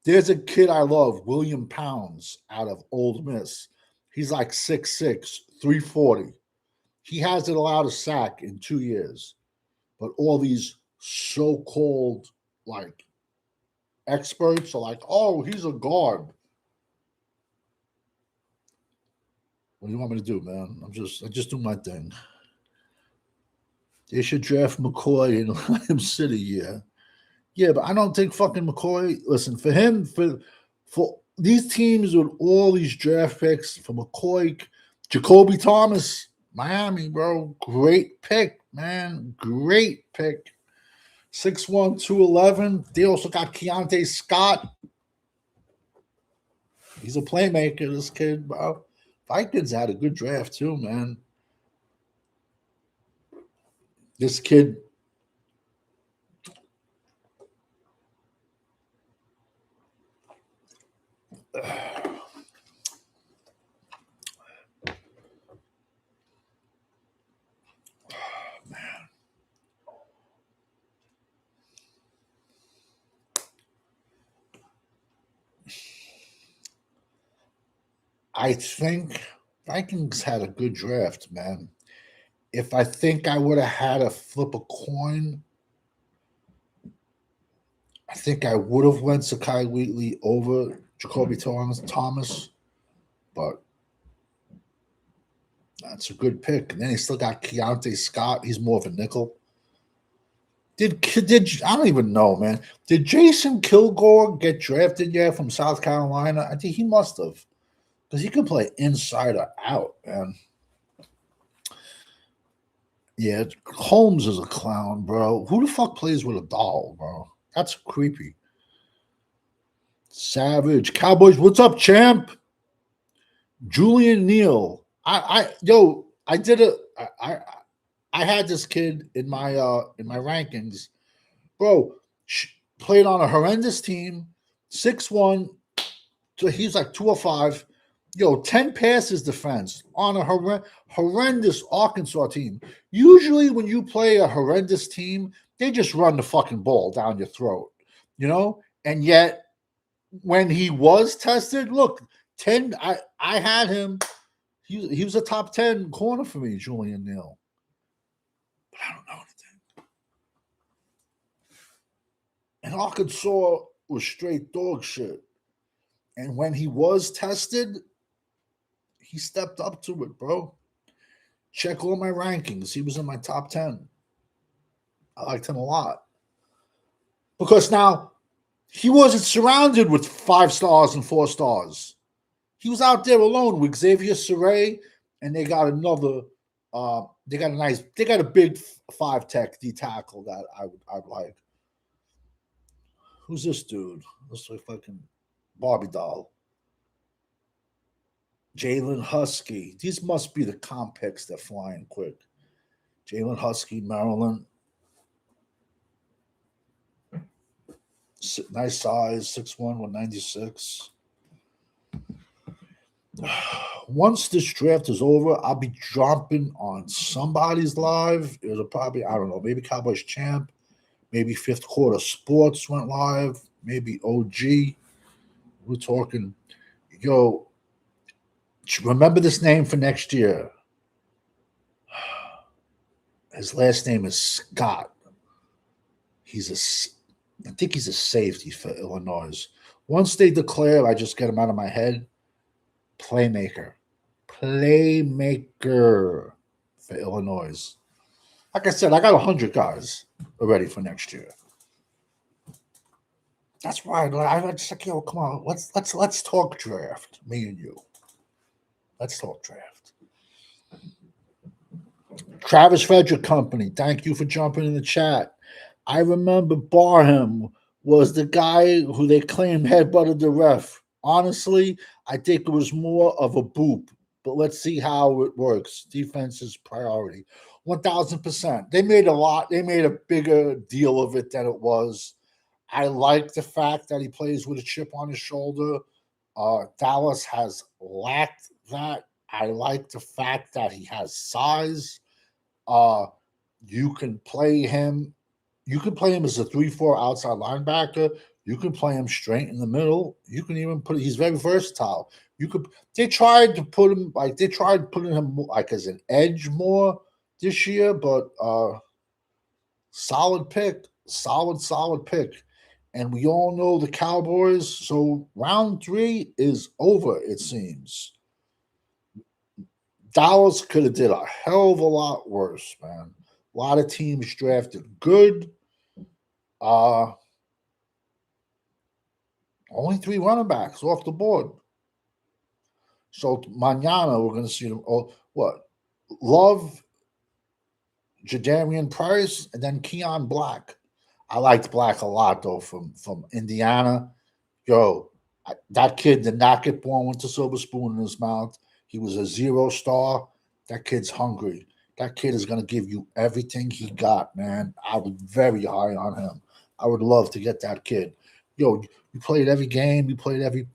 There's a kid I love, William Pounds, out of Ole Miss. He's like 6'6", 340. He hasn't allowed a sack in 2 years. But all these so-called like experts are like, oh, he's a guard. What do you want me to do, man? I just do my thing. They should draft McCoy and let him sit a year. Yeah, but I don't think fucking McCoy. Listen, for him, for these teams with all these draft picks, for McCoy, Jacoby Thomas, Miami, bro, great pick, man, great pick. 6'1", 211. They also got Keontae Scott. He's a playmaker, this kid, bro. Vikings had a good draft too, man. This kid. I think Vikings had a good draft, man. If I think I would have had to flip a coin, I think I would have went Sakai Wheatley over Jacoby Thomas, but that's a good pick. And then he still got Keontae Scott. He's more of a nickel. Did I don't even know, man. Did Jason Kilgore get drafted yet from South Carolina? I think he must have. Because he can play inside or out, man. Yeah, Holmes is a clown, bro. Who the fuck plays with a doll, bro? That's creepy. Savage. Cowboys, what's up, champ? Julian Neal. I had this kid in my rankings. Bro, played on a horrendous team, 6'1", so he's like 205. 10 passes defense on a horrendous Arkansas team. Usually when you play a horrendous team, they just run the fucking ball down your throat, And yet, when he was tested, look, 10, I had him. He was a top 10 corner for me, Julian Neal. But I don't know anything. And Arkansas was straight dog shit. And when he was tested, he stepped up to it, bro. Check all my rankings. He was in my top 10. I liked him a lot. Because now, he wasn't surrounded with 5 stars and 4 stars. He was out there alone with Xavier Saray, and they got another. They got a big 5-tech D tackle that I'd like. Who's this dude? Looks like fucking Barbie doll. Jalen Husky. These must be the comp picks that flying quick. Jalen Husky, Maryland. Nice size, 6'1", 196. Once this draft is over, I'll be jumping on somebody's live. It'll probably, I don't know, maybe Cowboys Champ, maybe Fifth Quarter Sports went live, maybe OG. We're talking, remember this name for next year. His last name is Scott. I think he's a safety for Illinois. Once they declare, I just get him out of my head. Playmaker for Illinois. Like I said, I got 100 guys already for next year. That's why I just like, come on, let's talk draft, me and you. Let's talk draft. Travis Frederick Company, thank you for jumping in the chat. I remember Barham was the guy who they claimed headbutted the ref. Honestly, I think it was more of a boop, but let's see how it works. Defense is priority. 1,000%. They made a bigger deal of it than it was. I like the fact that he plays with a chip on his shoulder. Dallas has lacked that. I like the fact that he has size. Uh, you can play him. You can play him as a 3-4 outside linebacker. You can play him straight in the middle. You can even put. He's very versatile. You could. They tried to put him like they tried putting him like as an edge more this year, but solid pick, solid pick. And we all know the Cowboys. So round 3 is over. It seems Dallas could have did a hell of a lot worse, man. A lot of teams drafted good. Only 3 running backs off the board. So mañana we're going to see them. Oh, what? Love, Jadarian Price, and then Keon Black. I liked Black a lot though from Indiana. Yo, that kid did not get born with a silver spoon in his mouth. He was a 0 star. That kid's hungry. That kid is going to give you everything he got, man. I was very high on him. I would love to get that kid. Yo, you played every game. You played every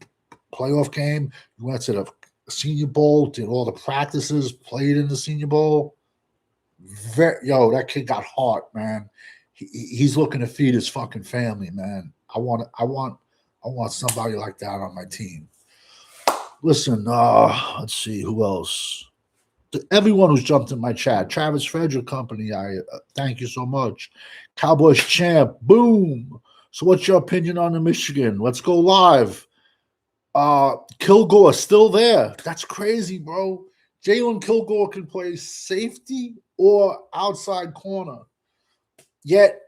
playoff game. You went to the Senior Bowl, did all the practices, played in the Senior Bowl. That kid got heart, man. He's looking to feed his fucking family, man. I want somebody like that on my team. Listen, let's see who else. To everyone who's jumped in my chat, Travis Frederick Company, I thank you so much. Cowboys champ, boom. So, what's your opinion on the Michigan? Let's go live. Kilgore still there. That's crazy, bro. Jalen Kilgore can play safety or outside corner. Yet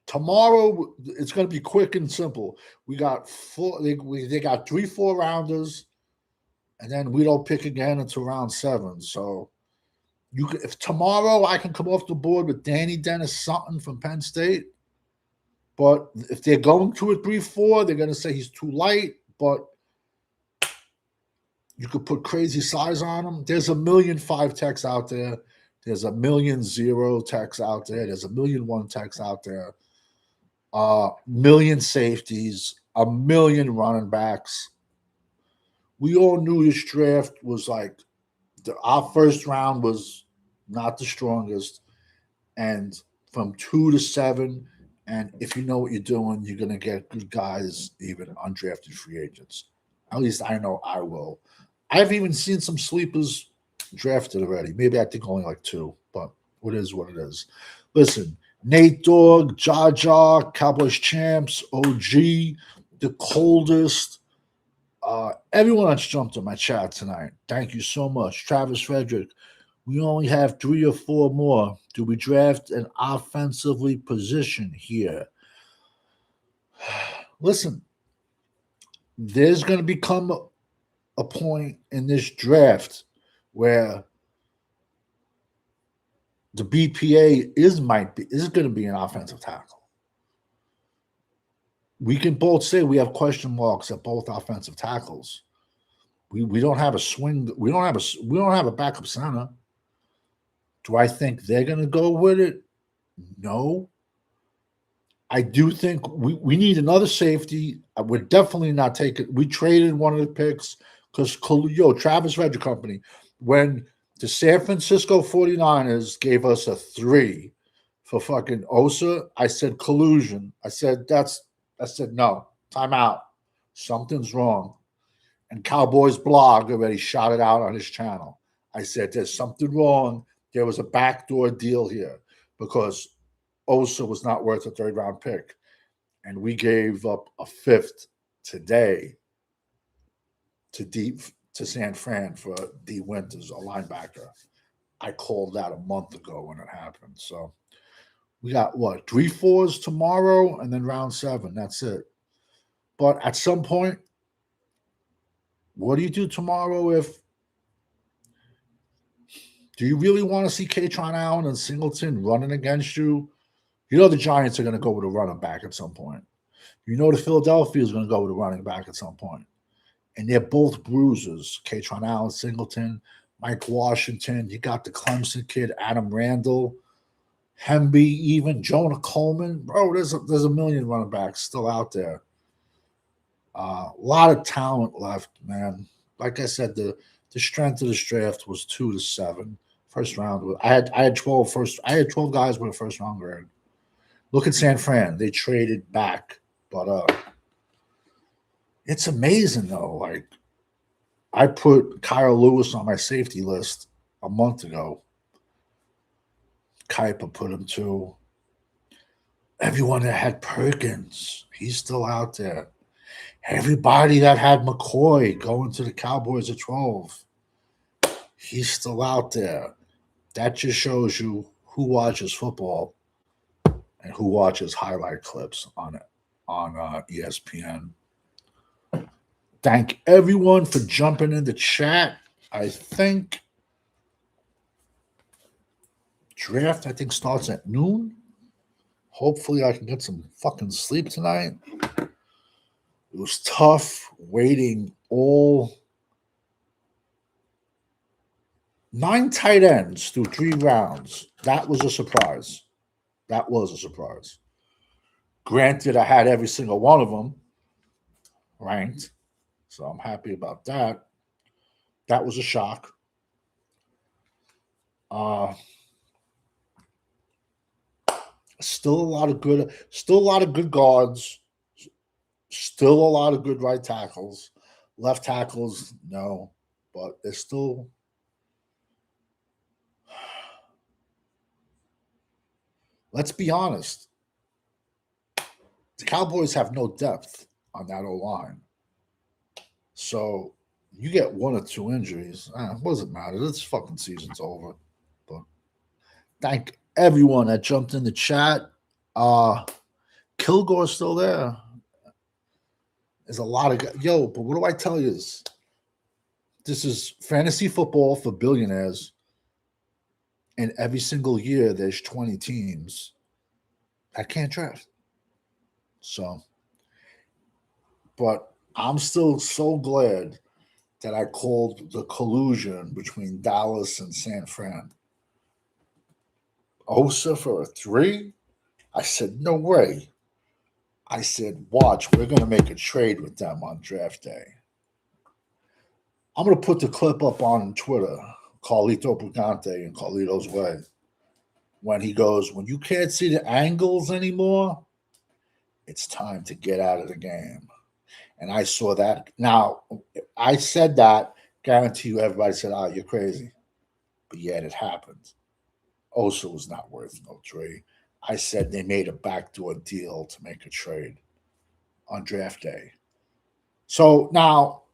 tomorrow it's going to be quick and simple. We got they got 3 4-rounders, and then we don't pick again until round 7. So if tomorrow I can come off the board with Danny Dennis Sutton from Penn State, but if they're going to a 3-4, they're going to say he's too light, but you could put crazy size on him. There's 1,000,005 techs out there. There's 1,000,000 techs out there. There's 1,000,001 techs out there. 1,000,000 safeties, 1,000,000 running backs. We all knew this draft was like our first round was not the strongest, and from 2 to 7. And if you know what you're doing, you're going to get good guys, even undrafted free agents. At least I know I will. I've even seen some sleepers drafted already. Maybe I think only like 2, but what is what it is. Listen, Nate Dogg, Jaja, Cowboys champs, OG, the coldest. Everyone that's jumped on my chat tonight, thank you so much. Travis Frederick, we only have 3 or 4 more. Do we draft an offensively position here? Listen, there's going to become a point in this draft where the BPA is going to be an offensive tackle. We can both say we have question marks at both offensive tackles. We don't have a swing. We don't have a backup center. Do I think they're going to go with it? No. I do think we need another safety. We're definitely not taking. We traded one of the picks because Travis Frederick Company, when the San Francisco 49ers gave us a 3 for fucking Osa, I said collusion. I said no, timeout. Something's wrong. And Cowboys blog already shot it out on his channel. I said there's something wrong. There was a backdoor deal here because Osa was not worth a 3rd-round pick. And we gave up a 5th today to San Fran for D. Winters, a linebacker. I called that a month ago when it happened. So we got 3 4s tomorrow and then round 7. That's it. But at some point, what do you do tomorrow do you really want to see Kaytron Allen and Singleton running against you? You know the Giants are going to go with a running back at some point. You know the Philadelphia is going to go with a running back at some point. And they're both bruisers. Kaytron Allen, Singleton, Mike Washington. You got the Clemson kid, Adam Randall. Hemby, even Jonah Coleman. Bro, there's a million running backs still out there. A lot of talent left, man. Like I said, the strength of this draft was 2 to 7. First round, I had 12 guys with a first round grade. Look at San Fran. They traded back. But it's amazing though. Like I put Kyle Lewis on my safety list a month ago. Kuiper put him too. Everyone that had Perkins, he's still out there. Everybody that had McCoy going to the Cowboys at 12, he's still out there. That just shows you who watches football and who watches highlight clips on ESPN. Thank everyone for jumping in the chat. I think draft, starts at noon. Hopefully I can get some fucking sleep tonight. It was tough waiting all 9 tight ends through 3 rounds. That was a surprise. Granted, I had every single one of them ranked, so I'm happy about that. That was a shock. Still a lot of good guards. Still a lot of good right tackles. Left tackles, no. But there's still let's be honest. The Cowboys have no depth on that O-line. So you get 1 or 2 injuries. It doesn't matter. This fucking season's over. But thank everyone that jumped in the chat. Kilgore's still there. There's a lot of but what do I tell you? This is fantasy football for billionaires. And every single year there's 20 teams that can't draft. So, but I'm still so glad that I called the collusion between Dallas and San Fran. Osa for a 3? I said, no way. I said, watch, we're going to make a trade with them on draft day. I'm going to put the clip up on Twitter, Carlito Brigante and Carlito's Way, when he goes, when you can't see the angles anymore, it's time to get out of the game. And I saw that. Now, I said that, guarantee you everybody said, you're crazy. But yet it happened. Osa was not worth no trade. I said they made a backdoor deal to make a trade on draft day. So now,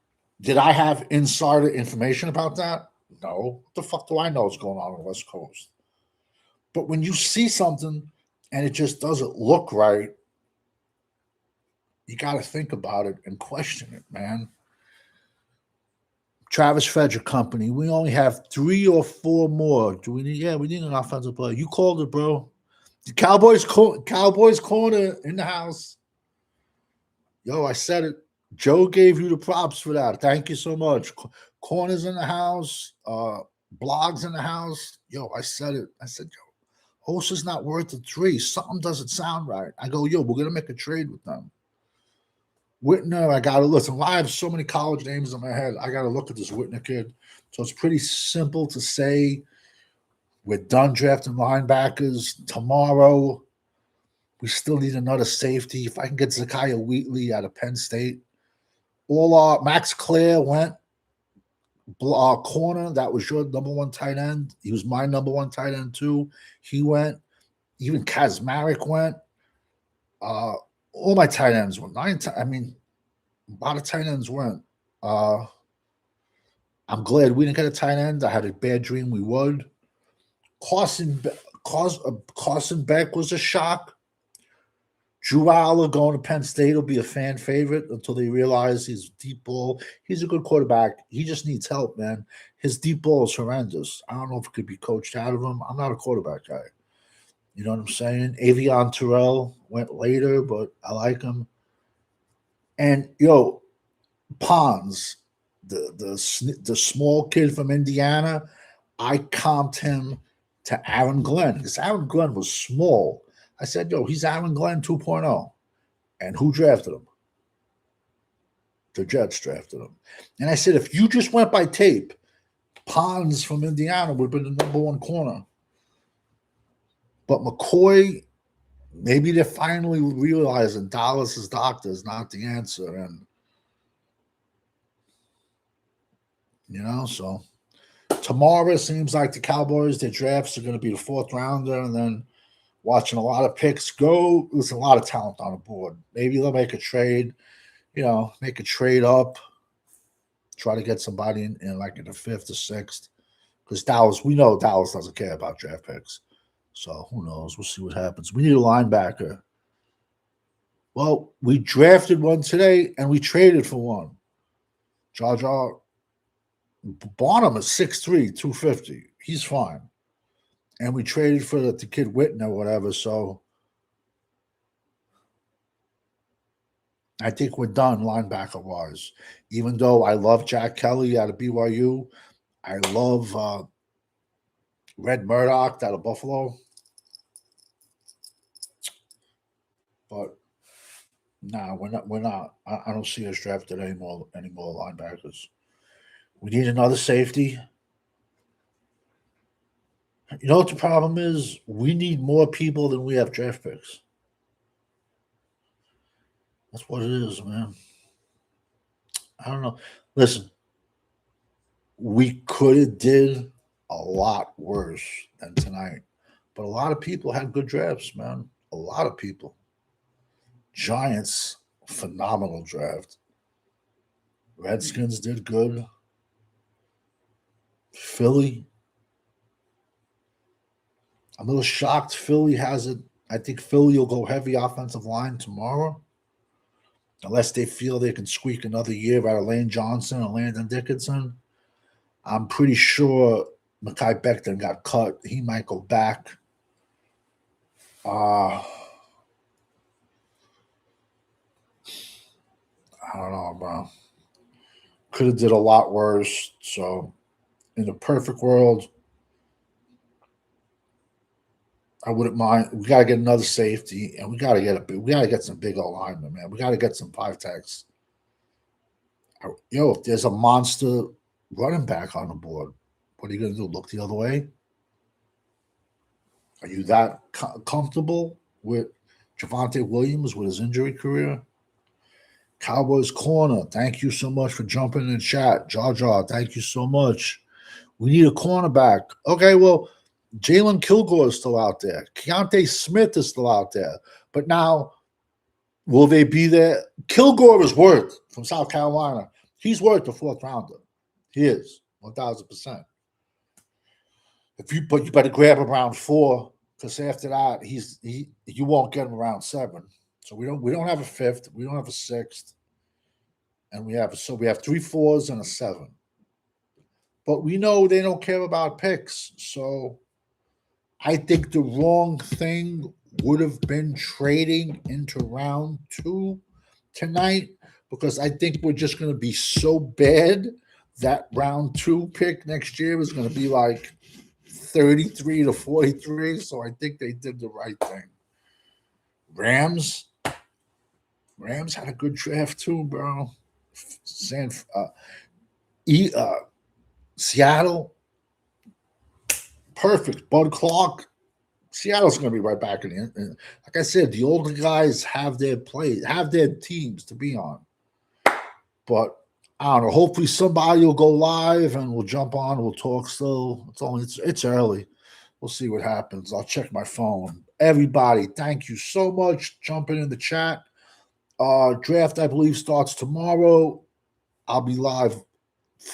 did I have insider information about that? No. What the fuck do I know what's going on the West Coast? But when you see something and it just doesn't look right, you got to think about it and question it, man. Travis Frederick Company, we only have 3 or 4 more. Do we need? Yeah, we need an offensive player. You called it, bro. The Cowboys corner in the house. Yo, I said it. Joe gave you the props for that. Thank you so much. Corners in the house, blogs in the house. Yo, I said it. I said, yo, Osa's not worth the 3. Something doesn't sound right. I go, yo, we're going to make a trade with them. Whitner, I got to listen. I have so many college names in my head. I got to look at this Whitner kid. So it's pretty simple to say we're done drafting linebackers. Tomorrow, we still need another safety. If I can get Zakiya Wheatley out of Penn State. Max Clare went corner. That was your number 1 tight end. He was my number 1 tight end too. He went. Even Kazmarek went. All my tight ends went. A lot of tight ends went. I'm glad we didn't get a tight end. I had a bad dream we would. Carson Beck was a shock. Drew Aller going to Penn State will be a fan favorite until they realize he's deep ball. He's a good quarterback. He just needs help, man. His deep ball is horrendous. I don't know if it could be coached out of him. I'm not a quarterback guy. You know what I'm saying? Avion Terrell went later, but I like him. And, Pons, the small kid from Indiana, I comped him to Aaron Glenn, because Aaron Glenn was small. I said, yo, he's Aaron Glenn 2.0. And who drafted him? The Jets drafted him. And I said, if you just went by tape, Pons from Indiana would have been the number one corner. But McCoy, maybe they're finally realizing Dallas's doctor is not the answer. And, so tomorrow seems like the Cowboys, their drafts are going to be the fourth rounder, and then watching a lot of picks go. There's a lot of talent on the board. Maybe they'll make a trade, make a trade up, try to get somebody in like in the fifth or sixth. Because Dallas, we know Dallas doesn't care about draft picks. So who knows? We'll see what happens. We need a linebacker. Well, we drafted one today and we traded for one. Jar Bonham is 6'3", 250. He's fine. And we traded for the kid Witten or whatever. So I think we're done linebacker-wise. Even though I love Jack Kelly out of BYU, I love Red Murdoch out of Buffalo. But no, we're not. I don't see us drafted any more linebackers. We need another safety. You know what the problem is? We need more people than we have draft picks. That's what it is, man. I don't know. Listen, we could have did a lot worse than tonight. But a lot of people had good drafts, man. A lot of people. Giants, phenomenal draft. Redskins did good. Philly. I'm a little shocked Philly has it. I think Philly will go heavy offensive line tomorrow. Unless they feel they can squeak another year out of Lane Johnson and Landon Dickinson. I'm pretty sure Mekhi Becton got cut. He might go back. I don't know, bro. Could have did a lot worse. So, in the perfect world, I wouldn't mind. We gotta get another safety, and we gotta get some big old linemen, man. We gotta get some 5-techs. If there's a monster running back on the board, what are you gonna do? Look the other way? Are you that comfortable with Javonte Williams with his injury career? Cowboys corner, thank you so much for jumping in the chat. Jaw, thank you so much. We need a cornerback. Okay, well, Jalen Kilgore is still out there. Keontae Smith is still out there. But now, will they be there? Kilgore is worth, from South Carolina, he's worth the fourth rounder. He is, 1,000%. But you better grab him around 4, because after that, you won't get him around 7. So we don't have a 5th, we don't have a 6th, and we have 3 4s and a 7. But we know they don't care about picks, so I think the wrong thing would have been trading into round 2 tonight, because I think we're just going to be so bad that round 2 pick next year is going to be like 33 to 43. So I think they did the right thing. Rams had a good draft too, bro. Seattle, perfect. Bud Clark. Seattle's going to be right back in the. Like I said, the older guys have their teams to be on. But I don't know. Hopefully somebody will go live and we'll jump on. We'll talk still. It's early. We'll see what happens. I'll check my phone. Everybody, thank you so much. Jumping in the chat. Draft, I believe, starts tomorrow. I'll be live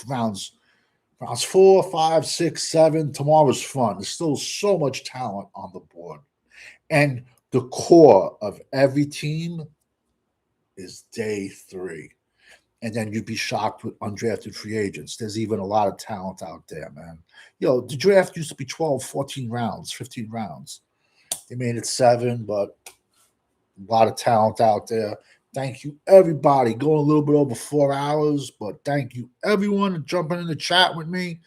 rounds 4, 5, 6, 7. Tomorrow's fun. There's still so much talent on the board. And the core of every team is day 3. And then you'd be shocked with undrafted free agents. There's even a lot of talent out there, man. The draft used to be 12, 14 rounds, 15 rounds. They made it 7, but a lot of talent out there. Thank you, everybody. Going a little bit over 4 hours, but thank you, everyone, jumping in the chat with me.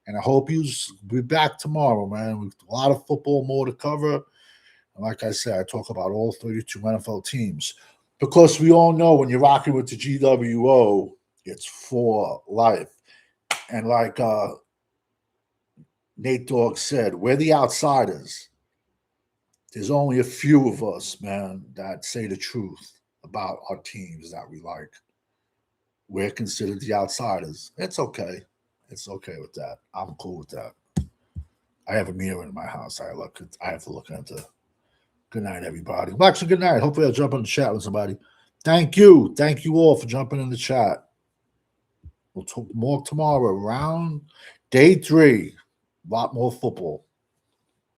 And I hope you'll be back tomorrow, man. With a lot of football more to cover. And like I said, I talk about all 32 NFL teams. Because we all know when you're rocking with the GWO, it's for life. And like Nate Dogg said, we're the outsiders. There's only a few of us, man, that say the truth about our teams that we like. We're considered the outsiders. It's okay. It's okay with that. I'm cool with that. I have a mirror in my house. I have to look into. Good night, everybody. Well, actually, good night. Hopefully, I'll jump in the chat with somebody. Thank you. Thank you all for jumping in the chat. We'll talk more tomorrow around day 3. A lot more football.